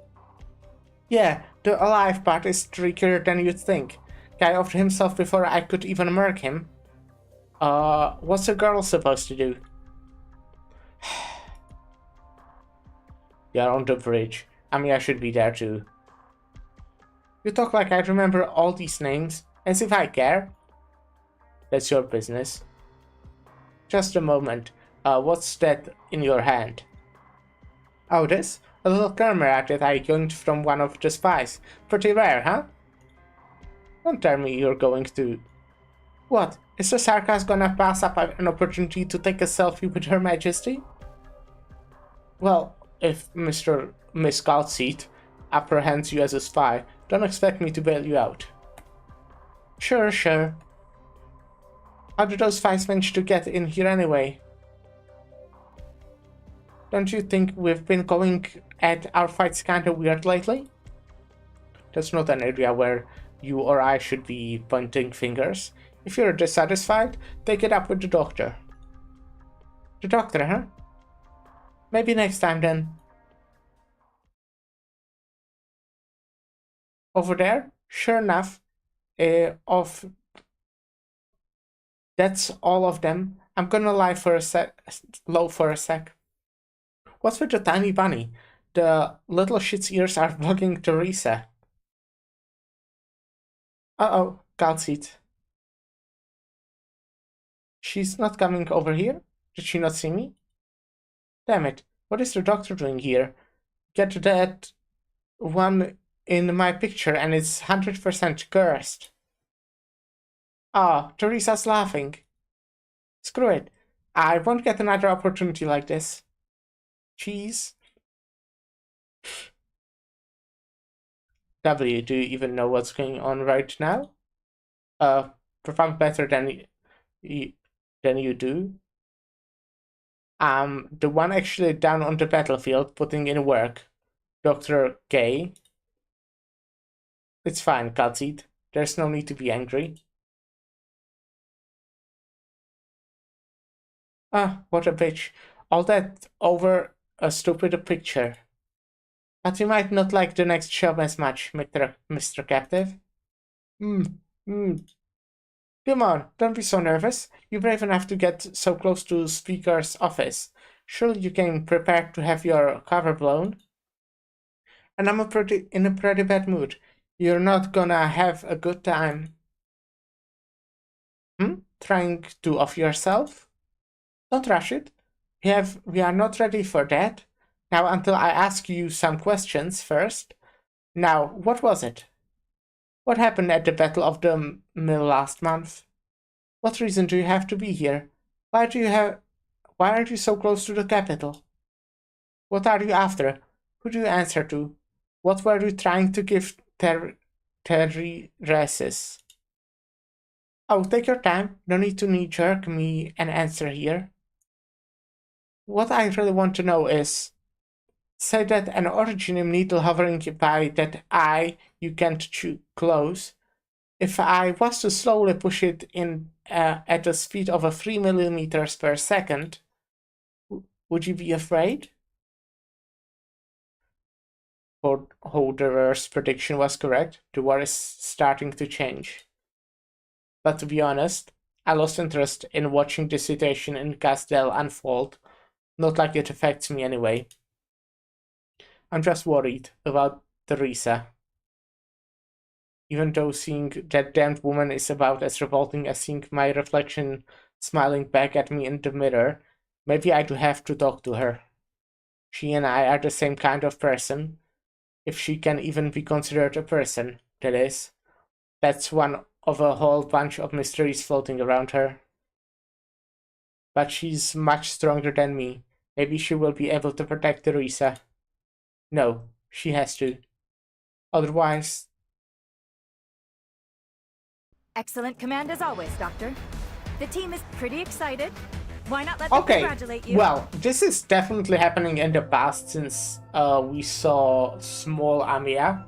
Yeah, the alive part is trickier than you'd think. Guy offered himself before I could even mark him. What's a girl supposed to do? You're on the bridge. I mean, I should be there too. You talk like I remember all these names, as if I care. That's your business. Just a moment. What's that in your hand? Oh, this? A little camera that I yoinked from one of the spies. Pretty rare, huh? Don't tell me you're going to... What? Is the Sarkaz gonna pass up an opportunity to take a selfie with Her Majesty? Well, if Miss Calseed apprehends you as a spy, don't expect me to bail you out. Sure. How did those spies manage to get in here anyway? Don't you think we've been going at our fights kinda weird lately? That's not an area where you or I should be pointing fingers. If you're dissatisfied, take it up with the doctor. The doctor, huh? Maybe next time then. Over there? Sure enough. That's all of them. I'm gonna lie for a sec. Low for a sec. What's with the tiny bunny? The little shit's ears are bugging Teresa. Uh-oh, Calseed. She's not coming over here? Did she not see me? Damn it, what is the doctor doing here? Get that one in my picture and it's 100% cursed. Ah, Teresa's laughing. Screw it. I won't get another opportunity like this. Cheese. W, do you even know what's going on right now? Perform better than you do. The one actually down on the battlefield putting in work. Dr. Gay. It's fine, Calseed. There's no need to be angry. Ah, what a bitch. All that over a stupid picture. But you might not like the next job as much, Mr. Captive. Hmm. Hmm. Come on, don't be so nervous. You're brave enough to get so close to Speaker's office. Surely you came prepared to have your cover blown? And I'm in a pretty bad mood. You're not gonna have a good time. Trying to off yourself? Don't rush it. We are not ready for that. Now, until I ask you some questions first. Now, what was it? What happened at the Battle of the Mill last month? What reason do you have to be here? Why are you so close to the capital? What are you after? Who do you answer to? What were you trying to give Terry Reses? Oh, take your time. No need to knee-jerk me an answer here. What I really want to know is, say that an originium needle hovering by that eye you can't close. If I was to slowly push it in at the speed of 3 millimeters per second, would you be afraid? Holderer's prediction was correct. The war is starting to change. But to be honest, I lost interest in watching the situation in Castel unfold. Not like it affects me anyway. I'm just worried about Teresa. Even though seeing that damned woman is about as revolting as seeing my reflection smiling back at me in the mirror, maybe I do have to talk to her. She and I are the same kind of person. If she can even be considered a person, that is. That's one of a whole bunch of mysteries floating around her. But she's much stronger than me. Maybe she will be able to protect Teresa. No, she has to. Otherwise... Excellent command as always, Doctor. The team is pretty excited. Why not let them Okay, congratulate you? well, this is definitely happening in the past since we saw small Amia.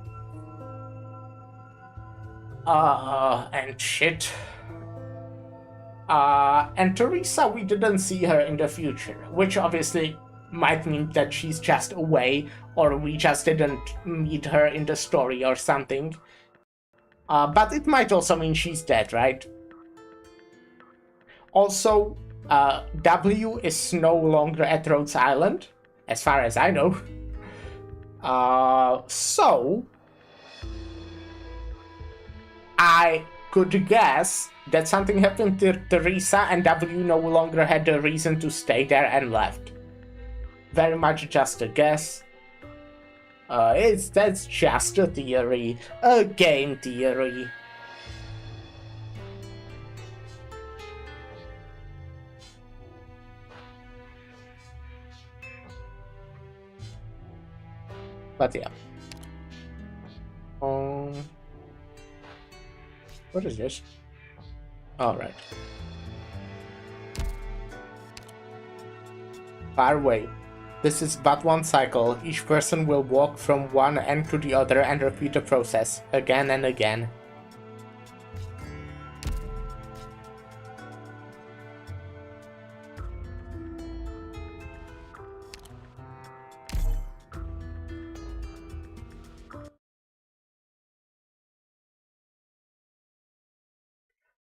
And shit. And Teresa, we didn't see her in the future, which obviously might mean that she's just away, or we just didn't meet her in the story or something. But it might also mean she's dead, right? Also, W is no longer at Rhodes Island, as far as I know. So... I could guess that something happened to Teresa and W no longer had the reason to stay there and left. Very much just a guess. That's just a theory. A game theory. But yeah. What is this? Alright. Far away. This is but one cycle. Each person will walk from one end to the other and repeat the process, again and again.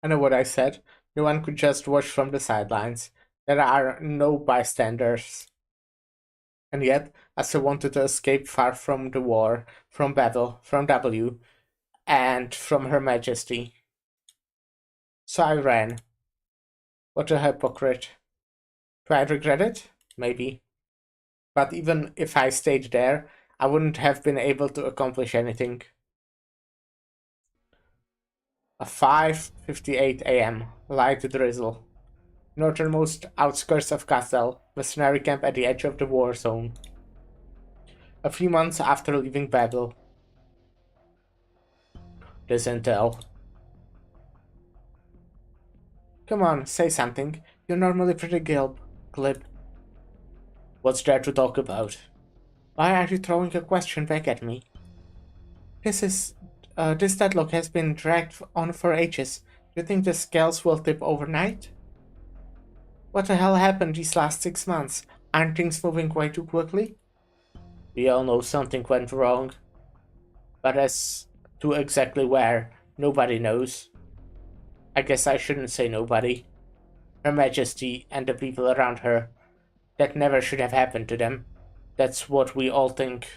I know what I said. No one could just watch from the sidelines. There are no bystanders. And yet, as I wanted to escape far from the war, from battle, from W, and from Her Majesty. So I ran. What a hypocrite. Do I regret it? Maybe. But even if I stayed there, I wouldn't have been able to accomplish anything. 5:58 a.m. Light drizzle. Northernmost outskirts of Castle, mercenary camp at the edge of the war zone. A few months after leaving battle. This intel. Come on, say something. You're normally pretty glib. What's there to talk about? Why are you throwing a question back at me? This deadlock has been dragged on for ages. Do you think the scales will tip overnight? What the hell happened these last 6 months? Aren't things moving way too quickly? We all know something went wrong. But as to exactly where, Nobody knows. I guess I shouldn't say nobody. Her Majesty and the people around her. That never should have happened to them. That's what we all think.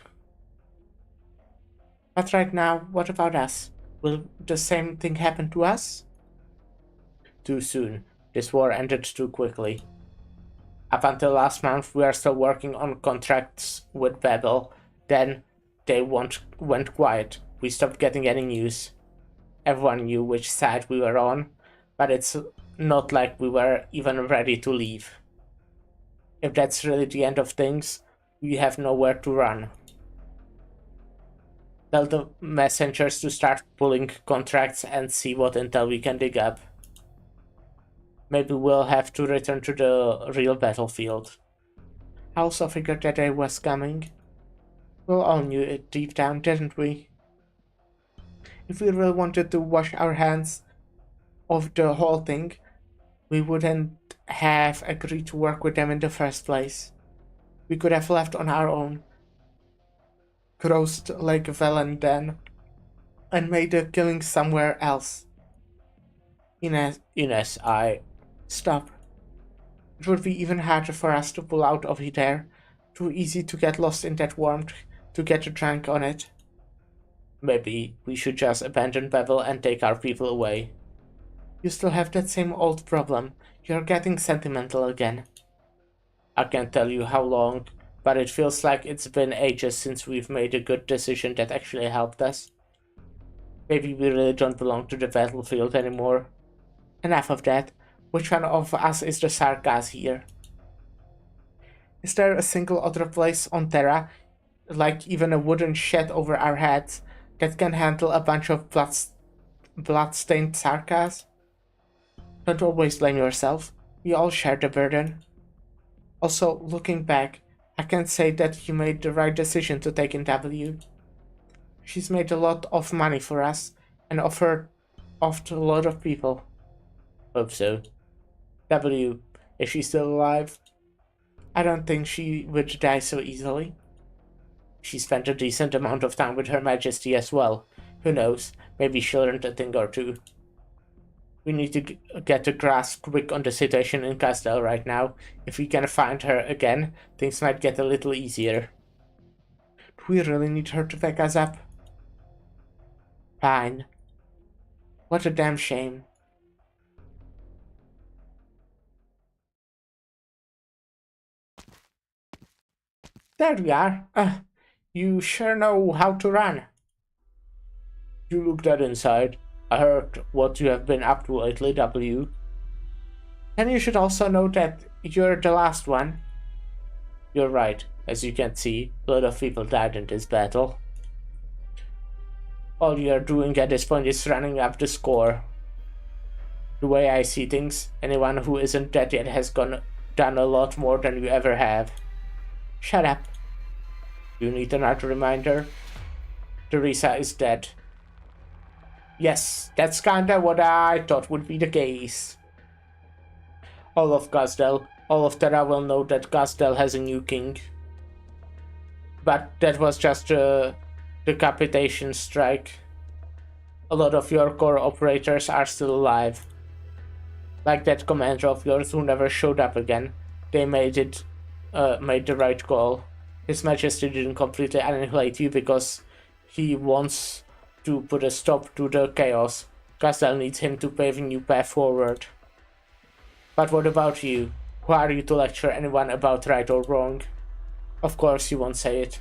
But right now, what about us? Will the same thing happen to us? Too soon. This war ended too quickly. Up until last month, we are still working on contracts with Babel. Then they went quiet. We stopped getting any news. Everyone knew which side we were on, but it's not like we were even ready to leave. If that's really the end of things, we have nowhere to run. Tell the messengers to start pulling contracts and see what intel we can dig up. Maybe we'll have to return to the real battlefield. I also figured that day was coming. We all knew it deep down, didn't we? If we really wanted to wash our hands of the whole thing, we wouldn't have agreed to work with them in the first place. We could have left on our own, crossed Lake Velen then, and made the killing somewhere else. Ines, stop. It would be even harder for us to pull out of there. Too easy to get lost in that warmth, to get drunk on it. Maybe we should just abandon Babel and take our people away. You still have that same old problem. You're getting sentimental again. I can't tell you how long, but it feels like it's been ages since we've made a good decision that actually helped us. Maybe we really don't belong to the battlefield anymore. Enough of that. Which one of us is the Sarkas here? Is there a single other place on Terra, like even a wooden shed over our heads, that can handle a bunch of blood-stained Sarkas? Don't always blame yourself. We all share the burden. Also, looking back, I can say that you made the right decision to take in W. She's made a lot of money for us, and offered to a lot of people. Hope so. W, is she still alive? I don't think she would die so easily. She spent a decent amount of time with Her Majesty as well. Who knows, maybe she'll learn a thing or two. We need to get a grasp quick on the situation in Castel right now. If we can find her again, things might get a little easier. Do we really need her to back us up? Fine. What a damn shame. There we are. You sure know how to run. You looked at inside. I heard what you have been up to lately, W. And you should also know that you're the last one. You're right. As you can see, a lot of people died in this battle. All you're doing at this point is running up the score. The way I see things, anyone who isn't dead yet has done a lot more than you ever have. Shut up. You need another reminder? Teresa is dead. Yes, that's kinda what I thought would be the case. All of Castel, all of Terra will know that Castel has a new king. But that was just a decapitation strike. A lot of your core operators are still alive. Like that commander of yours who never showed up again. They made the right call. His Majesty didn't completely annihilate you because he wants to put a stop to the chaos. Castel needs him to pave a new path forward. But what about you? Who are you to lecture anyone about right or wrong? Of course you won't say it.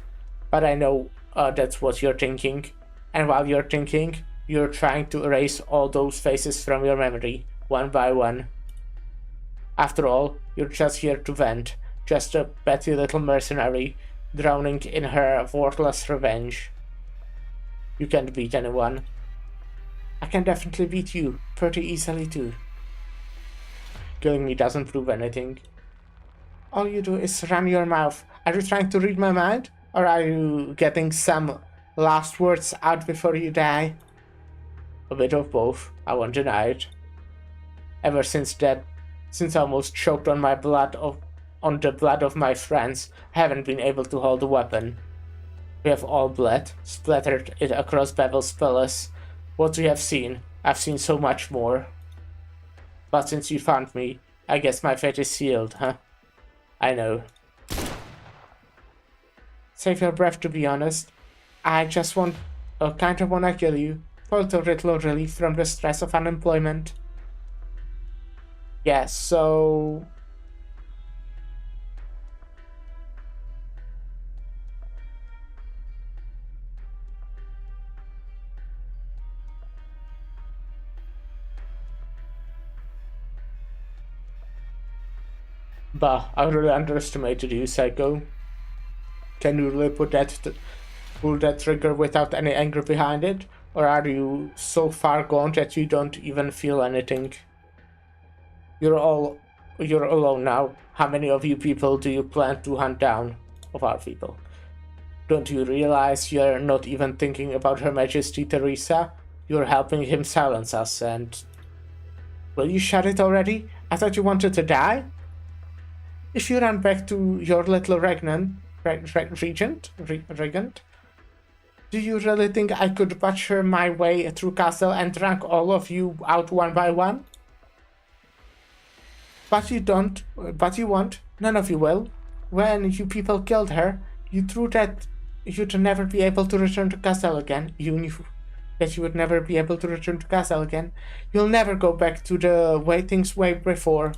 But I know that's what you're thinking. And while you're thinking, you're trying to erase all those faces from your memory, one by one. After all, you're just here to vent. Just a petty little mercenary, drowning in her worthless revenge. You can't beat anyone. I can definitely beat you, pretty easily too. Killing me doesn't prove anything. All you do is run your mouth. Are you trying to read my mind? Or are you getting some last words out before you die? A bit of both, I won't deny it. Ever since I almost choked on the blood of my friends, I haven't been able to hold a weapon. We have all bled, splattered it across Babel's palace, what you have seen. I've seen so much more. But since you found me, I guess my fate is sealed, huh? I know. Save your breath, to be honest. I just kinda wanna kill you. For a little relief from the stress of unemployment. Yeah, so... Bah, I really underestimated you, Psycho. Can you really pull that trigger without any anger behind it? Or are you so far gone that you don't even feel anything? You're alone now. How many of you people do you plan to hunt down? Of our people. Don't you realize you're not even thinking about Her Majesty Teresa? You're helping him silence us and... Will you shut it already? I thought you wanted to die? If you run back to your little regent, do you really think I could butcher my way through castle and drag all of you out one by one? But you don't, but you won't, none of you will. When you people killed her, you threw that you'd never be able to return to castle again. You knew that you would never be able to return to castle again. You'll never go back to the way things were before.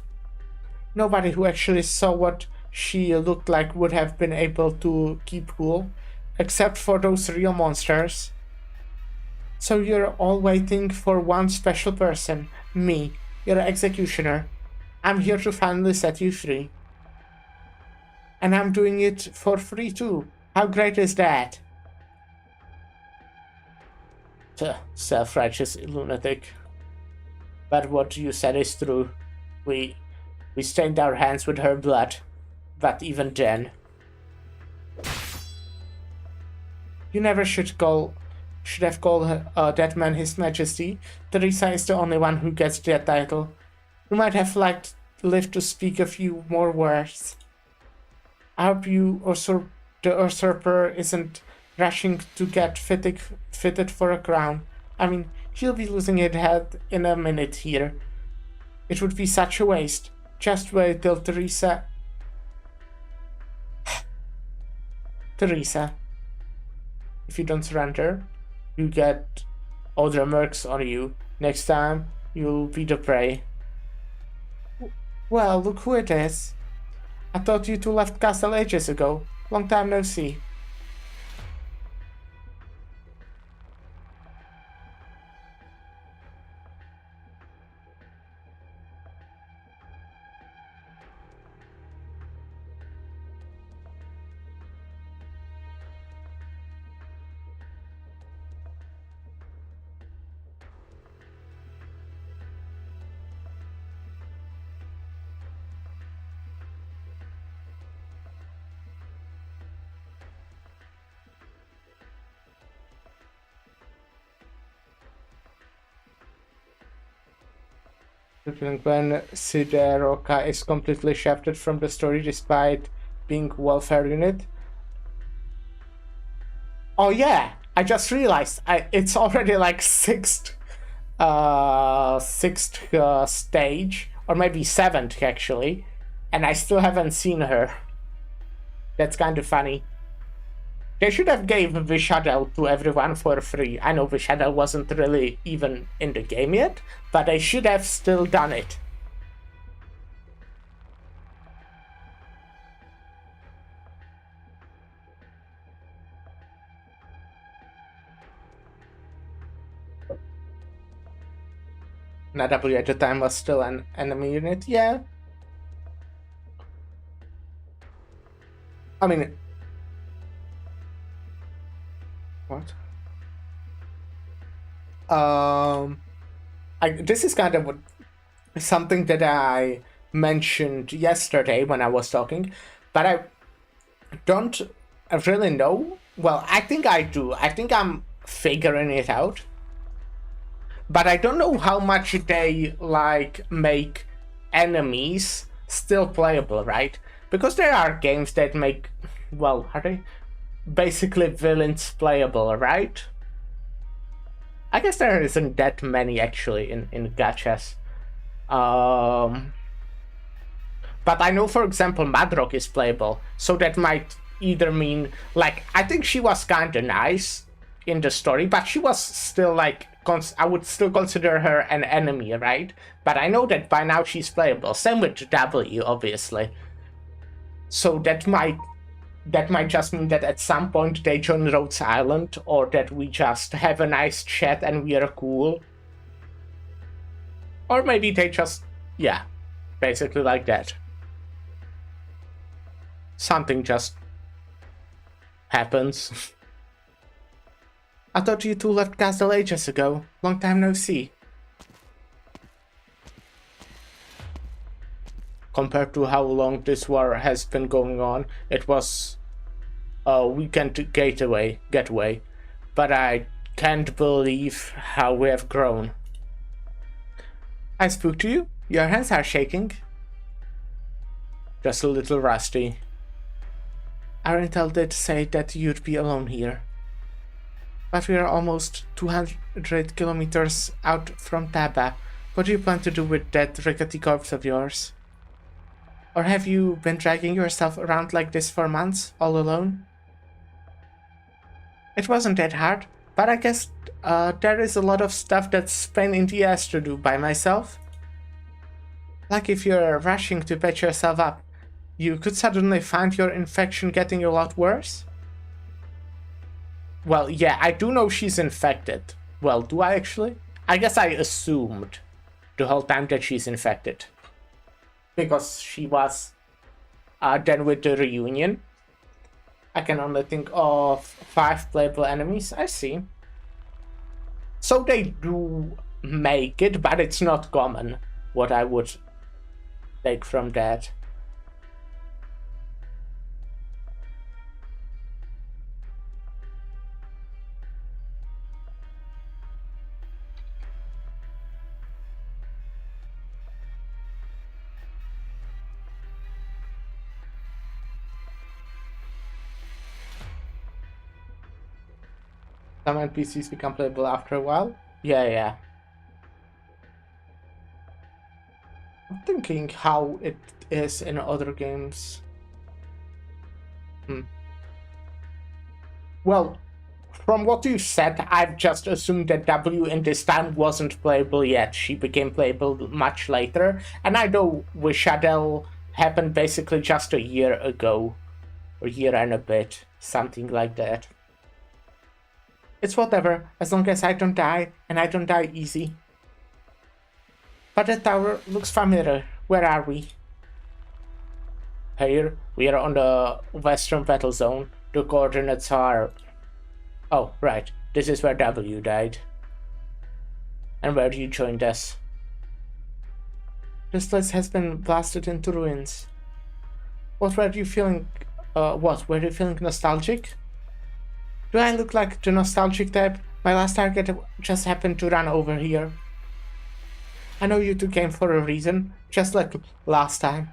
Nobody who actually saw what she looked like would have been able to keep cool, except for those real monsters. So you're all waiting for one special person, me, your executioner. I'm here to finally set you free. And I'm doing it for free too. How great is that? Self-righteous lunatic. But what you said is true. We stained our hands with her blood. But even then... You never should have called that man His Majesty. Teresa is the only one who gets that title. You might have lived to speak a few more words. I hope the usurper isn't rushing to get fitted for a crown. I mean, he'll be losing his head in a minute here. It would be such a waste. Just wait till Teresa... Teresa. If you don't surrender, you get other mercs on you. Next time, you'll be the prey. Well, look who it is. I thought you two left castle ages ago. Long time no see. When Sideroka is completely shafted from the story despite being welfare unit. Oh yeah, I just realized it's already like sixth stage, or maybe seventh actually, and I still haven't seen her. That's kind of funny. They should have gave Vishadel to everyone for free. I know Vishadel wasn't really even in the game yet, but they should have still done it. NW at the time was still an enemy unit, yeah. I mean... What? This is kind of something that I mentioned yesterday when I was talking, but I don't really know. Well, I think I do. I think I'm figuring it out. But I don't know how much they, make enemies still playable, right? Because there are games that make, well, are they? Basically villains playable, right? I guess there isn't that many actually in gachas. But I know, for example, Madrock is playable, so that might either mean, like, I think she was kinda nice in the story, but she was still, like, I would still consider her an enemy, right? But I know that by now she's playable. Same with W, obviously. So that might just mean that at some point they join Rhodes Island, or that we just have a nice chat and we are cool. Or maybe they just, yeah, basically like that. Something just happens. I thought you two left Castle ages ago. Long time no see. Compared to how long this war has been going on, it was a weekend getaway. But I can't believe how we have grown. I spoke to you? Your hands are shaking. Just a little rusty. Arentel did say that you'd be alone here. But we are almost 200 kilometers out from Taba. What do you plan to do with that rickety corpse of yours? Or have you been dragging yourself around like this for months, all alone? It wasn't that hard, but I guess there is a lot of stuff that's pain in the ass to do by myself. Like if you're rushing to patch yourself up, you could suddenly find your infection getting a lot worse. Well, yeah, I do know she's infected. Well, do I actually? I guess I assumed the whole time that she's infected. Because she was then with the reunion. I can only think of 5 playable enemies, I see. So they do make it, but it's not common, what I would take from that. Some NPCs become playable after a while? Yeah. I'm thinking how it is in other games. Well, from what you said, I've just assumed that W in this time wasn't playable yet. She became playable much later. And I know Wishadel happened basically just a year ago. Or a year and a bit. Something like that. It's whatever, as long as I don't die, and I don't die easy. But the tower looks familiar. Where are we? Here, we are on the western battle zone. The coordinates are... Oh, right. This is where W died. And where you joined us. This place has been blasted into ruins. What were you feeling... were you feeling nostalgic? Do I look like the nostalgic type? My last target just happened to run over here. I know you two came for a reason, just like last time.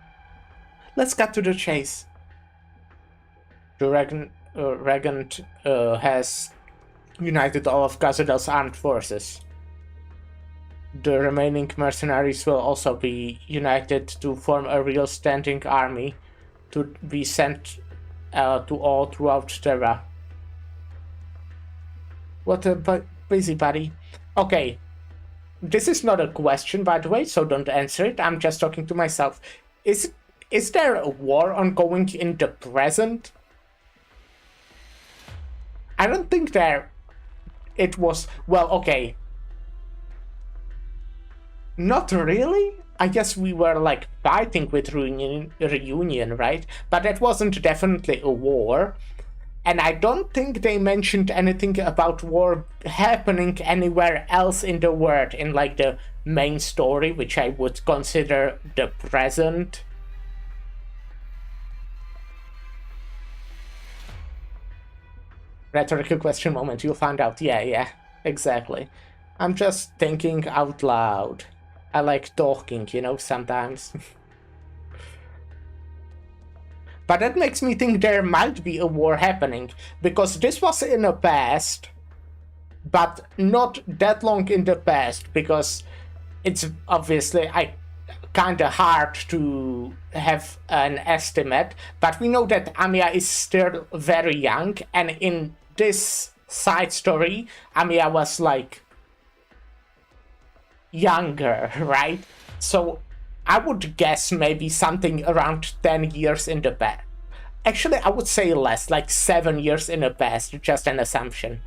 Let's cut to the chase. The Regent has united all of Kazadel's armed forces. The remaining mercenaries will also be united to form a real standing army to be sent to all throughout Terra. What a busybody. Okay, this is not a question, by the way, so don't answer it. I'm just talking to myself. Is there a war ongoing in the present? I don't think it was... Well, okay. Not really? I guess we were, like, fighting with reunion, right? But that wasn't definitely a war. And I don't think they mentioned anything about war happening anywhere else in the world in, like, the main story, which I would consider the present. Rhetorical question moment, you'll find out. Yeah, exactly. I'm just thinking out loud. I like talking, sometimes. But that makes me think there might be a war happening, because this was in the past, but not that long in the past, because it's obviously kind of hard to have an estimate, but we know that Amiya is still very young, and in this side story, Amiya was like younger, right? So I would guess maybe something around 10 years in the past. Actually, I would say less, like 7 years in the past, just an assumption.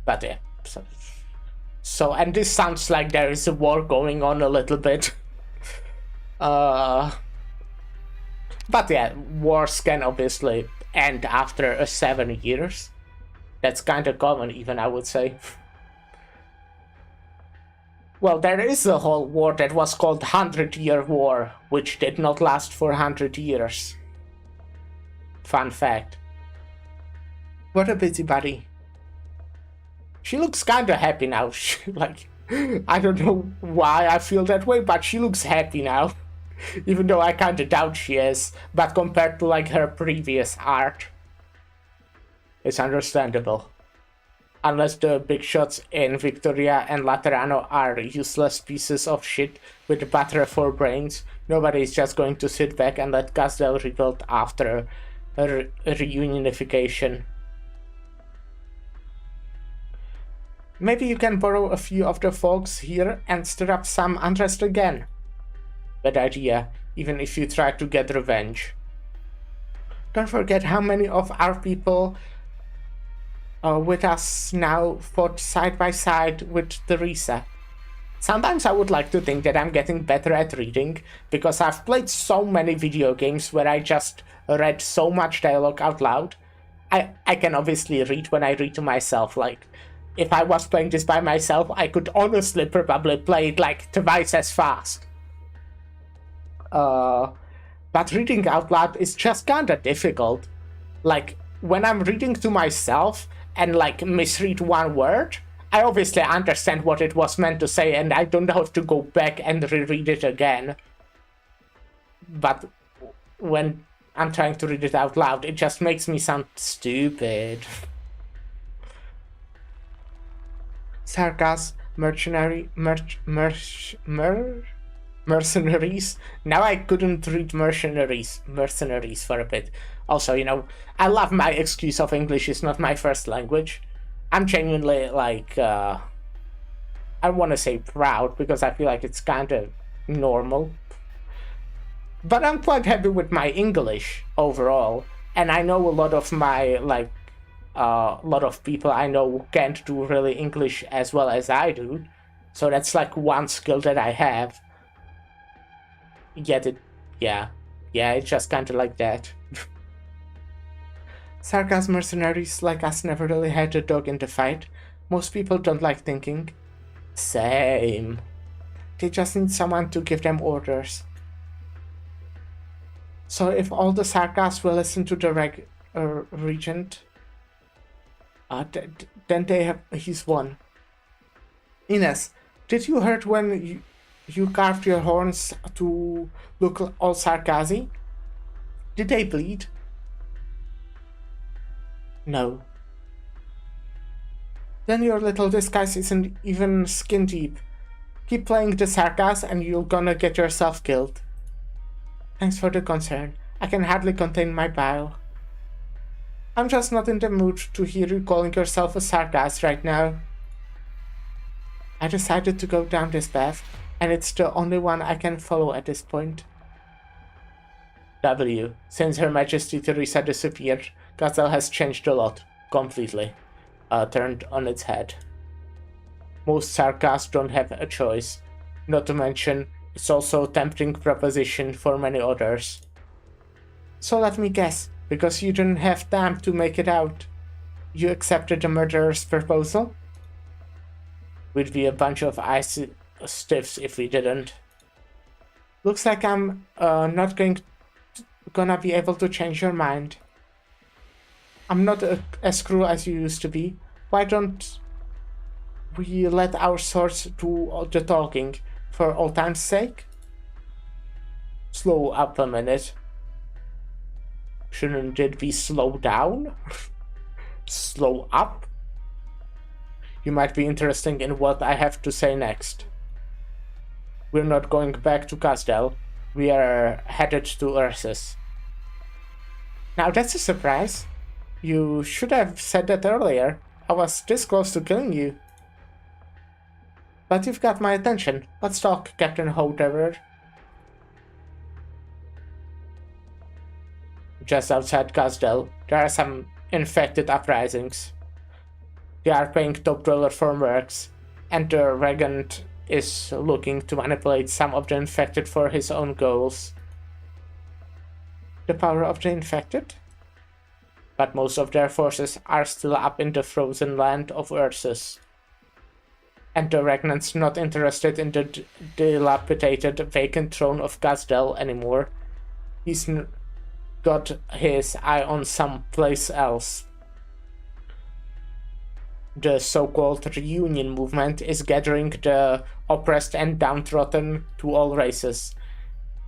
But yeah, so and this sounds like there is a war going on a little bit. But yeah, wars can obviously end after 7 years. That's kind of common, even, I would say. Well, there is a whole war that was called 100-Year War, which did not last for 100 years. Fun fact. What a busybody. She looks kinda happy now. Like, I don't know why I feel that way, but she looks happy now. Even though I kinda doubt she is, but compared to like her previous art, it's understandable. Unless the big shots in Victoria and Laterano are useless pieces of shit with butter for brains, nobody's just going to sit back and let Gazdel rebuild after a reunification. Maybe you can borrow a few of the folks here and stir up some unrest again. Bad idea, even if you try to get revenge. Don't forget how many of our people with us now fought side by side with Teresa. Sometimes I would like to think that I'm getting better at reading, because I've played so many video games where I just read so much dialogue out loud. I can obviously read when I read to myself, like, if I was playing this by myself, I could honestly probably play it like twice as fast. But reading out loud is just kinda difficult. Like, when I'm reading to myself and like misread one word, I obviously understand what it was meant to say and I don't have to go back and reread it again. But when I'm trying to read it out loud, it just makes me sound stupid. Sarkas, mercenaries. Now I couldn't read mercenaries for a bit. Also, you know, I love my excuse of English is not my first language. I'm genuinely, like, I want to say proud, because I feel like it's kind of normal. But I'm quite happy with my English overall. And I know a lot of my, like, a lot of people I know can't do really English as well as I do. So that's like one skill that I have. Yet it's just kind of like that. Sarkas mercenaries like us never really had a dog in the fight. Most people don't like thinking. Same. They just need someone to give them orders. So if all the Sarkas will listen to the regent, then he's won. Ines, did you heard when you carved your horns to look all Sarkazi? Did they bleed? No. Then your little disguise isn't even skin deep. Keep playing the Sarkas and you're gonna get yourself killed. Thanks for the concern. I can hardly contain my bile. I'm just not in the mood to hear you calling yourself a Sarkas right now. I decided to go down this path, and it's the only one I can follow at this point. W. Since Her Majesty Teresa disappeared, Gazel has changed a lot. Completely. Turned on its head. Most Sarkas don't have a choice. Not to mention, it's also a tempting proposition for many others. So let me guess, because you didn't have time to make it out, you accepted the murderer's proposal? We'd be a bunch of icy stiffs if we didn't. Looks like I'm not gonna be able to change your mind. I'm not as cruel as you used to be. Why don't we let our swords do the talking, for old time's sake? Slow up a minute. Shouldn't it be slow down? Slow up? You might be interested in what I have to say next. We're not going back to Casdell. We are headed to Ursus. Now that's a surprise. You should have said that earlier. I was this close to killing you. But you've got my attention. Let's talk, Captain Hodever. Just outside Casdell, there are some infected uprisings. They are paying top dollar for mercs, and the Regent is looking to manipulate some of the infected for his own goals. The power of the infected? But most of their forces are still up in the frozen land of Ursus. And the Regnant's not interested in the dilapidated vacant throne of Casdell anymore. He's got his eye on someplace else. The so-called reunion movement is gathering the oppressed and downtrodden to all races.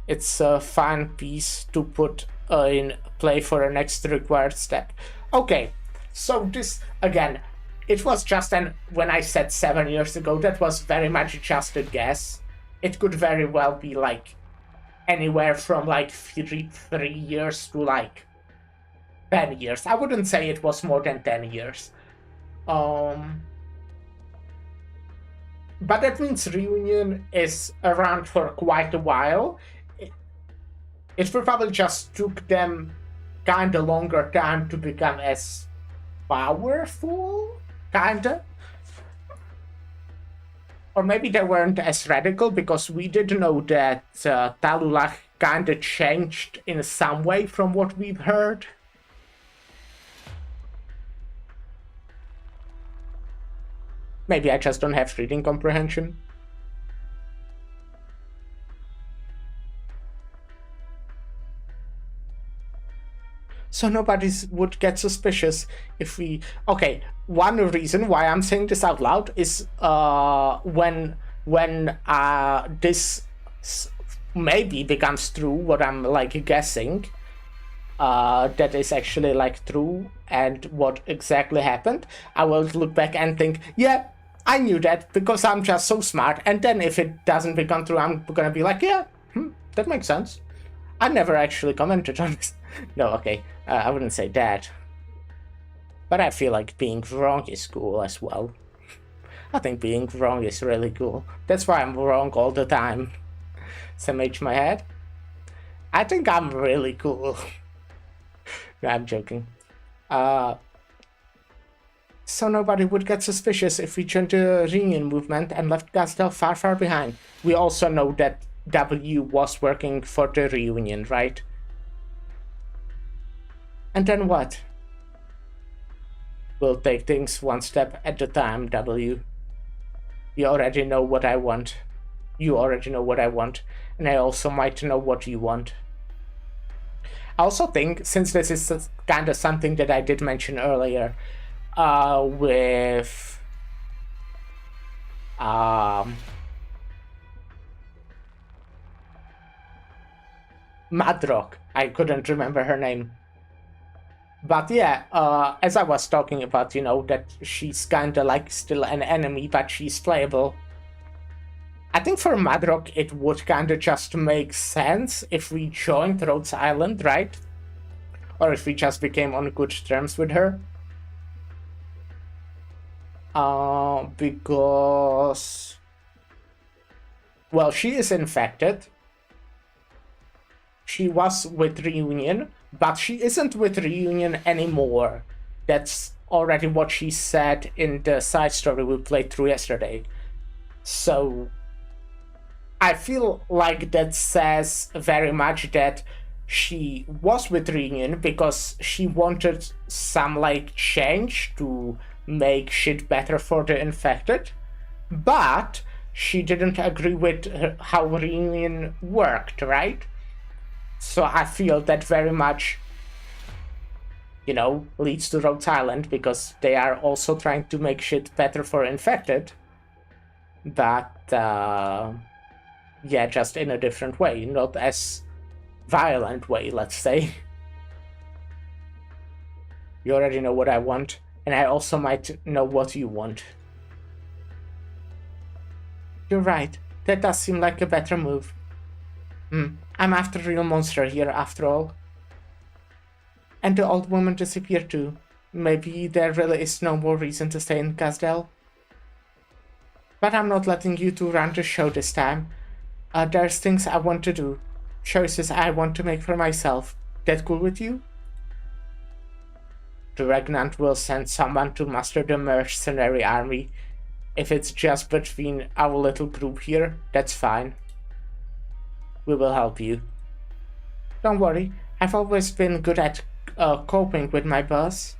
It's a fine piece to put in play for a next required step. Okay, so this, again, it was just when I said 7 years ago, that was very much just a guess. It could very well be like anywhere from like 3 years to like 10 years. I wouldn't say it was more than 10 years. But that means Reunion is around for quite a while. It probably just took them kinda longer time to become as powerful, kinda. Or maybe they weren't as radical, because we did know that Talulach kinda changed in some way from what we've heard. Maybe I just don't have reading comprehension. So nobody would get suspicious if we... Okay, one reason why I'm saying this out loud is when this maybe becomes true, what I'm like guessing, that is actually like true and what exactly happened, I will look back and think, yeah, I knew that because I'm just so smart. And then if it doesn't become true, I'm gonna be like, yeah, that makes sense. I never actually commented on this. No, okay, I wouldn't say that. But I feel like being wrong is cool as well. I think being wrong is really cool. That's why I'm wrong all the time. Some H my head. I think I'm really cool. No, I'm joking. So nobody would get suspicious if we joined the Reunion movement and left Casdell far, far behind. We also know that W was working for the Reunion, right? And then what? We'll take things one step at a time, W. You already know what I want. You already know what I want. And I also might know what you want. I also think, since this is kind of something that I did mention earlier, with Madrock, I couldn't remember her name. But yeah, as I was talking about, you know, that she's kinda like still an enemy, but she's playable. I think for Madrock it would kinda just make sense if we joined Rhodes Island, right? Or if we just became on good terms with her. Because... well, she is infected. She was with Reunion, but she isn't with Reunion anymore. That's already what she said in the side story we played through yesterday. So I feel like that says very much that she was with Reunion because she wanted some like change to make shit better for the infected, but she didn't agree with how Reunion worked, right? So I feel that very much, you know, leads to Rhodes Island, because they are also trying to make shit better for infected, but yeah, just in a different way, not as violent way, let's say. You already know what I want, and I also might know what you want. You're right. That does seem like a better move. I'm after a real monster here, after all. And the old woman disappeared too. Maybe there really is no more reason to stay in Casdell. But I'm not letting you two run the show this time. There's things I want to do. Choices I want to make for myself. That cool with you? The Regnant will send someone to muster the mercenary army. If it's just between our little group here, that's fine. We will help you. Don't worry, I've always been good at coping with my boss.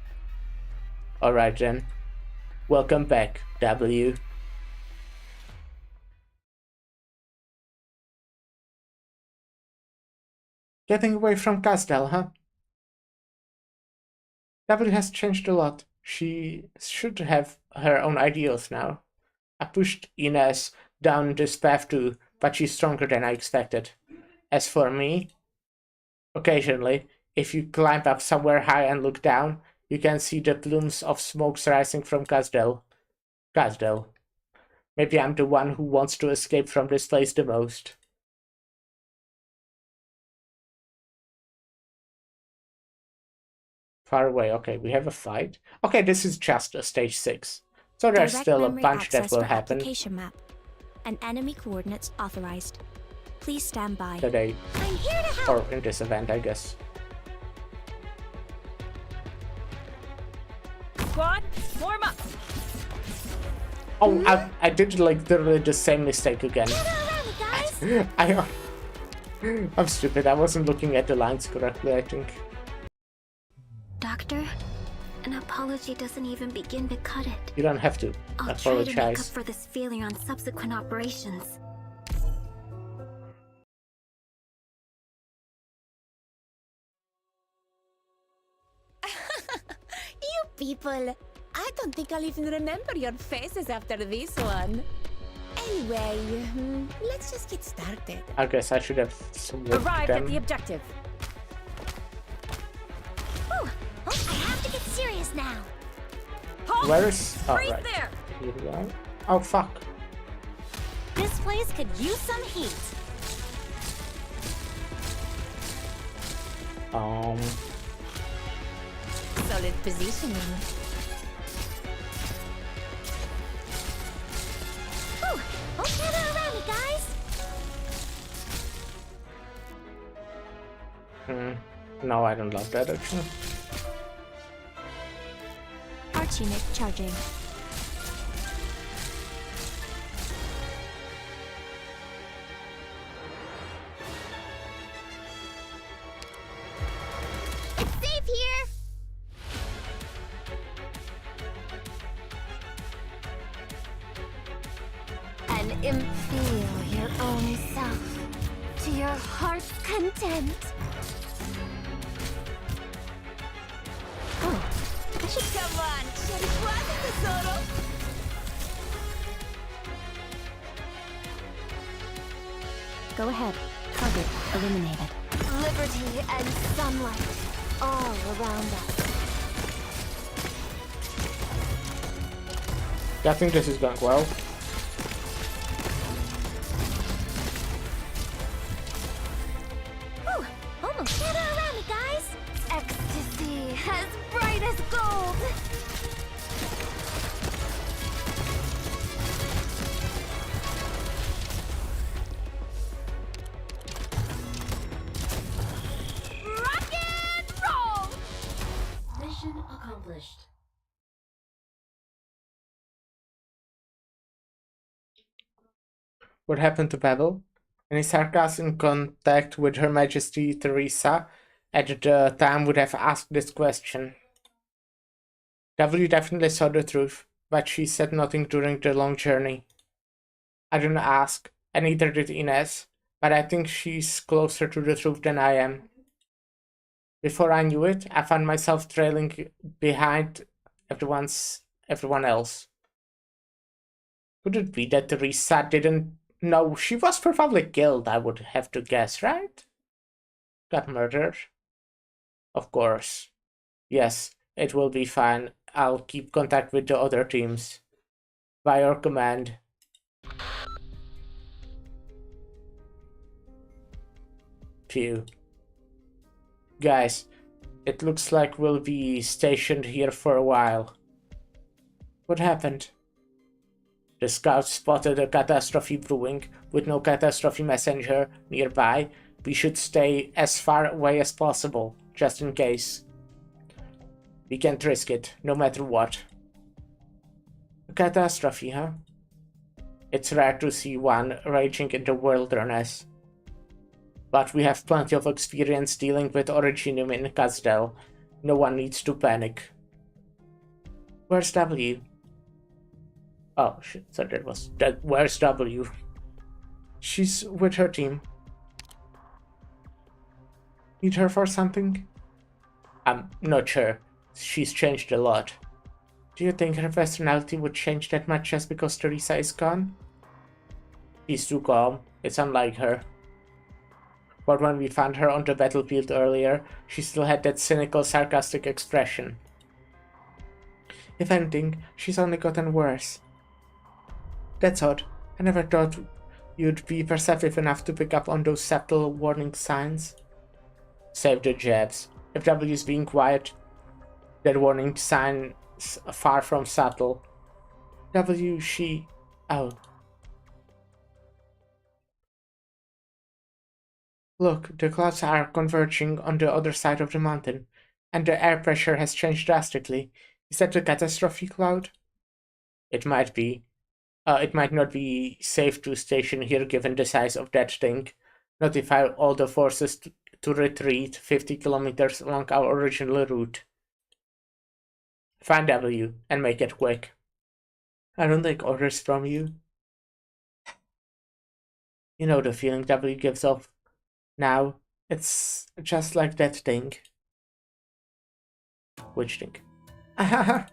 Alright then. Welcome back, W. Getting away from Casdell, huh? W has changed a lot. She should have her own ideals now. I pushed Ines down this path too, but she's stronger than I expected. As for me, occasionally, if you climb up somewhere high and look down, you can see the plumes of smoke rising from Casdell. Maybe I'm the one who wants to escape from this place the most. Far away. Okay, we have a fight. Okay, this is just a stage 6. So there's Direct still a memory bunch that access will for happen application map. And enemy coordinates authorized. Please stand by. today. I'm here to help. Or in this event, I guess. Squad, form up. Oh, I did like literally the same mistake again. Gather around, guys. I'm stupid. I wasn't looking at the lines correctly, I think. Doctor, an apology doesn't even begin to cut it. You don't have to I'll try to make up apologize. for this failure on subsequent operations. You people, I don't think I'll even remember your faces after this one. Anyway, let's just get started. I guess I should have switched Arrived at the them. objective. Oh, I have to get serious now. Halt! Where is... Oh, Freeze right. there! Here we are. Oh, fuck. This place could use some heat. Solid positioning. Whew, don't gather around me, guys. No, I don't love that actually. Arch unit charging. It's safe here. And feel your own self to your heart's content. Come on, Sherifuate, tesoro. Go ahead. Target eliminated. Liberty and sunlight all around us. Yeah, I think this is going well. Whew, almost gather around me, guys. Ecstasy as bright as gold. Rock and roll. Mission accomplished. What happened to Pavel? Anisarkas in contact with Her Majesty Teresa at the time would have asked this question. W definitely saw the truth, but she said nothing during the long journey. I didn't ask, and neither did Ines, but I think she's closer to the truth than I am. Before I knew it, I found myself trailing behind everyone else. Could it be that Teresa didn't know? She was probably killed, I would have to guess, right? Got murdered? Of course. Yes, It will be fine. I'll keep contact with the other teams. By your command. Phew. Guys, it looks like we'll be stationed here for a while. What happened? The scouts spotted a catastrophe brewing. With no catastrophe messenger nearby, we should stay as far away as possible, just in case. We can't risk it, no matter what. A catastrophe, huh? It's rare to see one raging in the wilderness. But we have plenty of experience dealing with Originium in Kazdel. No one needs to panic. Where's W? Oh shit, so that was... where's W? She's with her team. Need her for something? I'm not sure. She's changed a lot. Do you think her personality would change that much just because Teresa is gone? She's too calm. It's unlike her. But when we found her on the battlefield earlier, she still had that cynical, sarcastic expression. If anything, she's only gotten worse. That's odd. I never thought you'd be perceptive enough to pick up on those subtle warning signs. Save the jabs. If W's being quiet, that warning sign's far from subtle. W, she... oh. Look, the clouds are converging on the other side of the mountain, and the air pressure has changed drastically. Is that the catastrophe cloud? It might be. It might not be safe to station here given the size of that thing. Notify all the forces to retreat 50 kilometers along our original route. Find W and make it quick. I don't take orders from you. You know the feeling W gives off. Now, it's just like that thing. Which thing? Ahaha!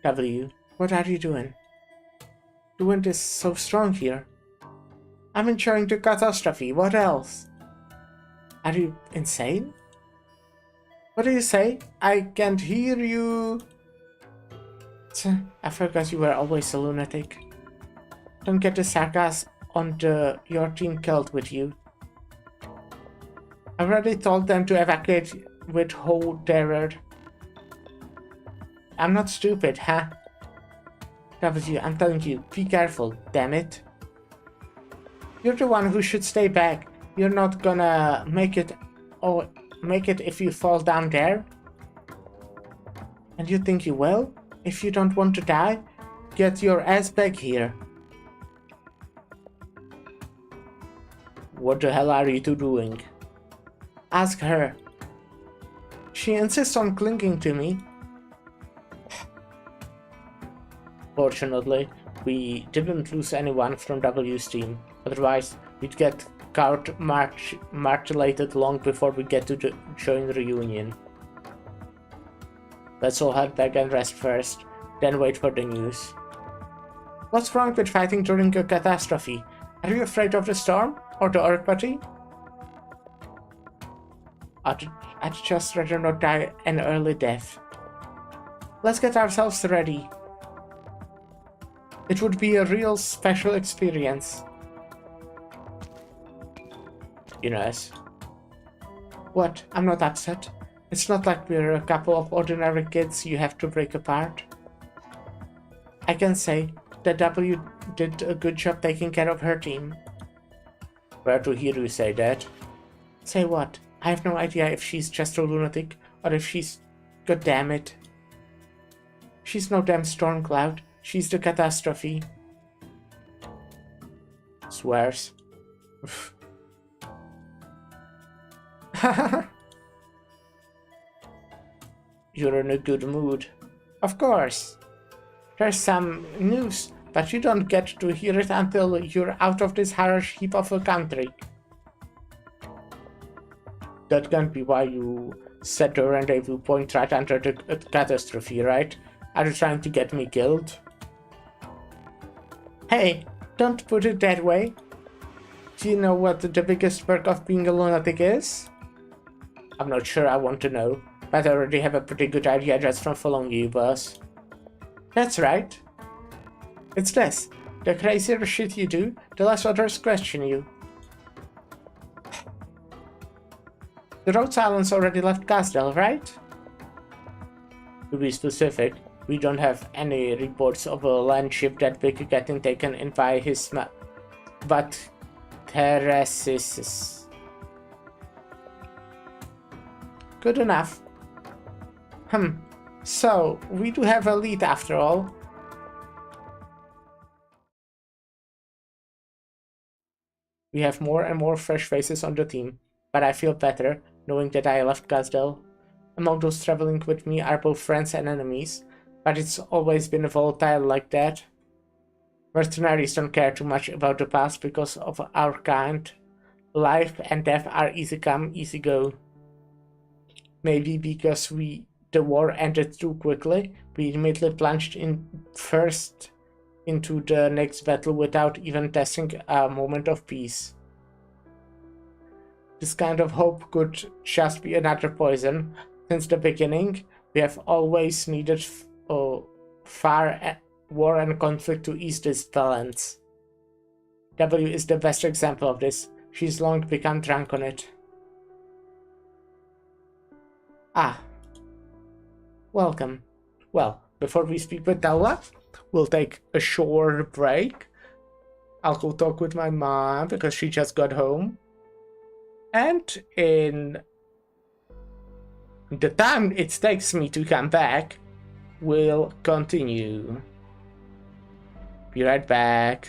W, what are you doing? The wind is so strong here. I'm enjoying the catastrophe, what else? Are you insane? What do you say? I can't hear you. I forgot you were always a lunatic. Don't get the sarcasm on your team killed with you. I already told them to evacuate with whole terror. I'm not stupid, huh? W, I'm telling you, be careful, damn it. You're the one who should stay back. You're not gonna make it if you fall down there. And you think you will? If you don't want to die, get your ass back here. What the hell are you two doing? Ask her. She insists on clinging to me. Fortunately, we didn't lose anyone from W's team. Otherwise, we'd get martelated long before we get to join the reunion. Let's all head back and rest first, then wait for the news. What's wrong with fighting during a catastrophe? Are you afraid of the storm? Or the Orc Party? I'd just rather not die an early death. Let's get ourselves ready. It would be a real special experience. Ines. What? I'm not upset. It's not like we're a couple of ordinary kids you have to break apart. I can say that W did a good job taking care of her team. Rare to hear you say that. Say what? I have no idea if she's just a lunatic or if she's... God damn it. She's no damn storm cloud. She's the catastrophe. Swears. You're in a good mood. Of course. There's some news, but you don't get to hear it until you're out of this harsh heap of a country. That can't be why you set the rendezvous point right under the catastrophe, right? Are you trying to get me killed? Hey, don't put it that way. Do you know what the biggest perk of being a lunatic is? I'm not sure I want to know. But I already have a pretty good idea just from following you, boss. That's right. It's this. The crazier shit you do, the less others question you. The road silence already left Casdell, right? To be specific, we don't have any reports of a land ship that big getting taken in by his but Theresis. Good enough. So, we do have a lead after all. We have more and more fresh faces on the team, but I feel better knowing that I left Gazdel. Among those traveling with me are both friends and enemies, but it's always been volatile like that. Mercenaries don't care too much about the past because of our kind. Life and death are easy come, easy go. Maybe because the war ended too quickly, we immediately plunged in first into the next battle without even testing a moment of peace. This kind of hope could just be another poison. Since the beginning, we have always needed war and conflict to ease this balance. W is the best example of this. She's long become drunk on it. Ah. Welcome. Well, before we speak with Della, we'll take a short break. I'll go talk with my mom because she just got home. And in the time it takes me to come back, we'll continue. Be right back.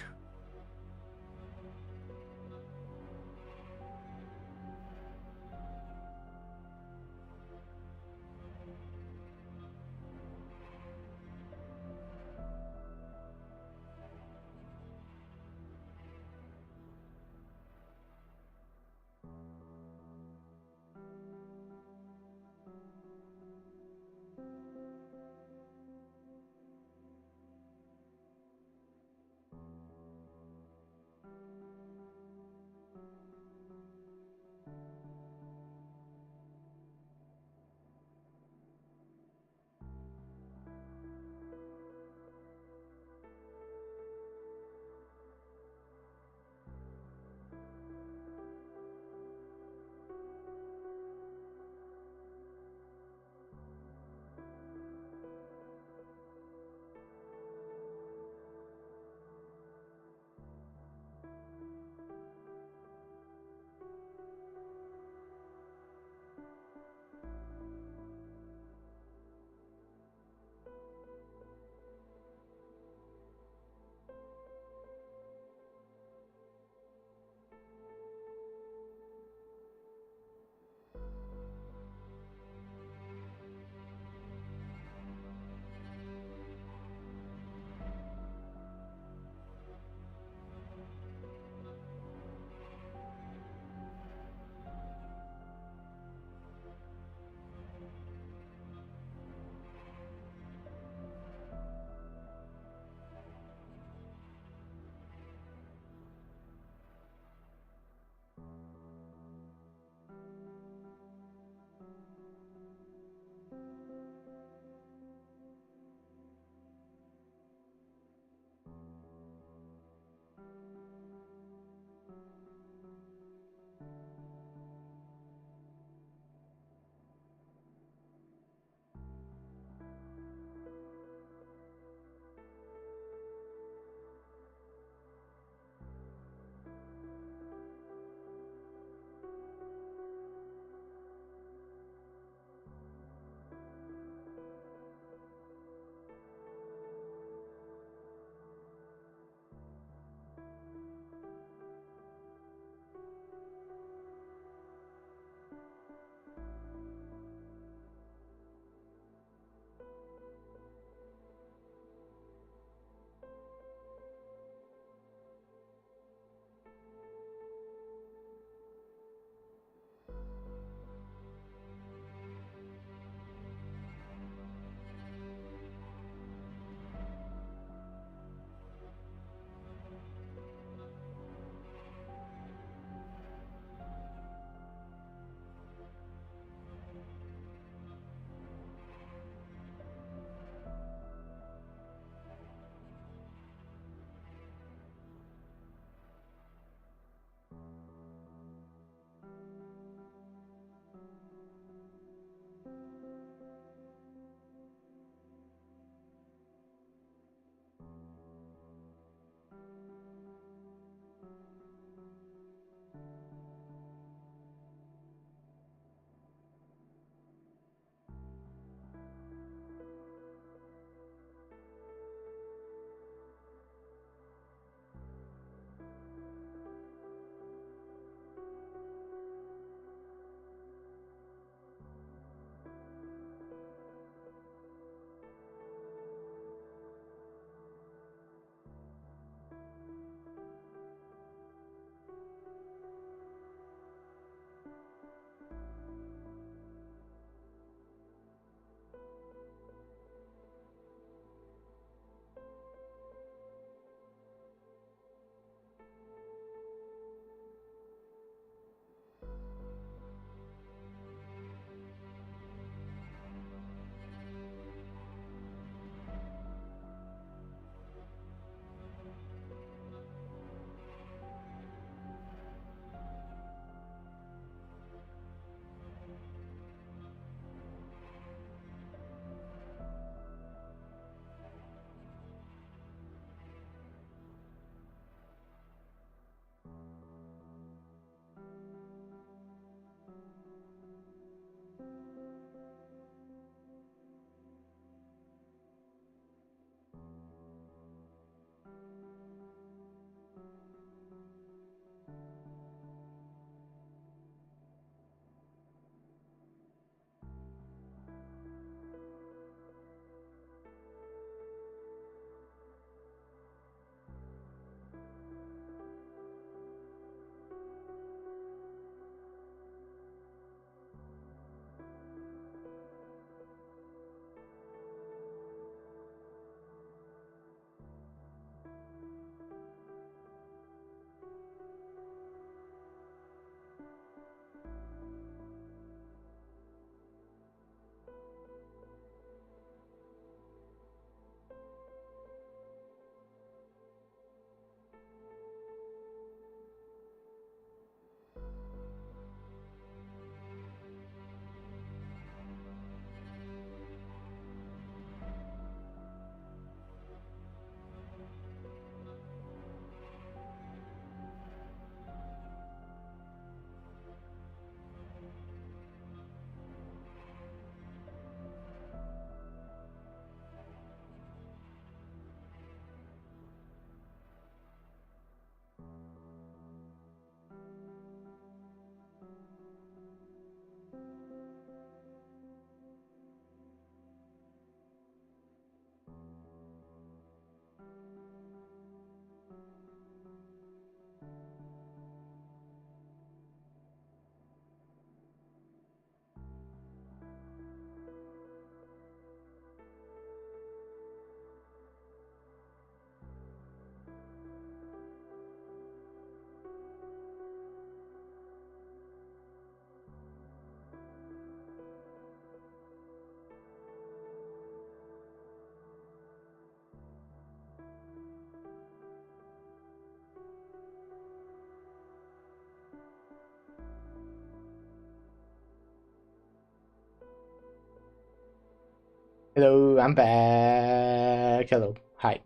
Hello, I'm back. Hello. Hi.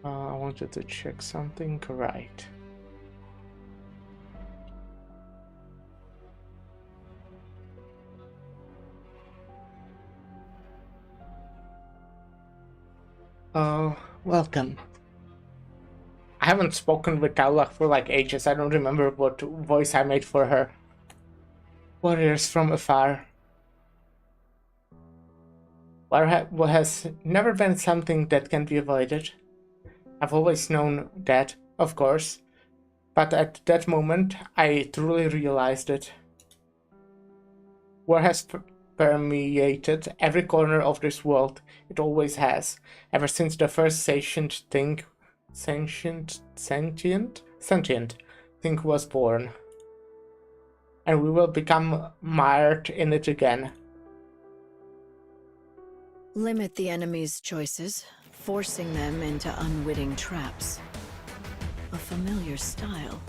I wanted to check something. Right. Welcome. I haven't spoken with Kaula for like ages. I don't remember what voice I made for her. Warriors from afar. War has never been something that can be avoided. I've always known that, of course, but at that moment, I truly realized it. War has permeated every corner of this world. It always has, ever since the first sentient thing was born. And we will become mired in it again. Limit the enemy's choices, forcing them into unwitting traps. A familiar style.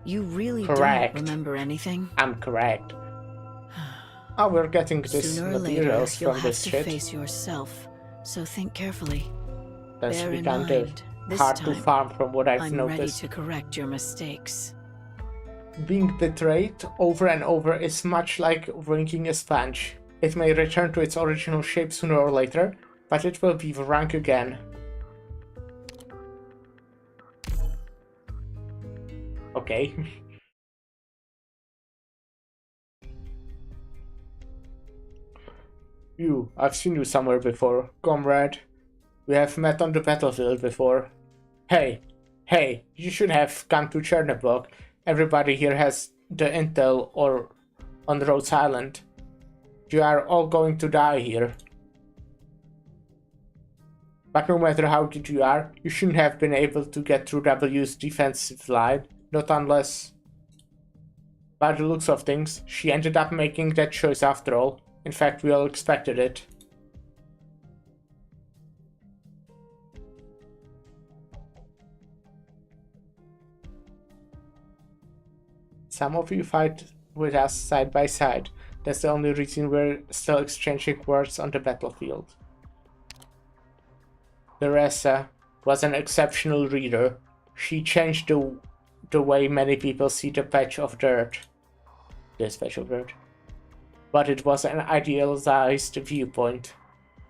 You really Correct. don't remember anything? I'm correct. Oh, we're getting this Sooner or later, materials you'll from have this to shit. face yourself, so think carefully. That's Bear in become mind, this hard to time, farm from what I've I'm ready noticed. to correct your mistakes. Being betrayed over and over is much like wrinking a sponge. It may return to its original shape sooner or later, but it will be wrung again. Okay. I've seen you somewhere before, comrade. We have met on the battlefield before. Hey, you should have come to Chernobyl. Everybody here has the intel or on Rhodes Island. You are all going to die here. But no matter how good you are, you shouldn't have been able to get through W's defensive line, not unless... By the looks of things, she ended up making that choice after all. In fact, we all expected it. Some of you fight with us side by side. That's the only reason we're still exchanging words on the battlefield. Teresa was an exceptional reader. She changed the way many people see the patch of dirt. This patch of dirt. But it was an idealized viewpoint.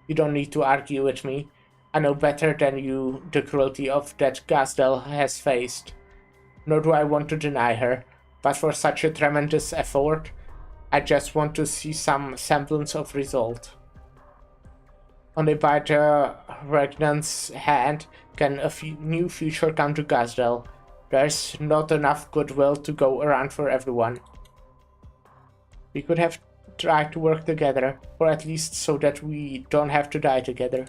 You don't need to argue with me. I know better than you the cruelty of that Gazdel has faced. Nor do I want to deny her. But for such a tremendous effort, I just want to see some semblance of result. Only by the Regnant's hand can a new future come to Gazdel. There's not enough goodwill to go around for everyone. We could have tried to work together, or at least so that we don't have to die together.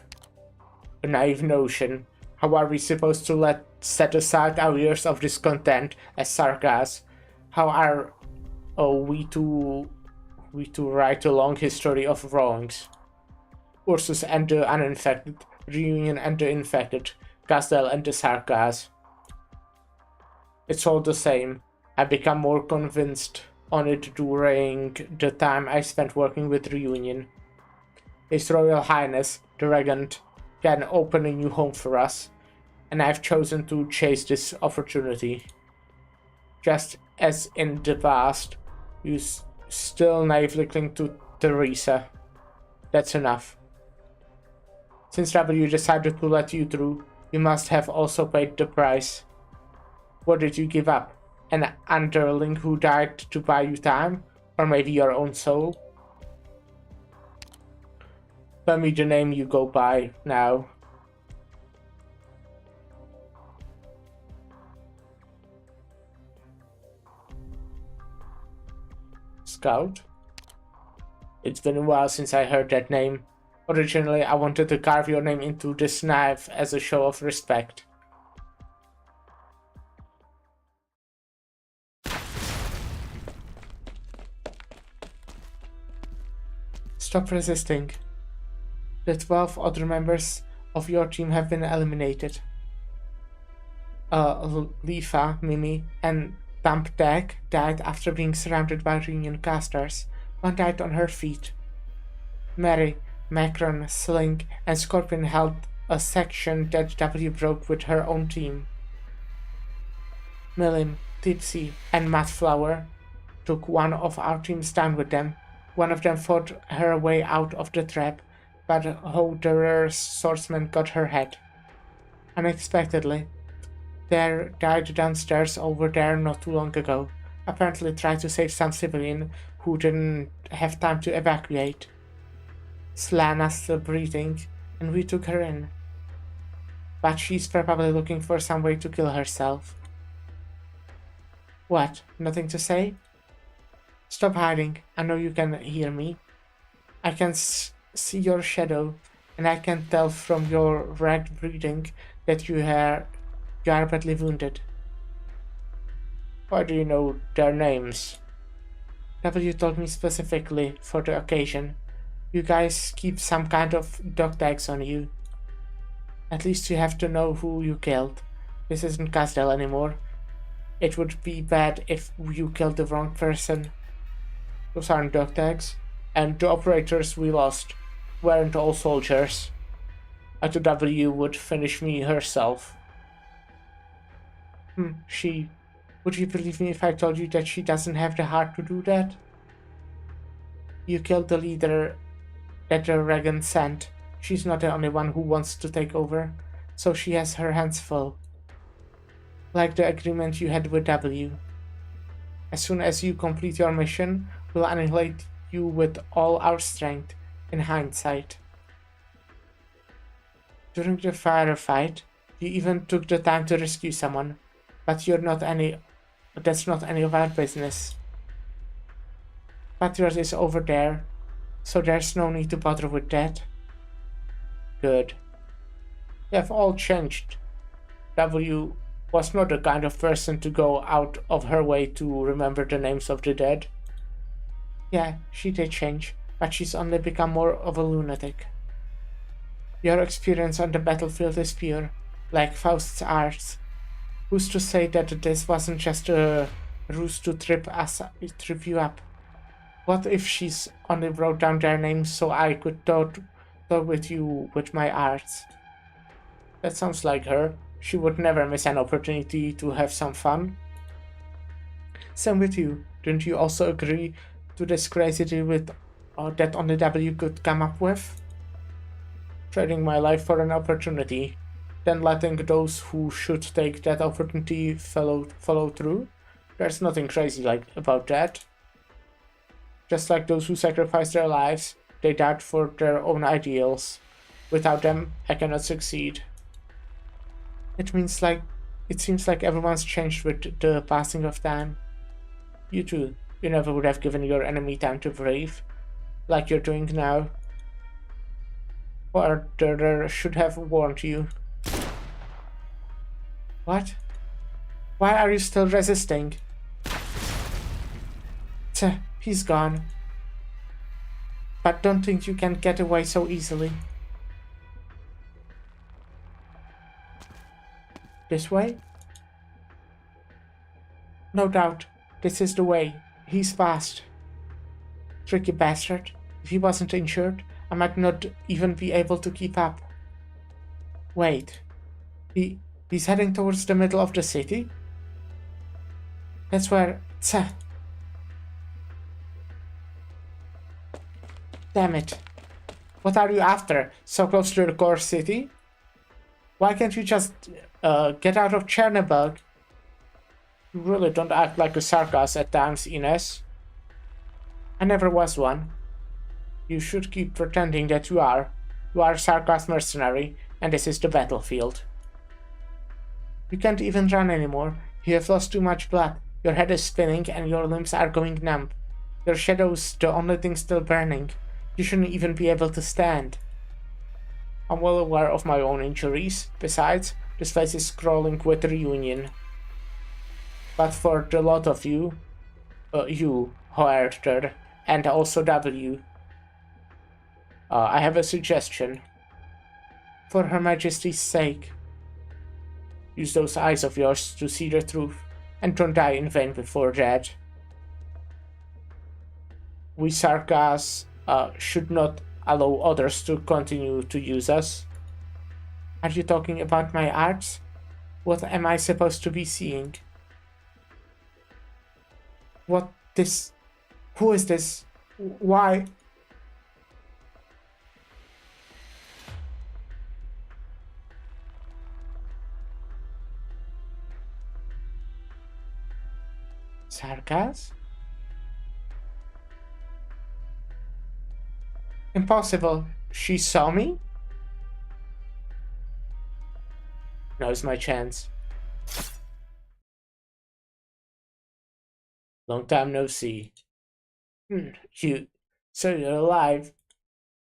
A naive notion. How are we supposed to set aside our years of discontent as sarcasm? How are we to write a long history of wrongs? Ursus and the uninfected, Reunion and the infected, Gazdel and the sarcasm. It's all the same. I become more convinced on it during the time I spent working with Reunion. His Royal Highness, the Regent, can open a new home for us, and I've chosen to chase this opportunity. Just as in the past, you still naively cling to Teresa. That's enough. Since W decided to let you through, you must have also paid the price. What did you give up? An underling who died to buy you time? Or maybe your own soul? Tell me the name you go by now. Scout? It's been a while since I heard that name. Originally, I wanted to carve your name into this knife as a show of respect. Stop resisting. The 12 other members of your team have been eliminated. Lifa, Mimi, and Dumpdag died after being surrounded by reunion casters. One died on her feet. Mary, Macron, Sling, and Scorpion held a section that W broke with her own team. Milim, Tipsy, and Matt Flower took one of our teams down with them. One of them fought her way out of the trap, but Hoderer's swordsman got her head. Unexpectedly, there died downstairs over there not too long ago. Apparently tried to save some civilian who didn't have time to evacuate. Slana's still breathing, and we took her in. But she's probably looking for some way to kill herself. What? Nothing to say? Stop hiding. I know you can hear me. I can see your shadow, and I can tell from your ragged breathing that you are badly wounded. Why do you know their names? W told me specifically for the occasion. You guys keep some kind of dog tags on you. At least you have to know who you killed. This isn't Casdell anymore. It would be bad if you killed the wrong person. Those aren't dog tags. And the operators we lost weren't all soldiers. I thought W would finish me herself. She... Would you believe me if I told you that she doesn't have the heart to do that? You killed the leader that the Regan sent. She's not the only one who wants to take over, so she has her hands full. Like the agreement you had with W. As soon as you complete your mission, we'll annihilate you with all our strength, in hindsight. During the firefight, you even took the time to rescue someone, but that's not any of our business. Patriot is over there, so there's no need to bother with that. Good. You have all changed. W was not the kind of person to go out of her way to remember the names of the dead. Yeah, she did change, but she's only become more of a lunatic. Your experience on the battlefield is pure, like Faust's arts. Who's to say that this wasn't just a ruse to trip you up? What if she's only wrote down their names so I could talk with you with my arts? That sounds like her. She would never miss an opportunity to have some fun. Same with you. Didn't you also agree to this crazy deal with that only W could come up with? Trading my life for an opportunity, then letting those who should take that opportunity follow through? There's nothing crazy about that. Just like those who sacrificed their lives, they died for their own ideals. Without them, I cannot succeed. It seems like everyone's changed with the passing of time. You too. You never would have given your enemy time to breathe, like you're doing now. Or there should have warned you. What? Why are you still resisting? Tch, he's gone. But don't think you can get away so easily. This way? No doubt, this is the way. He's fast. Tricky bastard. If he wasn't injured, I might not even be able to keep up. Wait. He's heading towards the middle of the city? That's where... Tch. Damn it. What are you after? So close to the core city? Why can't you just get out of Chernobyl? You really don't act like a sarcasm at times, Ines. I never was one. You should keep pretending that you are. You are a sarcasm mercenary, and this is the battlefield. You can't even run anymore. You have lost too much blood. Your head is spinning and your limbs are going numb. Your shadow's the only thing still burning. You shouldn't even be able to stand. I'm well aware of my own injuries. Besides, this place is crawling with reunion. But for the lot of you, Hoerter, and also W, I have a suggestion. For Her Majesty's sake, Use those eyes of yours to see the truth, and don't die in vain before that. We Sarkas should not allow others to continue to use us. Are you talking about my arts? What am I supposed to be seeing? What this? Who is this? Why? Sarkas? Impossible. She saw me? Now's my chance. Long time no see. You... So you're alive?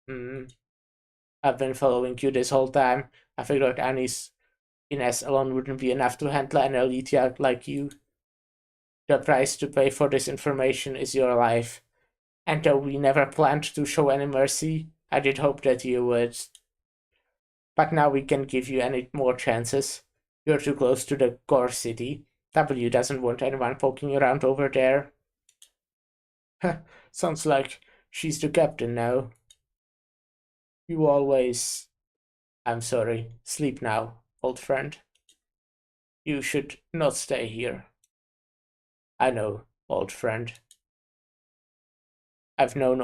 I've been following you this whole time. I figured Ines alone wouldn't be enough to handle an elite like you. The price to pay for this information is your life. And though we never planned to show any mercy, I did hope that you would. But now we can't give you any more chances. You're too close to the core city. W doesn't want anyone poking around over there. Sounds like she's the captain now. You always... I'm sorry. Sleep now, old friend. You should not stay here. I know, old friend. I've known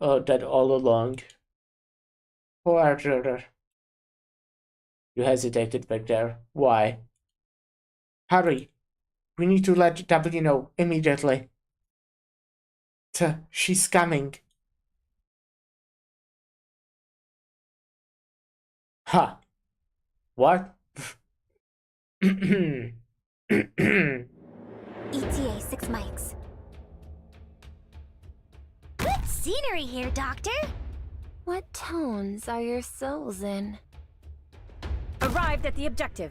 that all along. Oh, Arthur. You hesitated back there. Why? Hurry. We need to let W know immediately. She's coming. Ha! What? ETA 6 mics. Good scenery here, Doctor. What tones are your souls in? Arrived at the objective.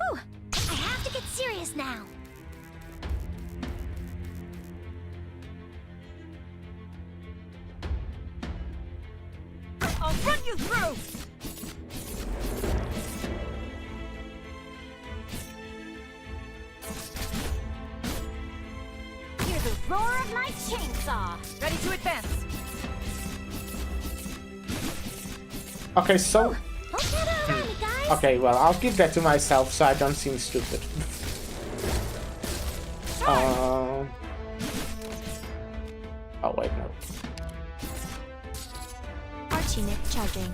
Ooh, I have to get serious now. I'll run you through! Hear the roar of my chainsaw. Ready to advance. Okay, so... Hope you had a rally, guys. Okay, well, I'll keep that to myself so I don't seem stupid. Oh, wait, no. Arch unit charging.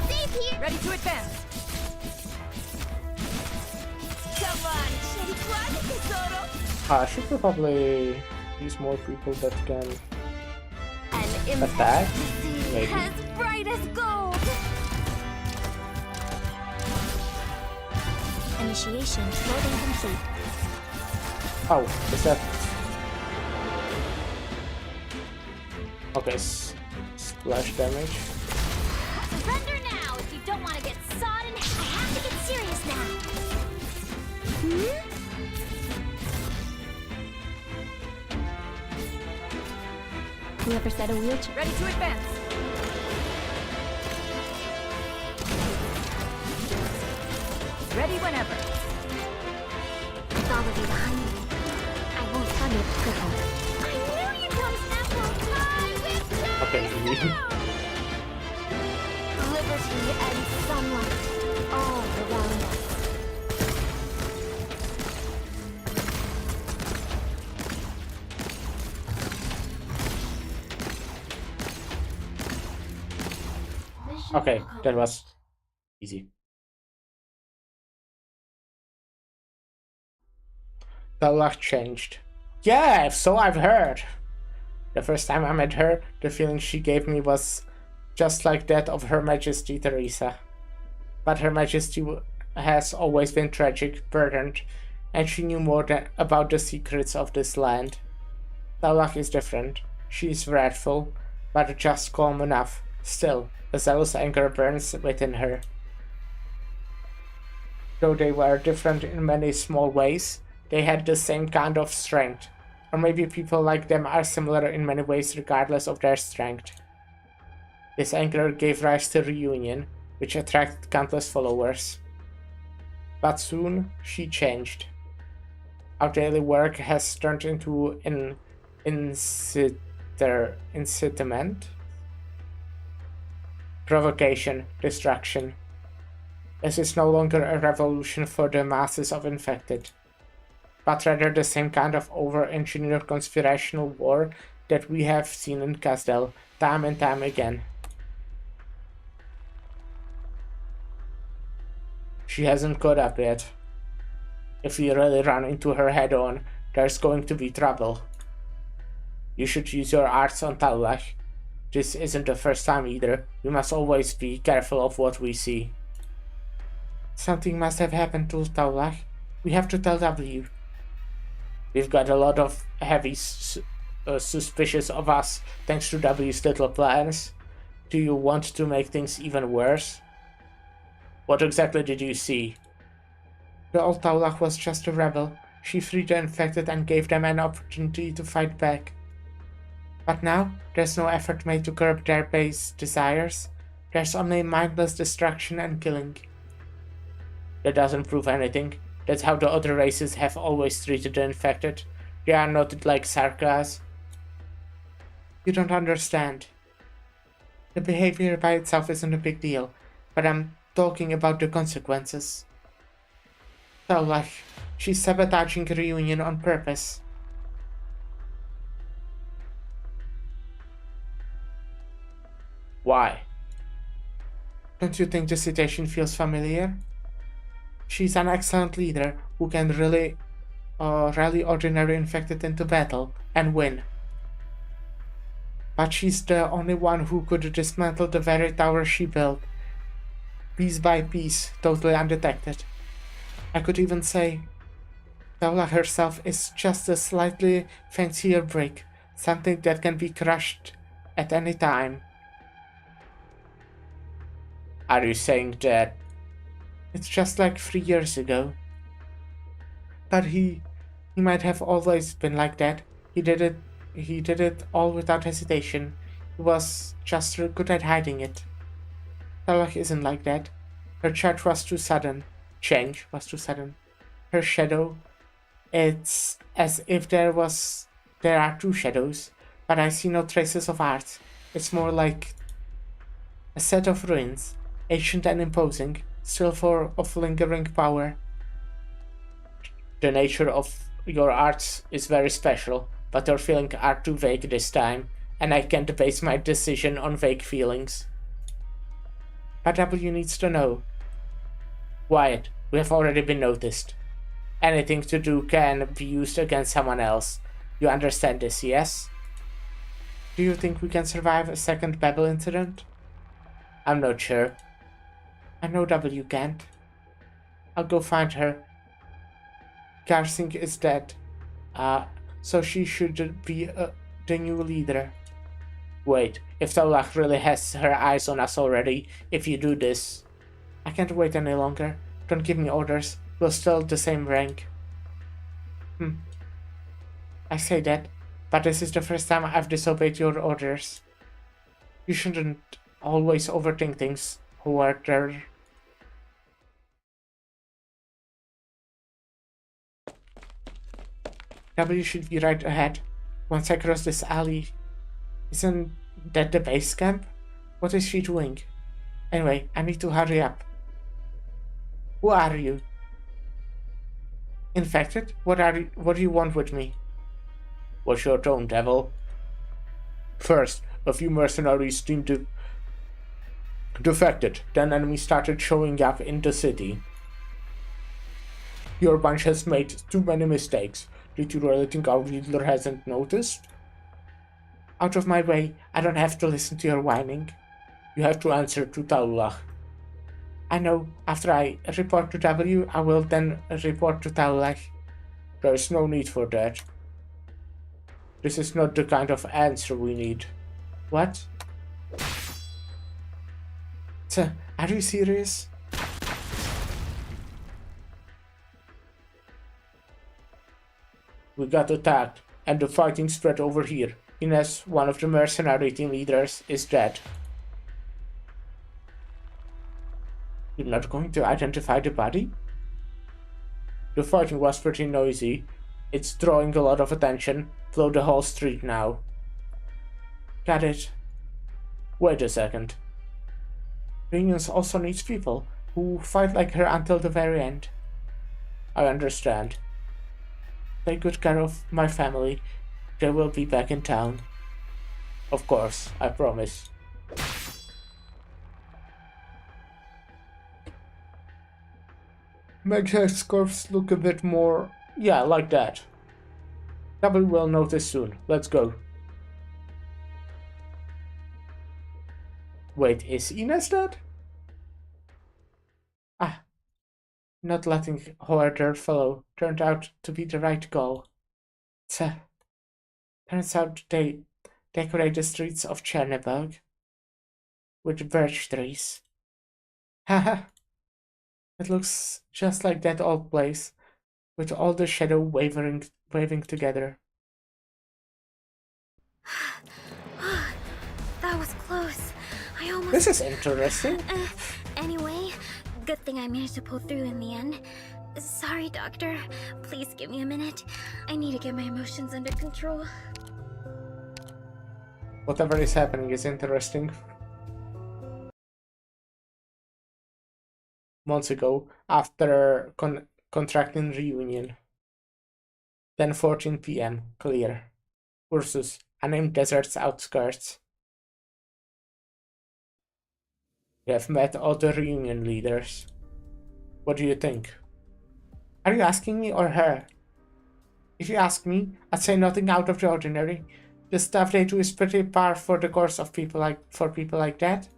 Safe here! Ready to advance. Come on, shady quad, tesoro! I should probably use more people that can An attack, maybe. as bright as gold! Initiation loading complete. Oh, is that... Okay, splash damage. Surrender now if you don't want to get sawed in half! I have to get serious now. Whoever said a wheelchair. Ready to advance. Ready whenever. With all of you behind me, I won't have it quicker. I knew you'd come apple pie with Okay, liberty and sunlight all around us. okay, that was easy. The luck changed. Yeah, so I've heard. The first time I met her, the feeling she gave me was just like that of Her Majesty Teresa. But Her Majesty has always been tragic, burdened, and she knew more about the secrets of this land. The luck is different. She is wrathful, but just calm enough. Still, a zealous anger burns within her. Though they were different in many small ways, they had the same kind of strength. Or maybe people like them are similar in many ways regardless of their strength. This anger gave rise to Reunion, which attracted countless followers. But soon, she changed. Our daily work has turned into an incitement, provocation, distraction. This is no longer a revolution for the masses of infected, but rather the same kind of over-engineered conspirational war that we have seen in Casdell time and time again. She hasn't caught up yet. If we really run into her head-on, there's going to be trouble. You should use your arts on Taulach. This isn't the first time either. We must always be careful of what we see. Something must have happened to Taulach. We have to tell W. We've got a lot of heavy suspicious of us thanks to W's little plans. Do you want to make things even worse? What exactly did you see? The old Taulach was just a rebel. She freed the infected and gave them an opportunity to fight back. But now, there's no effort made to curb their base desires. There's only mindless destruction and killing. That doesn't prove anything. That's how the other races have always treated the infected. They are not like Sarkas. You don't understand. The behavior by itself isn't a big deal, but I'm talking about the consequences. Taulach, she's sabotaging Reunion on purpose. Why? Don't you think the situation feels familiar? She's an excellent leader who can really rally ordinary infected into battle and win. But she's the only one who could dismantle the very tower she built, piece by piece, totally undetected. I could even say Taulach herself is just a slightly fancier brick, something that can be crushed at any time. Are you saying that? It's just like 3 years ago. But he might have always been like that. He did it all without hesitation. He was just good at hiding it. Taulach isn't like that. Her change was too sudden. Her shadow. It's as if there are two shadows, but I see no traces of art. It's more like a set of ruins, ancient and imposing, still full of lingering power. The nature of your arts is very special, but your feelings are too vague this time, and I can't base my decision on vague feelings. But W needs to know. Wyatt, we have already been noticed. Anything to do can be used against someone else. You understand this, yes? Do you think we can survive a second Babel incident? I'm not sure. I know W can't. I'll go find her. Garsing is dead. So she should be the new leader. Wait, if Taulach really has her eyes on us already, if you do this... I can't wait any longer. Don't give me orders. We're still the same rank. I say that, but this is the first time I've disobeyed your orders. You shouldn't always overthink things, Howard. W should be right ahead. Once I cross this alley... Isn't that the base camp? What is she doing? Anyway, I need to hurry up. Who are you? Infected? What do you want with me? What's your tone, devil? First, a few mercenaries defected, then enemies started showing up in the city. Your bunch has made too many mistakes. Did you really think our leader hasn't noticed? Out of my way, I don't have to listen to your whining. You have to answer to Taulach. I know, after I report to W, I will then report to Taulach. There is no need for that. This is not the kind of answer we need. What? Are you serious? We got attacked, and the fighting spread over here. Ines, one of the mercenary team leaders, is dead. You're not going to identify the body? The fighting was pretty noisy. It's drawing a lot of attention. Flood the whole street now. Got it. Wait a second. Reunions also needs people who fight like her until the very end. I understand. Take good care of my family. They will be back in town. Of course, I promise. Make her scarves look a bit more... yeah, like that. W will notice soon. Let's go. Wait, is Ines dead? Ah, not letting Hoarder follow turned out to be the right goal. Turns out they decorate the streets of Chernobog with birch trees. Haha, it looks just like that old place, with all the shadow waving together. That was close. I almost... This is interesting. Anyway, good thing I managed to pull through in the end. Sorry, Doctor. Please give me a minute. I need to get my emotions under control. Whatever is happening is interesting. Months ago, after contracting reunion. 10:14 p.m. Clear. Ursus, unnamed desert's outskirts. You have met all the reunion leaders. What do you think? Are you asking me or her? If you ask me, I'd say nothing out of the ordinary. The stuff they do is pretty par for the course of people like that.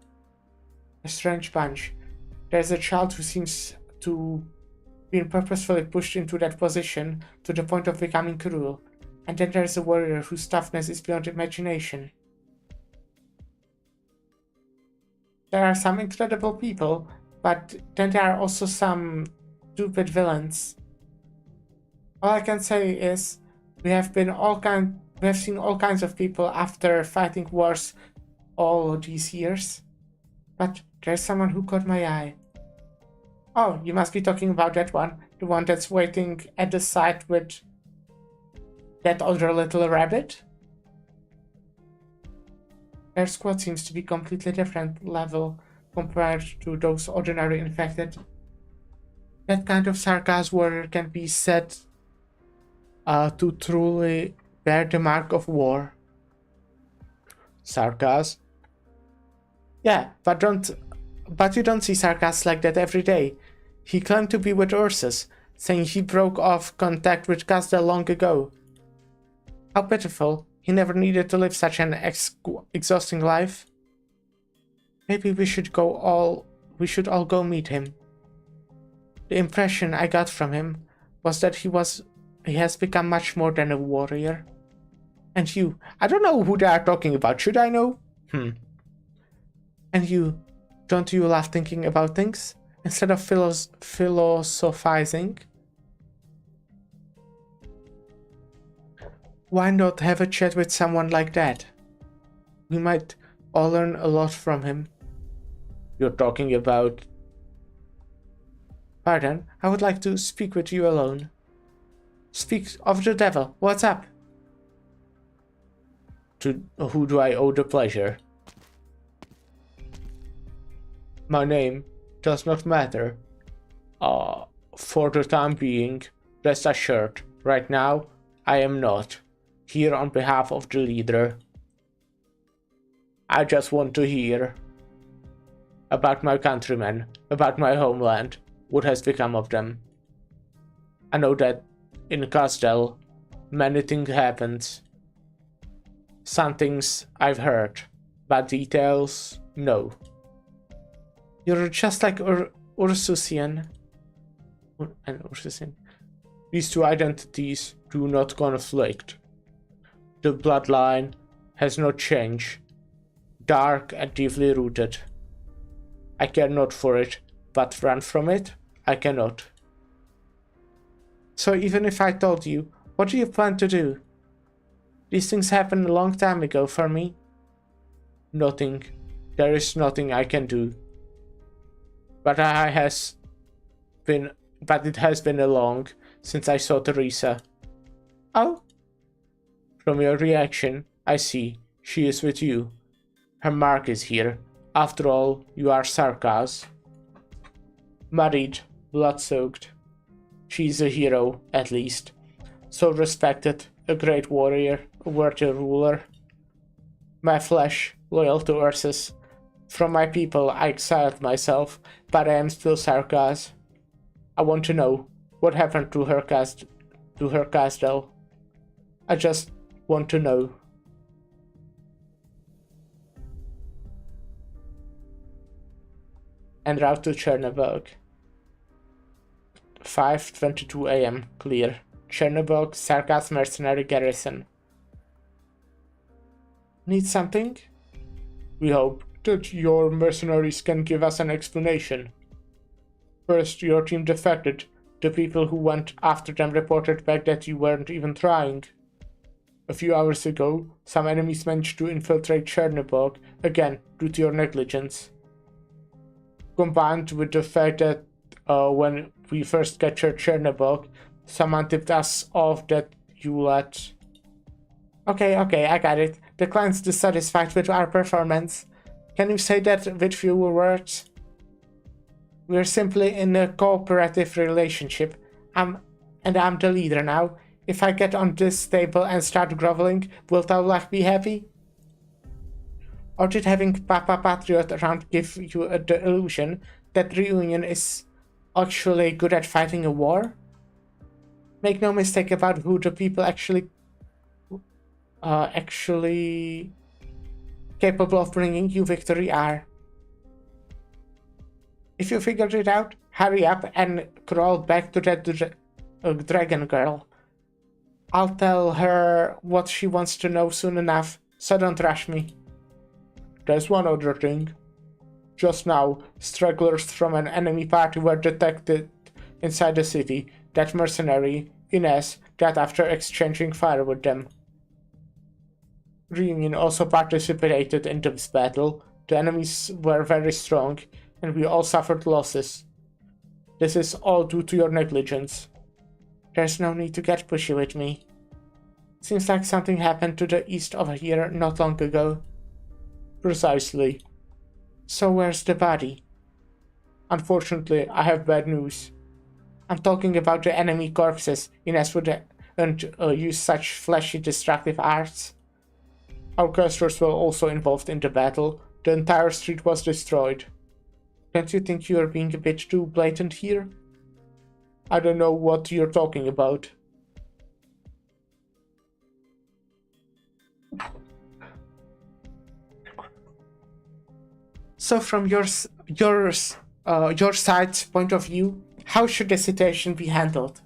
A strange bunch. There's a child who seems to be purposefully pushed into that position to the point of becoming cruel. And then there's a warrior whose toughness is beyond imagination. There are some incredible people, but then there are also some stupid villains. All I can say is we have seen all kinds of people after fighting wars all these years. But there's someone who caught my eye. Oh, you must be talking about that one. The one that's waiting at the side with that other little rabbit? Their squad seems to be completely different level compared to those ordinary infected. That kind of Sarkaz warrior can be said to truly bear the mark of war. Sarkaz? Yeah, but you don't see Sarkaz like that every day. He claimed to be with Ursus, saying he broke off contact with Kazdel long ago. How pitiful. He never needed to live such an exhausting life. Maybe we should all go meet him. The impression I got from him was that he has become much more than a warrior. And you, I don't know who they are talking about, should I know? And you, don't you love thinking about things instead of philosophizing? Why not have a chat with someone like that? We might all learn a lot from him. You're talking about... Pardon, I would like to speak with you alone. Speak of the devil, what's up? To who do I owe the pleasure? My name does not matter. For the time being, rest assured, right now, I am not here on behalf of the leader. I just want to hear about my countrymen, about my homeland, what has become of them. I know that in Kazdel, many things happened. Some things I've heard, but details, no. You're just like Ursusian. And Ursusian. These two identities do not conflict. The bloodline has not changed. Dark and deeply rooted. I care not for it, but run from it, I cannot. So even if I told you, what do you plan to do? These things happened a long time ago for me. Nothing. There is nothing I can do. But it has been a long since I saw Teresa. Oh? From your reaction, I see. She is with you. Her mark is here. After all, you are Sarkaz. Married, blood-soaked. She is a hero, at least. So respected, a great warrior, a worthy ruler. My flesh, loyal to Ursus. From my people, I exiled myself, but I am still Sarkaz. I want to know what happened to her castle. I just want to know. En route to Chernobyl. 5:22 a.m. Clear. Chernobyl, Sarkaz mercenary garrison. Need something? We hope that your mercenaries can give us an explanation. First, your team defected. The people who went after them reported back that you weren't even trying. A few hours ago, some enemies managed to infiltrate Chernobyl, again due to your negligence. Combined with the fact that when we first captured Chernobyl, someone tipped us off that you let... Okay, I got it. The client's dissatisfied with our performance. Can you say that with fewer words? We're simply in a cooperative relationship. I'm the leader now. If I get on this table and start groveling, will thou like be happy? Or did having Papa Patriot around give you the illusion that Reunion is actually good at fighting a war? Make no mistake about who the people actually capable of bringing you victory are. If you figured it out, hurry up and crawl back to that dragon girl. I'll tell her what she wants to know soon enough, so don't rush me. There's one other thing. Just now, stragglers from an enemy party were detected inside the city. That mercenary, Ines, died after exchanging fire with them. Reunion also participated in this battle. The enemies were very strong, and we all suffered losses. This is all due to your negligence. There's no need to get pushy with me. Seems like something happened to the east of here not long ago. Precisely. So where's the body? Unfortunately, I have bad news. I'm talking about the enemy corpses. Ines wouldn't use such fleshy destructive arts. Our casters were also involved in the battle. The entire street was destroyed. Don't you think you are being a bit too blatant here? I don't know what you're talking about. So from your side's point of view, how should the situation be handled?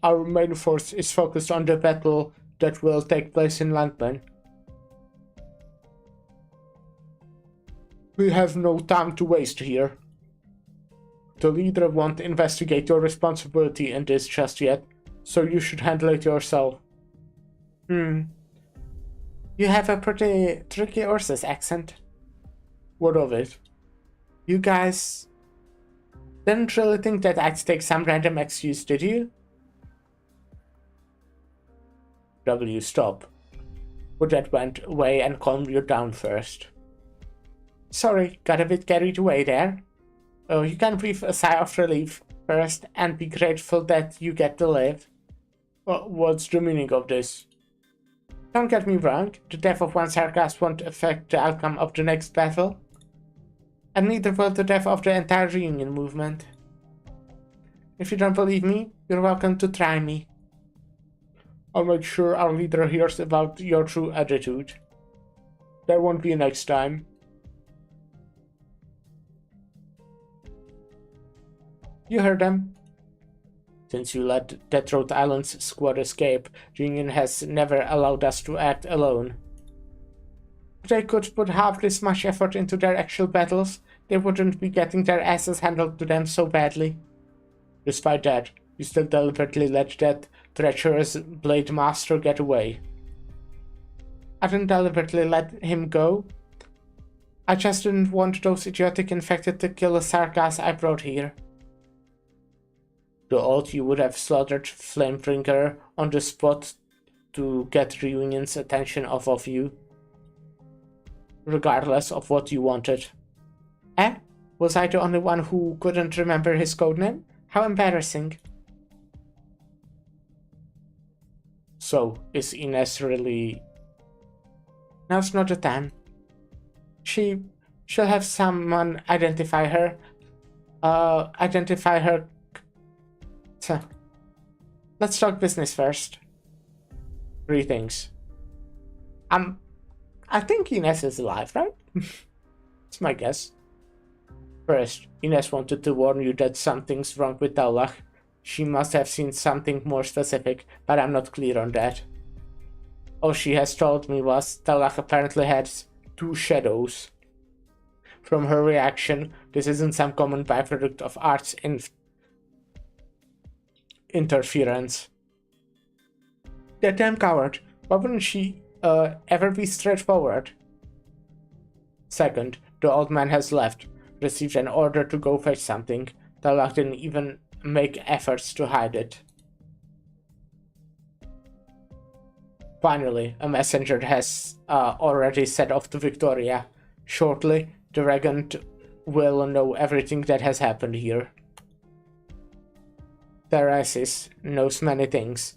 Our main force is focused on the battle that will take place in Langban. We have no time to waste here. The leader won't investigate your responsibility in this just yet, so you should handle it yourself. You have a pretty tricky Ursus accent. What of it? You guys didn't really think that I'd take some random excuse, did you? W, stop. Put that went away and calm you down first. Sorry, got a bit carried away there. Oh, you can breathe a sigh of relief first and be grateful that you get to live. What's the meaning of this? Don't get me wrong, the death of one Sarkaz won't affect the outcome of the next battle. And neither will the death of the entire Reunion movement. If you don't believe me, you're welcome to try me. I'll make sure our leader hears about your true attitude. There won't be a next time. You heard them. Since you let that Rhode Island's squad escape, the Union has never allowed us to act alone. If they could put half this much effort into their actual battles, they wouldn't be getting their asses handled to them so badly. Despite that, you still deliberately let that treacherous Blade Master get away. I didn't deliberately let him go. I just didn't want those idiotic infected to kill the Sargas I brought here. The oath you would have slaughtered Flamebringer on the spot to get Reunion's attention off of you, regardless of what you wanted. Eh? Was I the only one who couldn't remember his codename? How embarrassing. So, is Ines really... Now's not the time. She'll have someone identify her. Let's talk business first. 3 things. I think Ines is alive, right? It's my guess. First, Ines wanted to warn you that something's wrong with Taulach. She must have seen something more specific, but I'm not clear on that. All she has told me was Taulach apparently had 2 shadows. From her reaction, this isn't some common byproduct of art's interference. That damn coward. Why wouldn't she ever be straightforward? Second, the old man has left, received an order to go fetch something. Taulach didn't even make efforts to hide it. Finally, a messenger has already set off to Victoria. Shortly, the regent will know everything that has happened here. Therasis knows many things,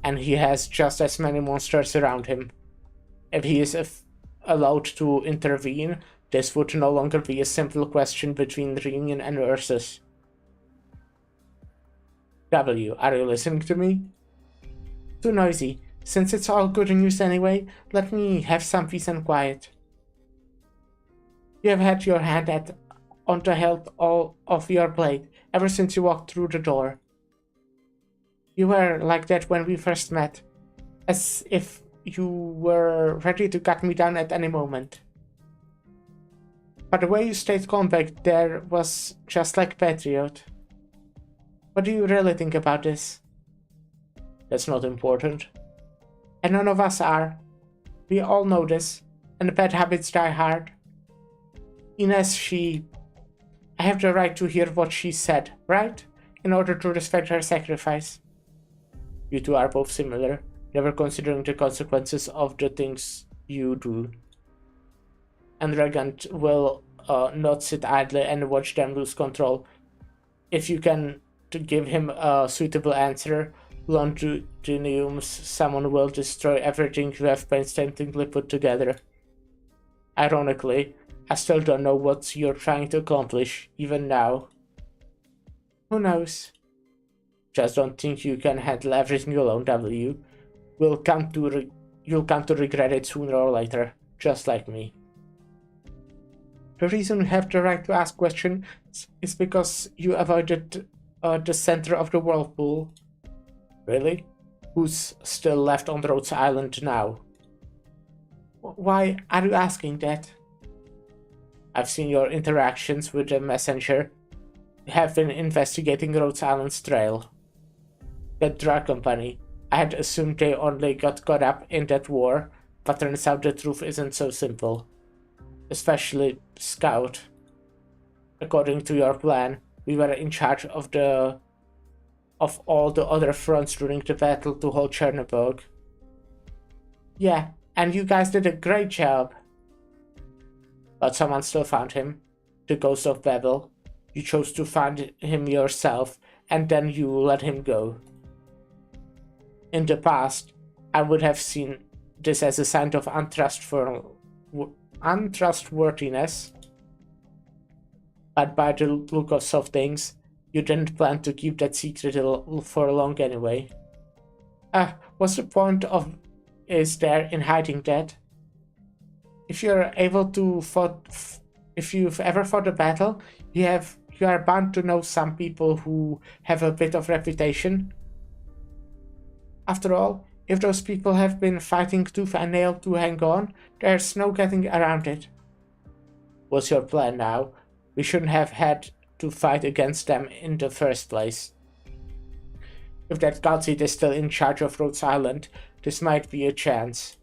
and he has just as many monsters around him. If he is allowed to intervene, this would no longer be a simple question between Reunion and Ursus. W, are you listening to me? Too noisy. Since it's all good news anyway, let me have some peace and quiet. You have had your hand on the hilt all of your blade ever since you walked through the door. You were like that when we first met, as if you were ready to cut me down at any moment. But the way you stayed calm back there was just like Patriot. What do you really think about this? That's not important. And none of us are. We all know this, and bad habits die hard. Ines, I have the right to hear what she said, right? In order to respect her sacrifice. You two are both similar, never considering the consequences of the things you do. And Regent will not sit idly and watch them lose control. If you can give him a suitable answer, Longiniums, someone will destroy everything you have painstakingly put together. Ironically, I still don't know what you're trying to accomplish, even now. Who knows? Just don't think you can handle everything alone, W. You'll come to regret it sooner or later, just like me. The reason you have the right to ask questions is because you avoided the center of the whirlpool. Really? Who's still left on Rhodes Island now? Why are you asking that? I've seen your interactions with the messenger. You have been investigating Rhodes Island's trail. That drug company, I had assumed they only got caught up in that war, but turns out the truth isn't so simple. Especially Scout. According to your plan, we were in charge of all the other fronts during the battle to hold Chernobog. Yeah, and you guys did a great job. But someone still found him. The Ghost of Babel. You chose to find him yourself, and then you let him go. In the past, I would have seen this as a sign of untrustworthiness. But by the look of things, you didn't plan to keep that secret for long anyway. What's the point is there in hiding that? If you've ever fought a battle, you are bound to know some people who have a bit of reputation. After all, if those people have been fighting tooth and nail to hang on, there's no getting around it. What's your plan now? We shouldn't have had to fight against them in the first place. If that Godseed is still in charge of Rhodes Island, this might be a chance.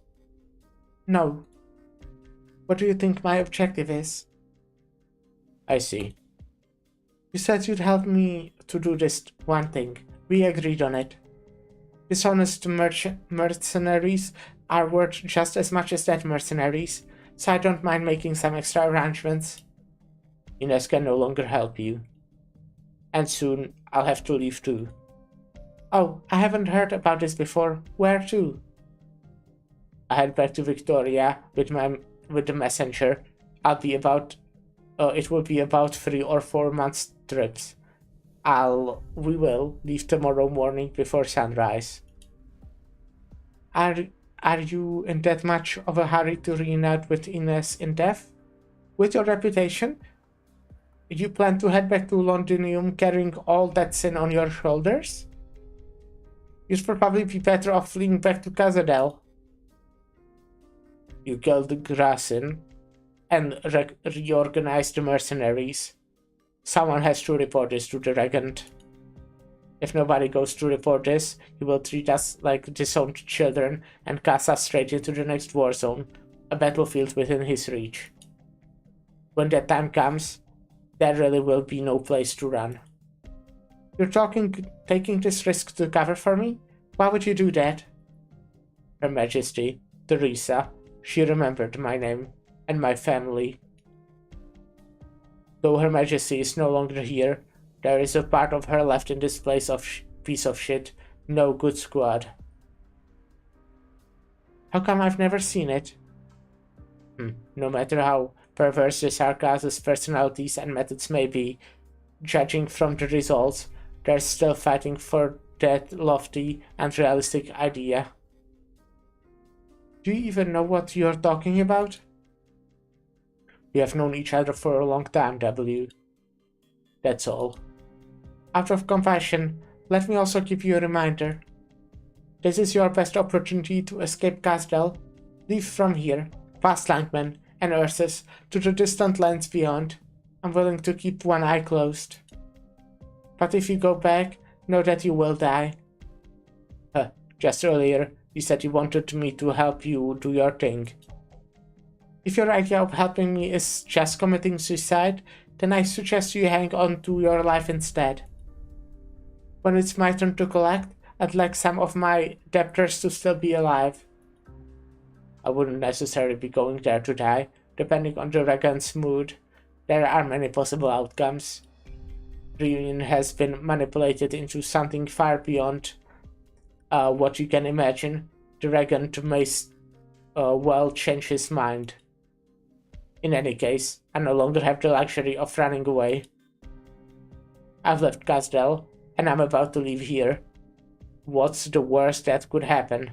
No. What do you think my objective is? I see. You said you'd help me to do this one thing. We agreed on it. Dishonest mercenaries are worth just as much as dead mercenaries, so I don't mind making some extra arrangements. Ines can no longer help you. And soon I'll have to leave too. Oh, I haven't heard about this before. Where to? I head back to Victoria with the messenger. It will be about 3 or 4 months trips. We will leave tomorrow morning before sunrise. Are you in that much of a hurry to reunite with Ines in death? With your reputation? You plan to head back to Londinium carrying all that sin on your shoulders? You'd probably be better off fleeing back to Cazadel. You killed the Grassin and reorganized the mercenaries. Someone has to report this to the regent. If nobody goes to report this, he will treat us like disowned children and cast us straight into the next war zone, a battlefield within his reach. When that time comes, there really will be no place to run. You're taking this risk to cover for me? Why would you do that? Her Majesty, Teresa, she remembered my name and my family. Though Her Majesty is no longer here, there is a part of her left in this piece of shit, no good squad. How come I've never seen it? No matter how perverse the Sarkaz's personalities and methods may be, judging from the results, they're still fighting for that lofty and realistic idea. Do you even know what you're talking about? We have known each other for a long time, W. That's all. Out of compassion, let me also give you a reminder. This is your best opportunity to escape Casdell. Leave from here, past Langman and Ursus, to the distant lands beyond. I'm willing to keep one eye closed. But if you go back, know that you will die. Just earlier, you said you wanted me to help you do your thing. If your idea of helping me is just committing suicide, then I suggest you hang on to your life instead. When it's my turn to collect, I'd like some of my debtors to still be alive. I wouldn't necessarily be going there to die, depending on the regent's mood. There are many possible outcomes. Reunion has been manipulated into something far beyond what you can imagine. The regent may well change his mind. In any case, I no longer have the luxury of running away. I've left Casdell, and I'm about to leave here. What's the worst that could happen?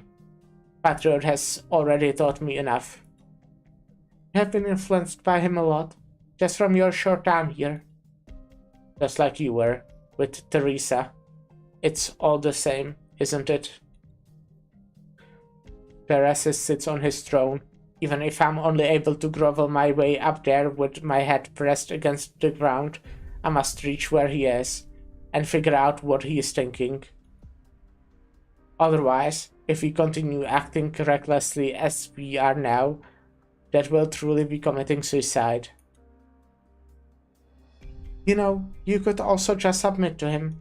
Patriot has already taught me enough. You have been influenced by him a lot, just from your short time here. Just like you were, with Teresa. It's all the same, isn't it? Perez sits on his throne. Even if I'm only able to grovel my way up there with my head pressed against the ground, I must reach where he is, and figure out what he is thinking. Otherwise, if we continue acting recklessly as we are now, that will truly be committing suicide. You know, you could also just submit to him.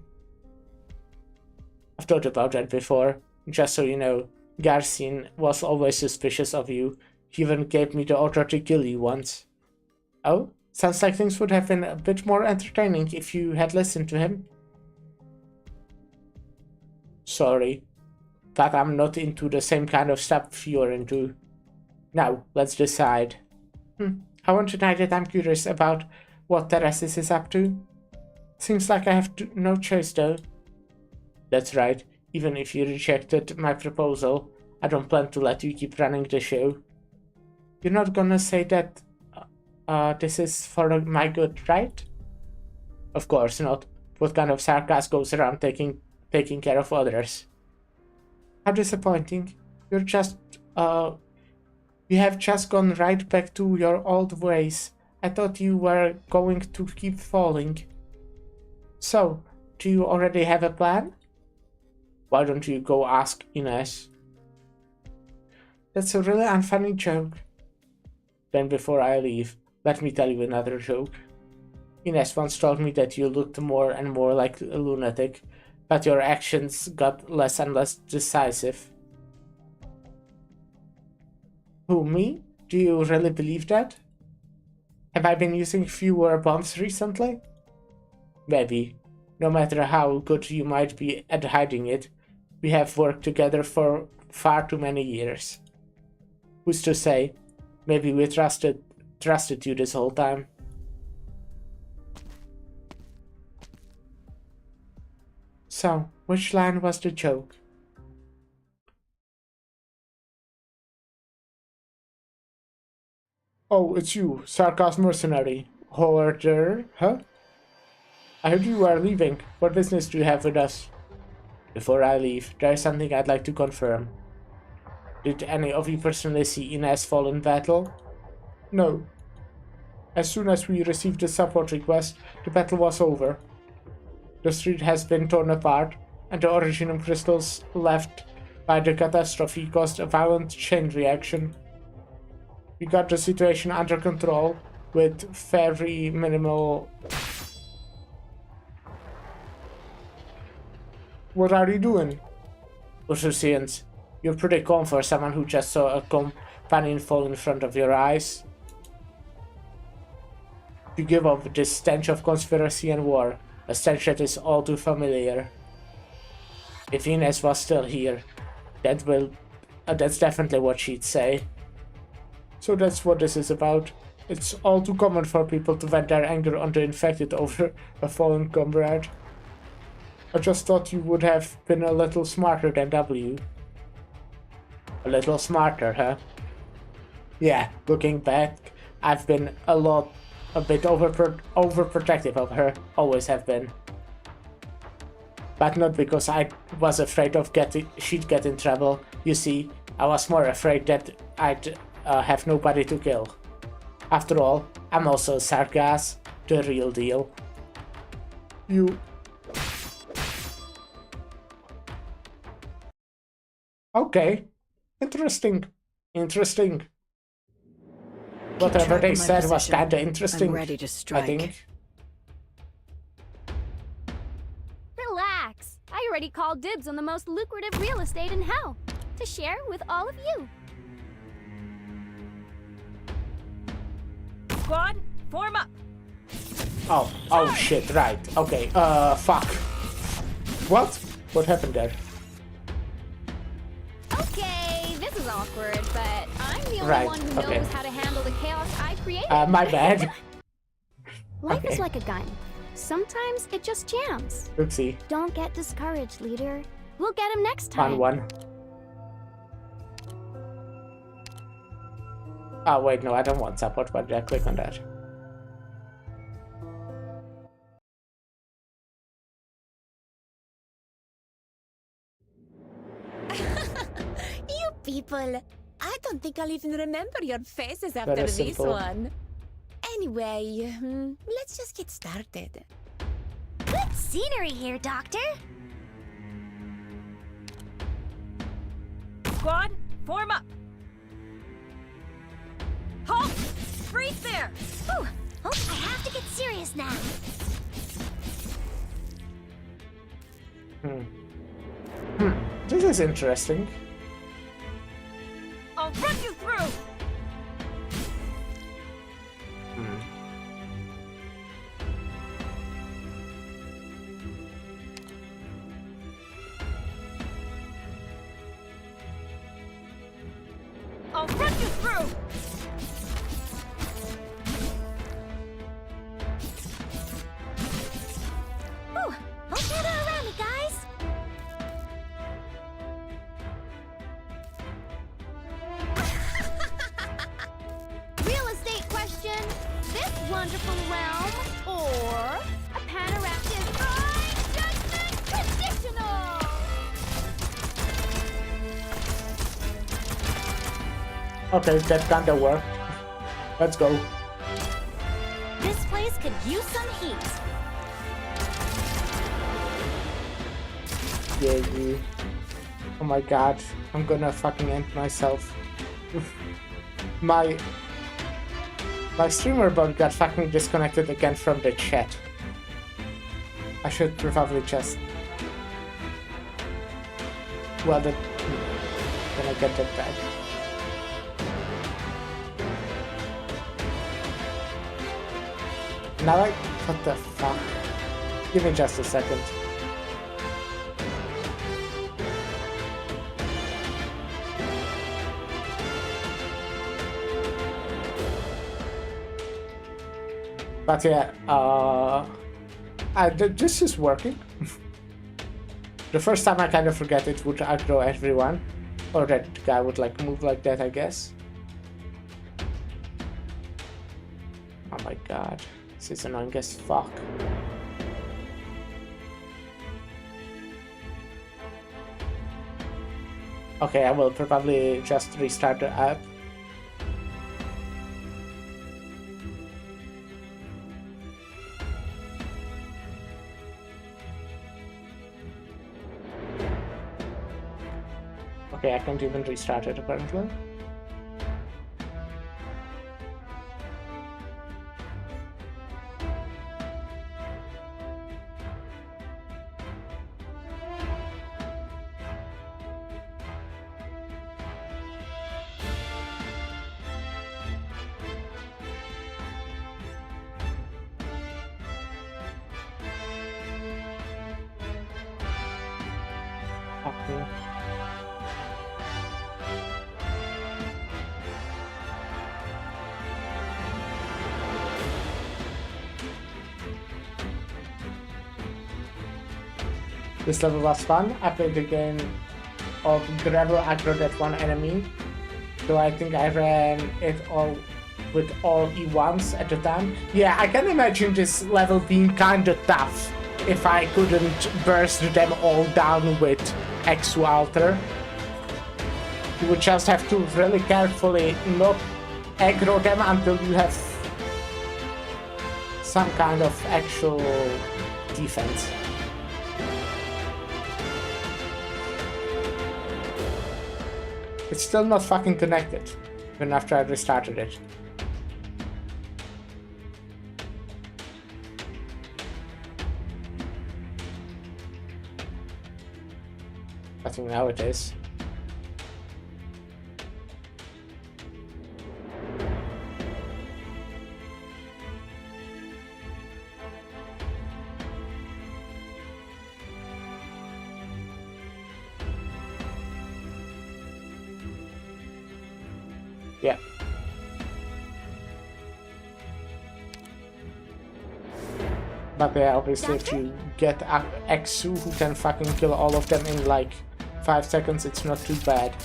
I've thought about that before. Just so you know, Garcin was always suspicious of you. He even gave me the order to kill you once. Oh, sounds like things would have been a bit more entertaining if you had listened to him. Sorry, but I'm not into the same kind of stuff you're into. Now, let's decide. I want to know that I'm curious about what Teresis is up to. Seems like I have no choice though. That's right, even if you rejected my proposal, I don't plan to let you keep running the show. You're not gonna say that this is for my good, right? Of course not. What kind of sarcasm goes around taking care of others? How disappointing. You have just gone right back to your old ways. I thought you were going to keep falling. So, do you already have a plan? Why don't you go ask Ines? That's a really unfunny joke. Then before I leave, let me tell you another joke. Ines once told me that you looked more and more like a lunatic, but your actions got less and less decisive. Who, me? Do you really believe that? Have I been using fewer bombs recently? Maybe. No matter how good you might be at hiding it, we have worked together for far too many years. Who's to say? Maybe we trusted you this whole time. So, which line was the joke? Oh, it's you, Sarcasm Mercenary. Hoarder, huh? I heard you are leaving. What business do you have with us? Before I leave, there is something I'd like to confirm. Did any of you personally see Ines fall in battle? No. As soon as we received the support request, the battle was over. The street has been torn apart, and the original crystals left by the catastrophe caused a violent chain reaction. We got the situation under control with very minimal... What are you doing? Ususians, you're pretty calm for someone who just saw a companion fall in front of your eyes. You give up this stench of conspiracy and war, a stench that is all too familiar. If Ines was still here, that's definitely what she'd say. So that's what this is about. It's all too common for people to vent their anger on the infected over a fallen comrade. I just thought you would have been a little smarter than W. A little smarter, huh? Yeah, looking back, I've been a bit overprotective of her, always have been. But not because I was afraid of she'd get in trouble. You see, I was more afraid that I'd have nobody to kill. After all, I'm also Sargas, the real deal. You... Okay. Interesting. Whatever they said was kinda interesting. I'm ready to strike. I think. Relax. I already called dibs on the most lucrative real estate in hell to share with all of you. Squad, form up. Oh shit, right. Okay, fuck. What? What happened there? Okay, this is awkward, but I'm the only Right, one who okay. knows how to handle the chaos I created. My bad. Life is okay. like a gun. Sometimes it just jams. Oopsie. Don't get discouraged, leader. We'll get him next time. Fun one. Oh wait, no, I don't want support, but yeah, click on that. You people, I don't think I'll even remember your faces after Very this simple. one. Anyway, let's just get started. Good scenery here, Doctor. Squad, form up. Halt! Freeze there! Ooh, oh, I have to get serious now. This is interesting. I'll run you through! I'll run you through! Ooh, don't gather around me, guys. Real estate question. This wonderful realm or a panoramic design judgment conditional. Okay, that kinda worked. Let's go. This place could use some heat. Yeah. Oh my god, I'm gonna fucking end myself. My streamer bot got fucking disconnected again from the chat. I should probably just... Well, then I get that back. Now what the fuck? Give me just a second. But yeah, this is working. The first time I kind of forget it would aggro everyone. Or that guy would like move like that, I guess. Oh my god. This is annoying as fuck. Okay, I will probably just restart the app. Okay, I can't even restart it apparently. Okay. This level was fun. I played the game of gravel aggro that one enemy, so I think I ran it all with all E1s at the time. Yeah, I can imagine this level being kinda tough if I couldn't burst them all down with Exu Alter. You would just have to really carefully not aggro them until you have some kind of actual defense. It's still not fucking connected, even after I restarted it. I think now it is. Yeah. But yeah, obviously if you get Exu who can fucking kill all of them in like 5 seconds, it's not too bad.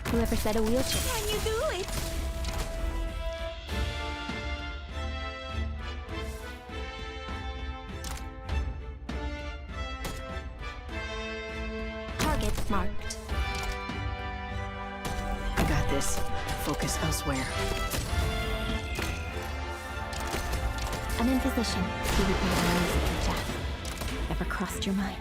Whoever said a wheelchair? Can you do it? Target marked. I got this. Focus elsewhere. I'm in position. See what my nose at death. Ever crossed your mind?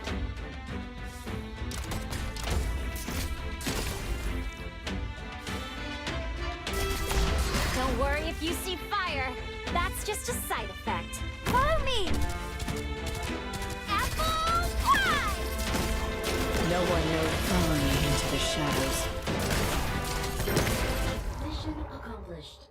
Don't worry if you see fire. That's just a side effect. Follow me! Apple pie! No one knows follow me into the shadows. Mission accomplished.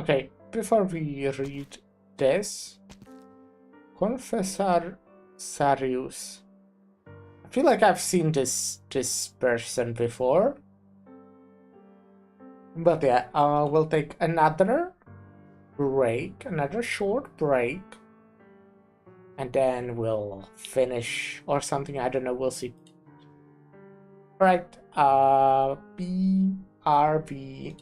Okay, before we read this, Confessor Sarius. I feel like I've seen this person before. But yeah, we'll take another break, another short break. And then we'll finish or something, I don't know, we'll see. Alright, BRB.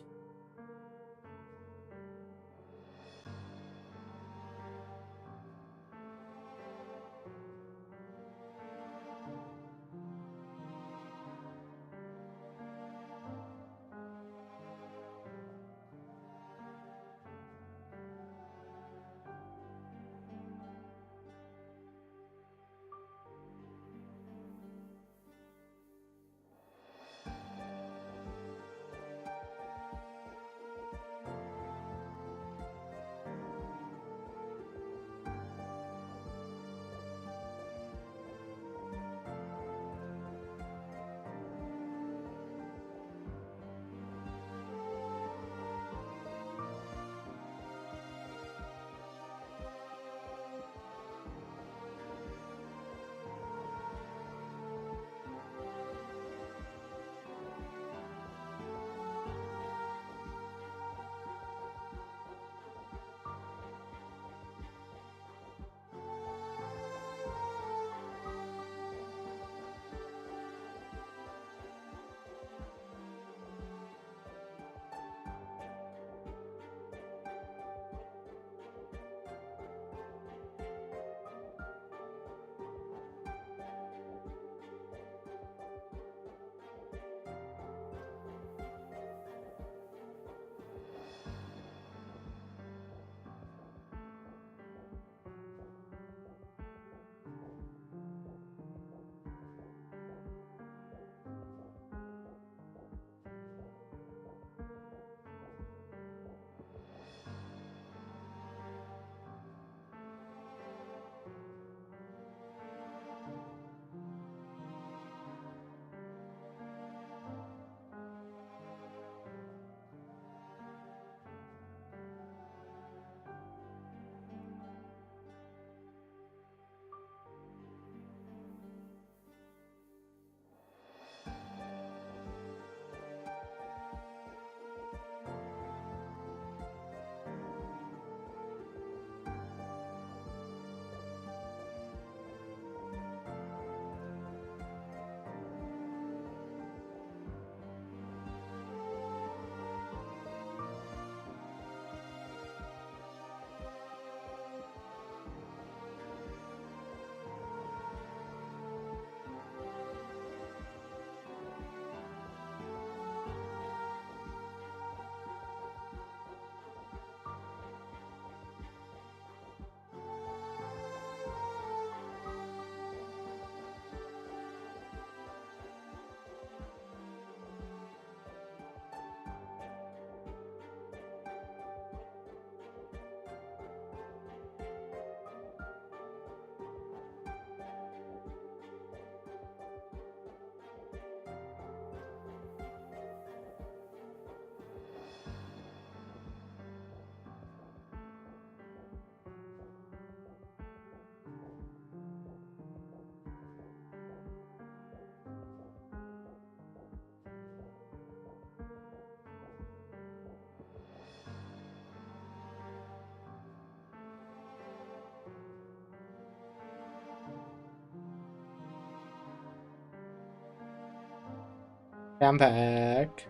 I'm back.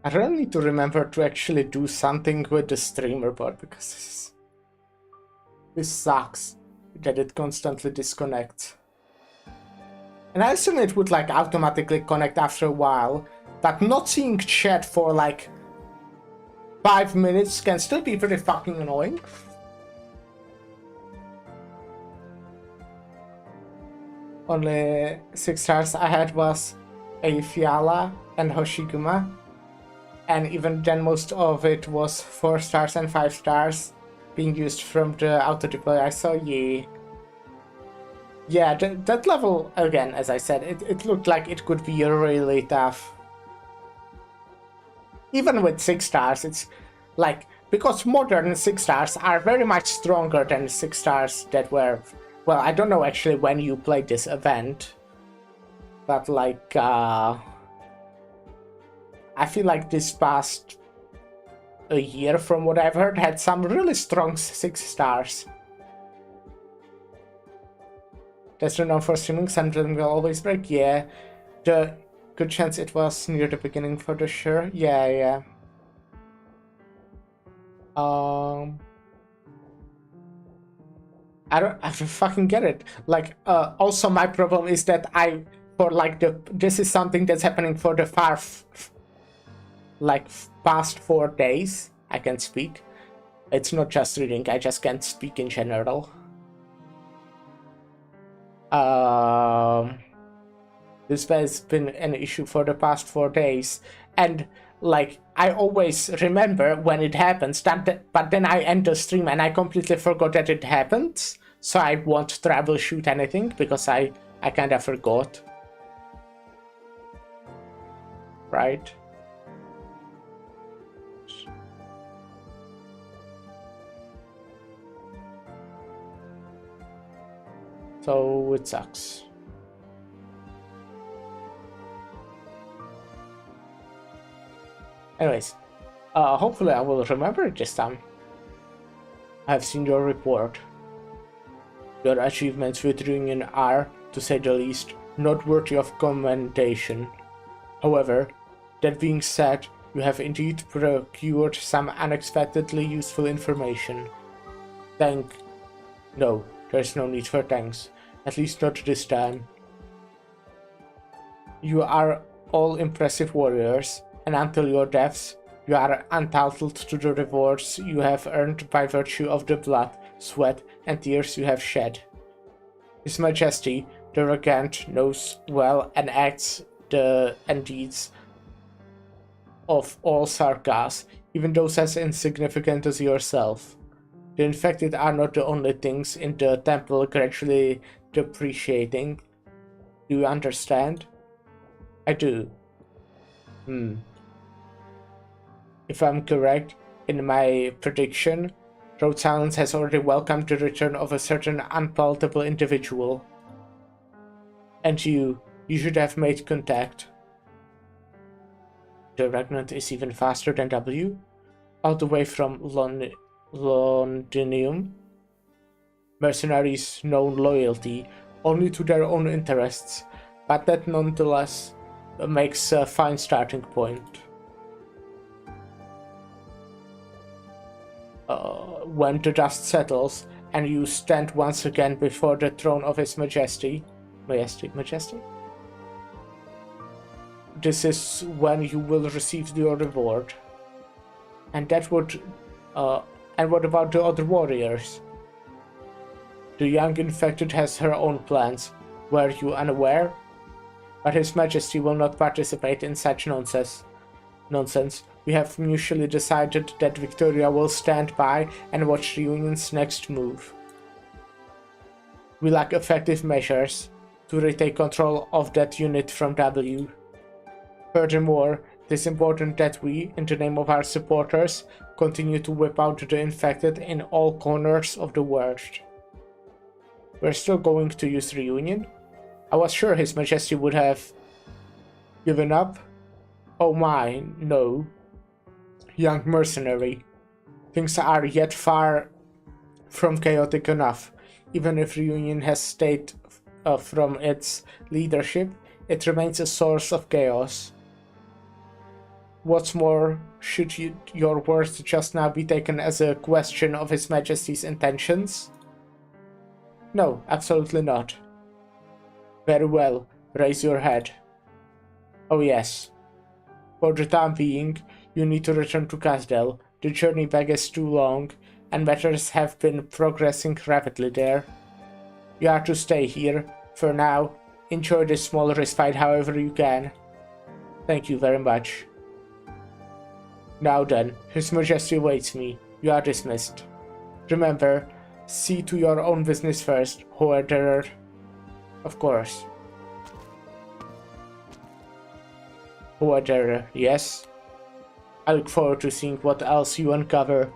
I really need to remember to actually do something with the streamer board because this sucks that it constantly disconnects. And I assume it would like automatically connect after a while, but not seeing chat for like 5 minutes can still be pretty fucking annoying. Only 6 stars I had was a Fiala and Hoshiguma, and even then most of it was 4 stars and 5 stars being used from the auto deploy I saw. Yeah, that level, again, as I said, it looked like it could be really tough. Even with 6 stars, it's like, because modern 6 stars are very much stronger than 6 stars that were, well, I don't know actually when you played this event, but like, I feel like this past a year from what I've heard had some really strong 6 stars. That's the norm for streaming, something will always break. Yeah, the good chance it was near the beginning for the sure. Yeah. I don't fucking get it. Like, also my problem is that for like this is something that's happening for the past 4 days. I can speak. It's not just reading, I just can't speak in general. This has been an issue for the past 4 days, and like I always remember when it happens, but then I end the stream and I completely forgot that it happened, so I won't troubleshoot anything because I kind of forgot. Right? So it sucks. Anyways, hopefully I will remember it this time. I have seen your report. Your achievements with Reunion are, to say the least, not worthy of commendation. However, that being said, you have indeed procured some unexpectedly useful information. No, there's no need for thanks. At least not this time. You are all impressive warriors, and until your deaths, you are entitled to the rewards you have earned by virtue of the blood, sweat, and tears you have shed. His Majesty, the Regent, knows well and acts the deeds of all Sarkas, even those as insignificant as yourself. The infected are not the only things in the temple gradually depreciating. Do you understand? I do. If I'm correct in my prediction, Rhode Silence has already welcomed the return of a certain unpalatable individual. And you should have made contact. The Regnant is even faster than W? All the way from Londinium? Mercenaries know loyalty only to their own interests, but that nonetheless makes a fine starting point. When the dust settles and you stand once again before the throne of His Majesty, this is when you will receive your reward. And that would, and what about the other warriors? The young infected has her own plans. Were you unaware? But His Majesty will not participate in such nonsense. We have mutually decided that Victoria will stand by and watch Reunion's next move. We lack effective measures to retake control of that unit from W. Furthermore, it is important that we, in the name of our supporters, continue to whip out the infected in all corners of the world. We're still going to use Reunion? I was sure His Majesty would have given up. Oh my, no. Young mercenary. Things are yet far from chaotic enough. Even if Reunion has stayed from its leadership, it remains a source of chaos. What's more, should your words just now be taken as a question of His Majesty's intentions? No, absolutely not. Very well, raise your head. Oh yes. For the time being, you need to return to Casdell. The journey back is too long, and matters have been progressing rapidly there. You are to stay here, for now. Enjoy this small respite however you can. Thank you very much. Now then, His Majesty waits me. You are dismissed. Remember, see to your own business first, Hoarder. Of course. Hoarder, yes? I look forward to seeing what else you uncover.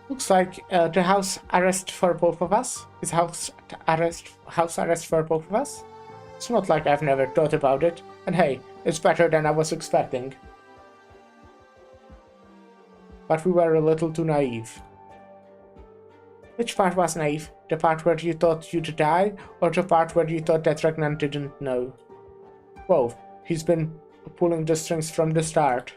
Looks like the house arrest for both of us. Is house arrest for both of us? It's not like I've never thought about it. And hey, it's better than I was expecting. But we were a little too naive. Which part was naive? The part where you thought you'd die, or the part where you thought that Ragnar didn't know? Both. He's been pulling the strings from the start.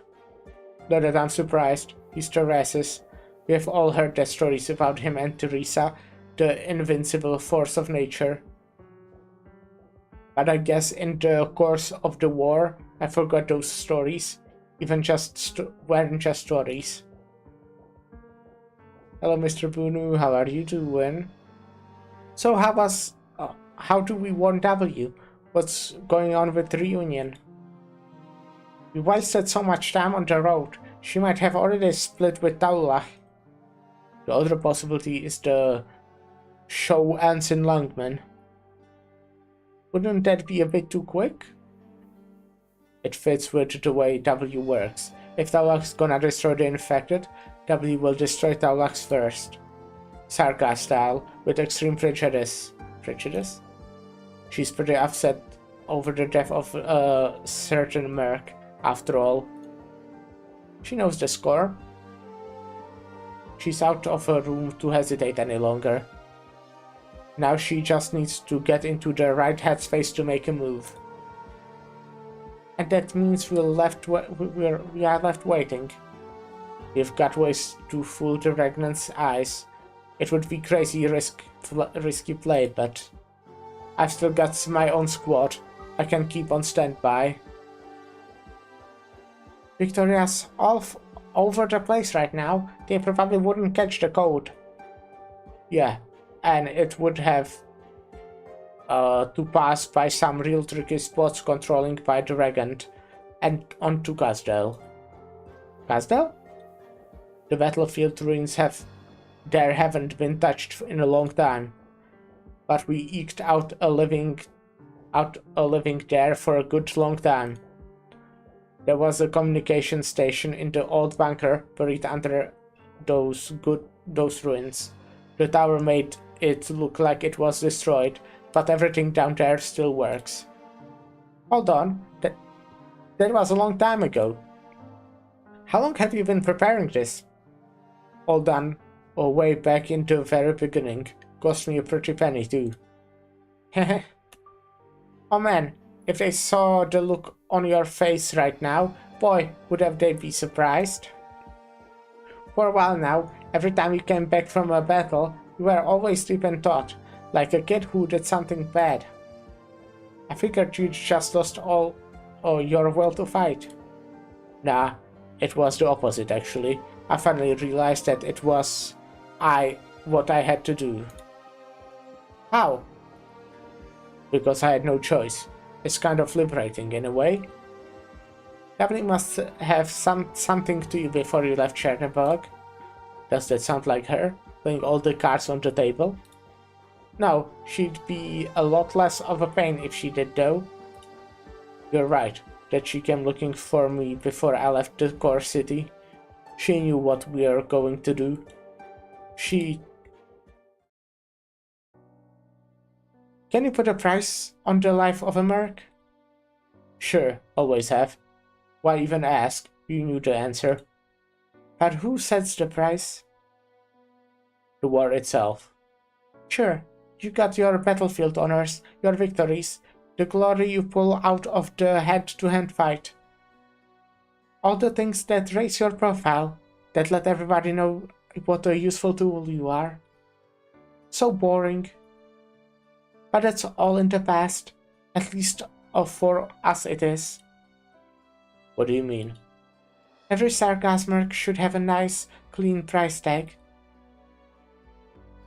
Not that I'm surprised. He's Theresa's. We have all heard the stories about him and Teresa, the invincible force of nature. But I guess in the course of the war, I forgot those stories. Even weren't just stories. Hello, Mr. Bunu. How are you doing? So how do we warn W? What's going on with the reunion? We wasted so much time on the road. She might have already split with Taula. The other possibility is the show ends in Lungman. Wouldn't that be a bit too quick? It fits with the way W works. If Taula's gonna destroy the infected, W will destroy Taulax first. Sarka style, with extreme prejudice. Prejudice? She's pretty upset over the death of a certain merc, after all. She knows the score. She's out of her room to hesitate any longer. Now she just needs to get into the right headspace to make a move. And that means we are left waiting. We've got ways to fool the Regnant's eyes. It would be crazy risky play, but I've still got my own squad. I can keep on standby. Victoria's all over the place right now. They probably wouldn't catch the code. Yeah, and it would have to pass by some real tricky spots controlling by the Regent and onto Casdell. Casdell? The battlefield ruins haven't been touched in a long time, but we eked out a living there for a good long time. There was a communication station in the old bunker buried under those ruins. The tower made it look like it was destroyed, but everything down there still works. Hold on, that was a long time ago. How long have you been preparing this? All done, or way back in the very beginning. Cost me a pretty penny too. Heh. Oh man, if they saw the look on your face right now, boy, would have they be surprised. For a while now, every time you came back from a battle, you were always deep in thought, like a kid who did something bad. I figured you'd just lost all your will to fight. Nah, it was the opposite actually. I finally realized that it was what I had to do. How? Because I had no choice. It's kind of liberating in a way. Devlin must have something to you before you left Cherniborg. Does that sound like her, laying all the cards on the table? No, she'd be a lot less of a pain if she did though. You're right, that she came looking for me before I left the core city. She knew what we are going to do. Can you put a price on the life of a merc? Sure, always have. Why even ask? You knew the answer. But who sets the price? the war itself. Sure, you got your battlefield honors, your victories, the glory you pull out of the hand-to-hand fight. All the things that raise your profile, that let everybody know what a useful tool you are. So boring. But that's all in the past. At least for us it is. What do you mean? Every sarcasm merc should have a nice, clean price tag.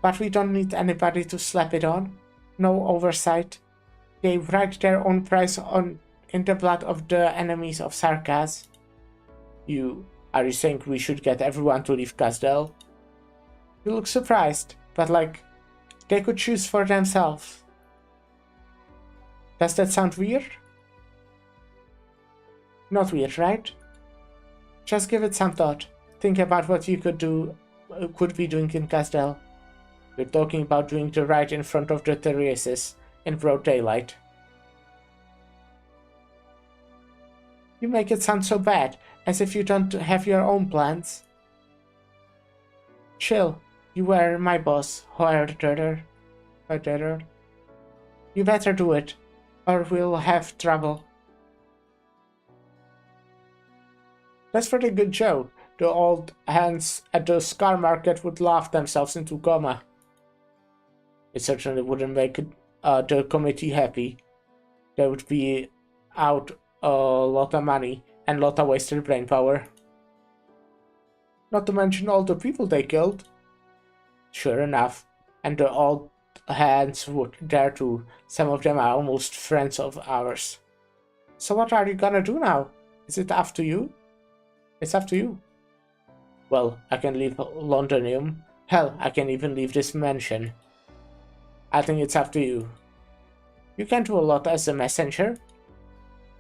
But we don't need anybody to slap it on. No oversight. They write their own price in the blood of the enemies of sarcasm. Are you saying we should get everyone to leave Casdell? You look surprised, but like, they could choose for themselves. Does that sound weird? Not weird, right? Just give it some thought. Think about what you could be doing in Casdell. We're talking about doing the right in front of the terraces in broad daylight. You make it sound so bad, as if you don't have your own plans. Chill, you were my boss, Hoarder. You better do it, or we'll have trouble. That's pretty good joke. The old hands at the Scar Market would laugh themselves into coma. It certainly wouldn't make the committee happy. They would be out a lot of money and a lot of wasted brain power. Not to mention all the people they killed. Sure enough, and the old hands were there too. Some of them are almost friends of ours. So what are you gonna do now? Is it up to you? It's up to you. Well, I can leave Londonium. Hell, I can even leave this mansion. I think it's up to you. You can do a lot as a messenger.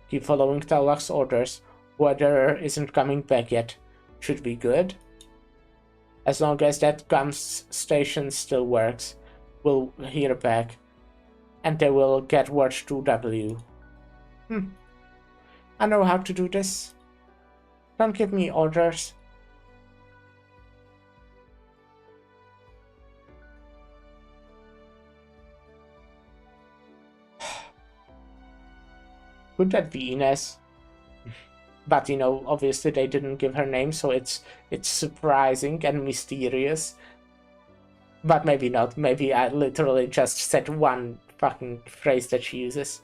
Keep following Talak's orders. Weather isn't coming back yet. Should be good. As long as that comms station still works, we'll hear back. And they will get word to W. I know how to do this. Don't give me orders. Could that be Ines? But you know, obviously they didn't give her name, so it's surprising and mysterious. But maybe not. Maybe I literally just said one fucking phrase that she uses.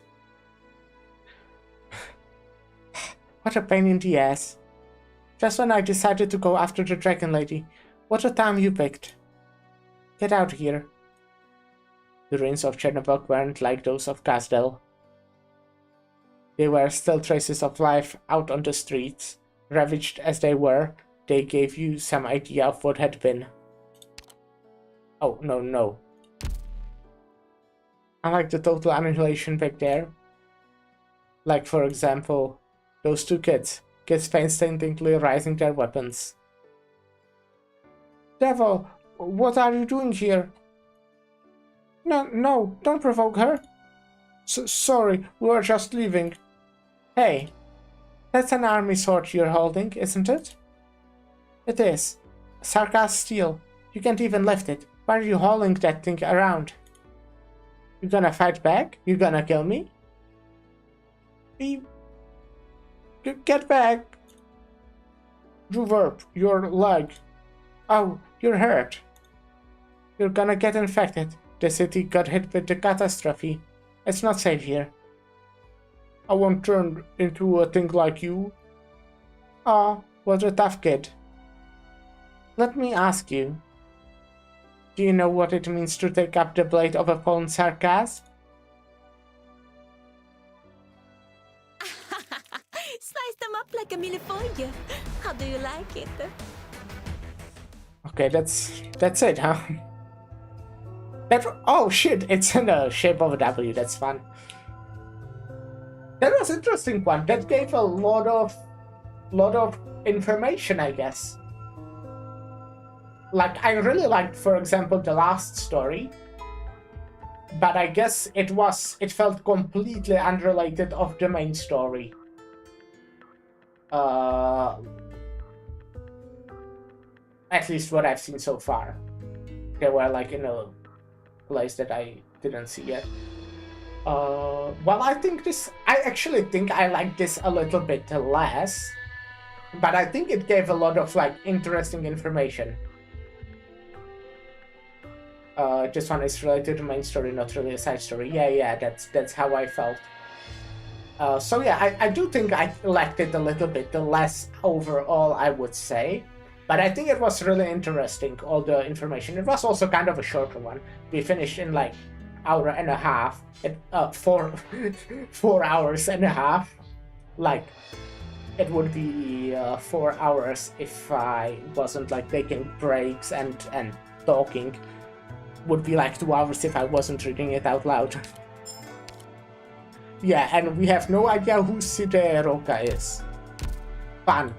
What a pain in the ass. Just when I decided to go after the Dragon Lady. What a time you picked. Get out here. The ruins of Chernobog weren't like those of Casdell. They were still traces of life out on the streets. Ravaged as they were, they gave you some idea of what had been. Oh, no. Unlike the total annihilation back there. Like, for example, those two kids painstakingly raising their weapons. Devil, what are you doing here? No, don't provoke her. Sorry, we were just leaving. Hey, that's an army sword you're holding, isn't it? It is. Sarkaz steel. You can't even lift it. Why are you hauling that thing around? You gonna fight back? You gonna kill me? Get back! Reverb, your leg. Oh, you're hurt. You're gonna get infected. The city got hit with the catastrophe. It's not safe here. I won't turn into a thing like you. Ah, what a tough kid. Let me ask you. Do you know what it means to take up the blade of a fallen sarcasm? Slice them up like a millefeuille. How do you like it? Okay, that's it, huh? Oh shit, it's in the shape of a W, that's fun. That was an interesting one. That gave a lot of information, I guess. Like, I really liked, for example, the last story. But I guess it felt completely unrelated of the main story. At least what I've seen so far. they were like in a place that I didn't see yet. Well, I actually think I like this a little bit less, but I think it gave a lot of like interesting information. This one is related to the main story, not really a side story. Yeah, that's how I felt. So yeah, I do think I liked it a little bit less overall, I would say. But I think it was really interesting, all the information. It was also kind of a shorter one. We finished in like hour and a half. 4 hours and a half. Like, it would be 4 hours if I wasn't like taking breaks and talking. Would be like 2 hours if I wasn't reading it out loud. Yeah, and we have no idea who Sideroka is. Fun.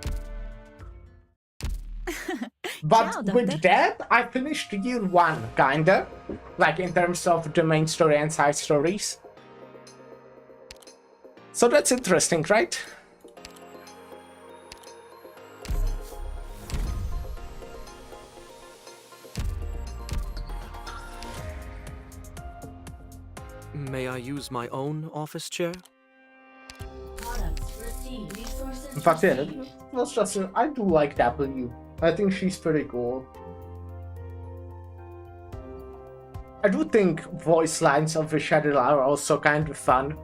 But Ciao, with Doctor. that, I finished year 1, kinda. Like in terms of the main story and side stories. So that's interesting, right? May I use my own office chair? Products received. Resources But yeah, received. it was just, I do like W. I think she's pretty cool. I do think voice lines of Vishadil are also kind of fun.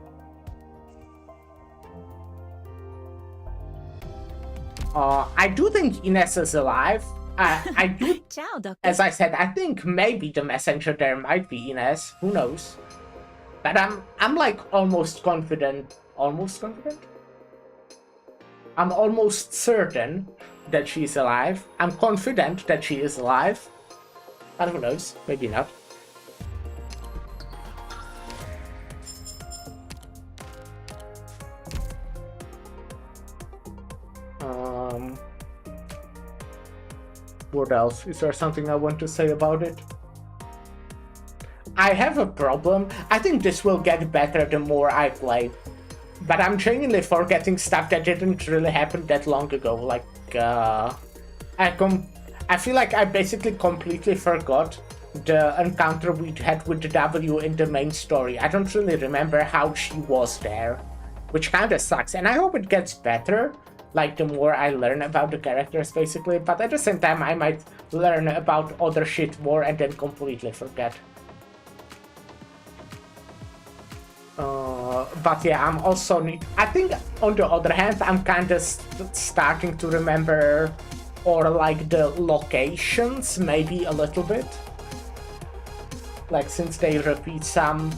I do think Ines is alive. I do, Ciao, Doctor. as I said, I think maybe the messenger there might be Ines. Who knows? But I'm like almost confident. Almost confident? I'm almost certain that she's alive. I'm confident that she is alive. And who knows? Maybe not. What else? Is there something I want to say about it? I have a problem. I think this will get better the more I play. But I'm genuinely forgetting stuff that didn't really happen that long ago. Like, I feel like I basically completely forgot the encounter we had with the W in the main story. I don't really remember how she was there, which kind of sucks. And I hope it gets better, like the more I learn about the characters, basically. But at the same time, I might learn about other shit more and then completely forget. But yeah, I'm also I think on the other hand, I'm kind of starting to remember or like the locations maybe a little bit. Like since they repeat some,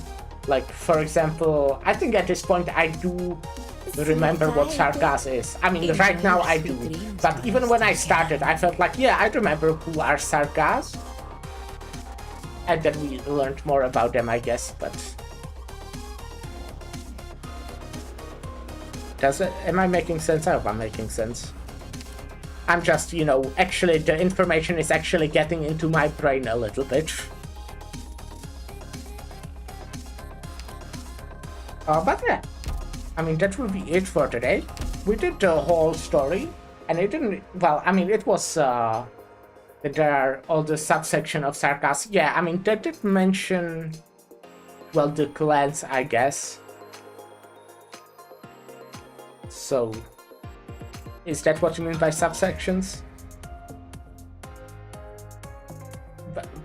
like for example, I think at this point I do remember what Sargas is. I mean, right now I do. But even when I started, I felt like, yeah, I remember who are Sargas. And then we learned more about them, I guess, but... am I making sense? I hope I'm making sense. I'm just, you know, actually the information is actually getting into my brain a little bit. But yeah, I mean, that will be it for today. We did the whole story, and it didn't, well, I mean, it was, there are all the subsection of Sarkas. Yeah, I mean, that did mention, well, the clans, I guess. So, is that what you mean by subsections?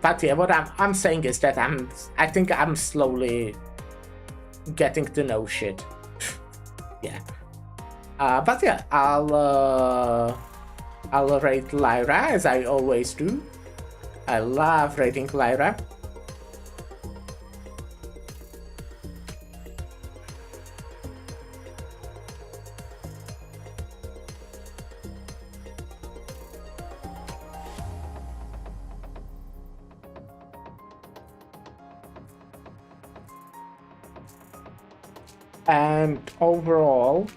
But yeah, what I'm saying is that I think I'm slowly getting to know shit. Yeah. But yeah, I'll rate Lyra as I always do. I love rating Lyra. And overall,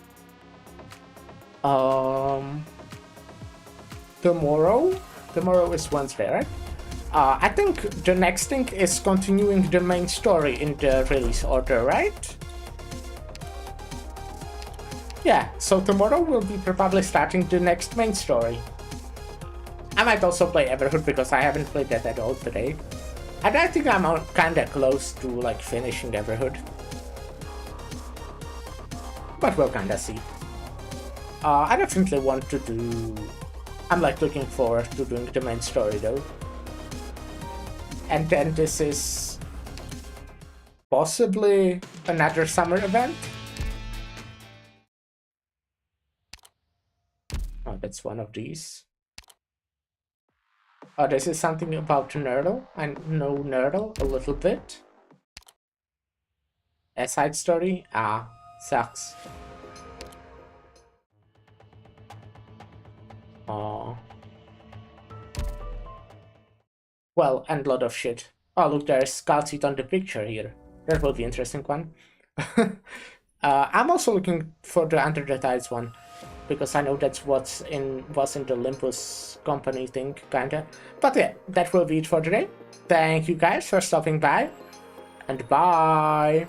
tomorrow is Wednesday, right? I think the next thing is continuing the main story in the release order, right? Yeah, so tomorrow we'll be probably starting the next main story. I might also play Everhood because I haven't played that at all today. And I think I'm kinda close to like finishing Everhood. But we'll kinda see. I definitely want to do... I'm like looking forward to doing the main story though. And then this is possibly another summer event. Oh, that's one of these. Oh, this is something about Nerdle. I know Nerdle a little bit. A side story? Ah, sucks. Oh. Well, and a lot of shit. Oh, look, there's Skull Seat on the picture here. That will be an interesting one. I'm also looking for the Under the Tides one, because I know that's was in the Olympus company thing, kinda. But yeah, that will be it for today. Thank you guys for stopping by, and bye!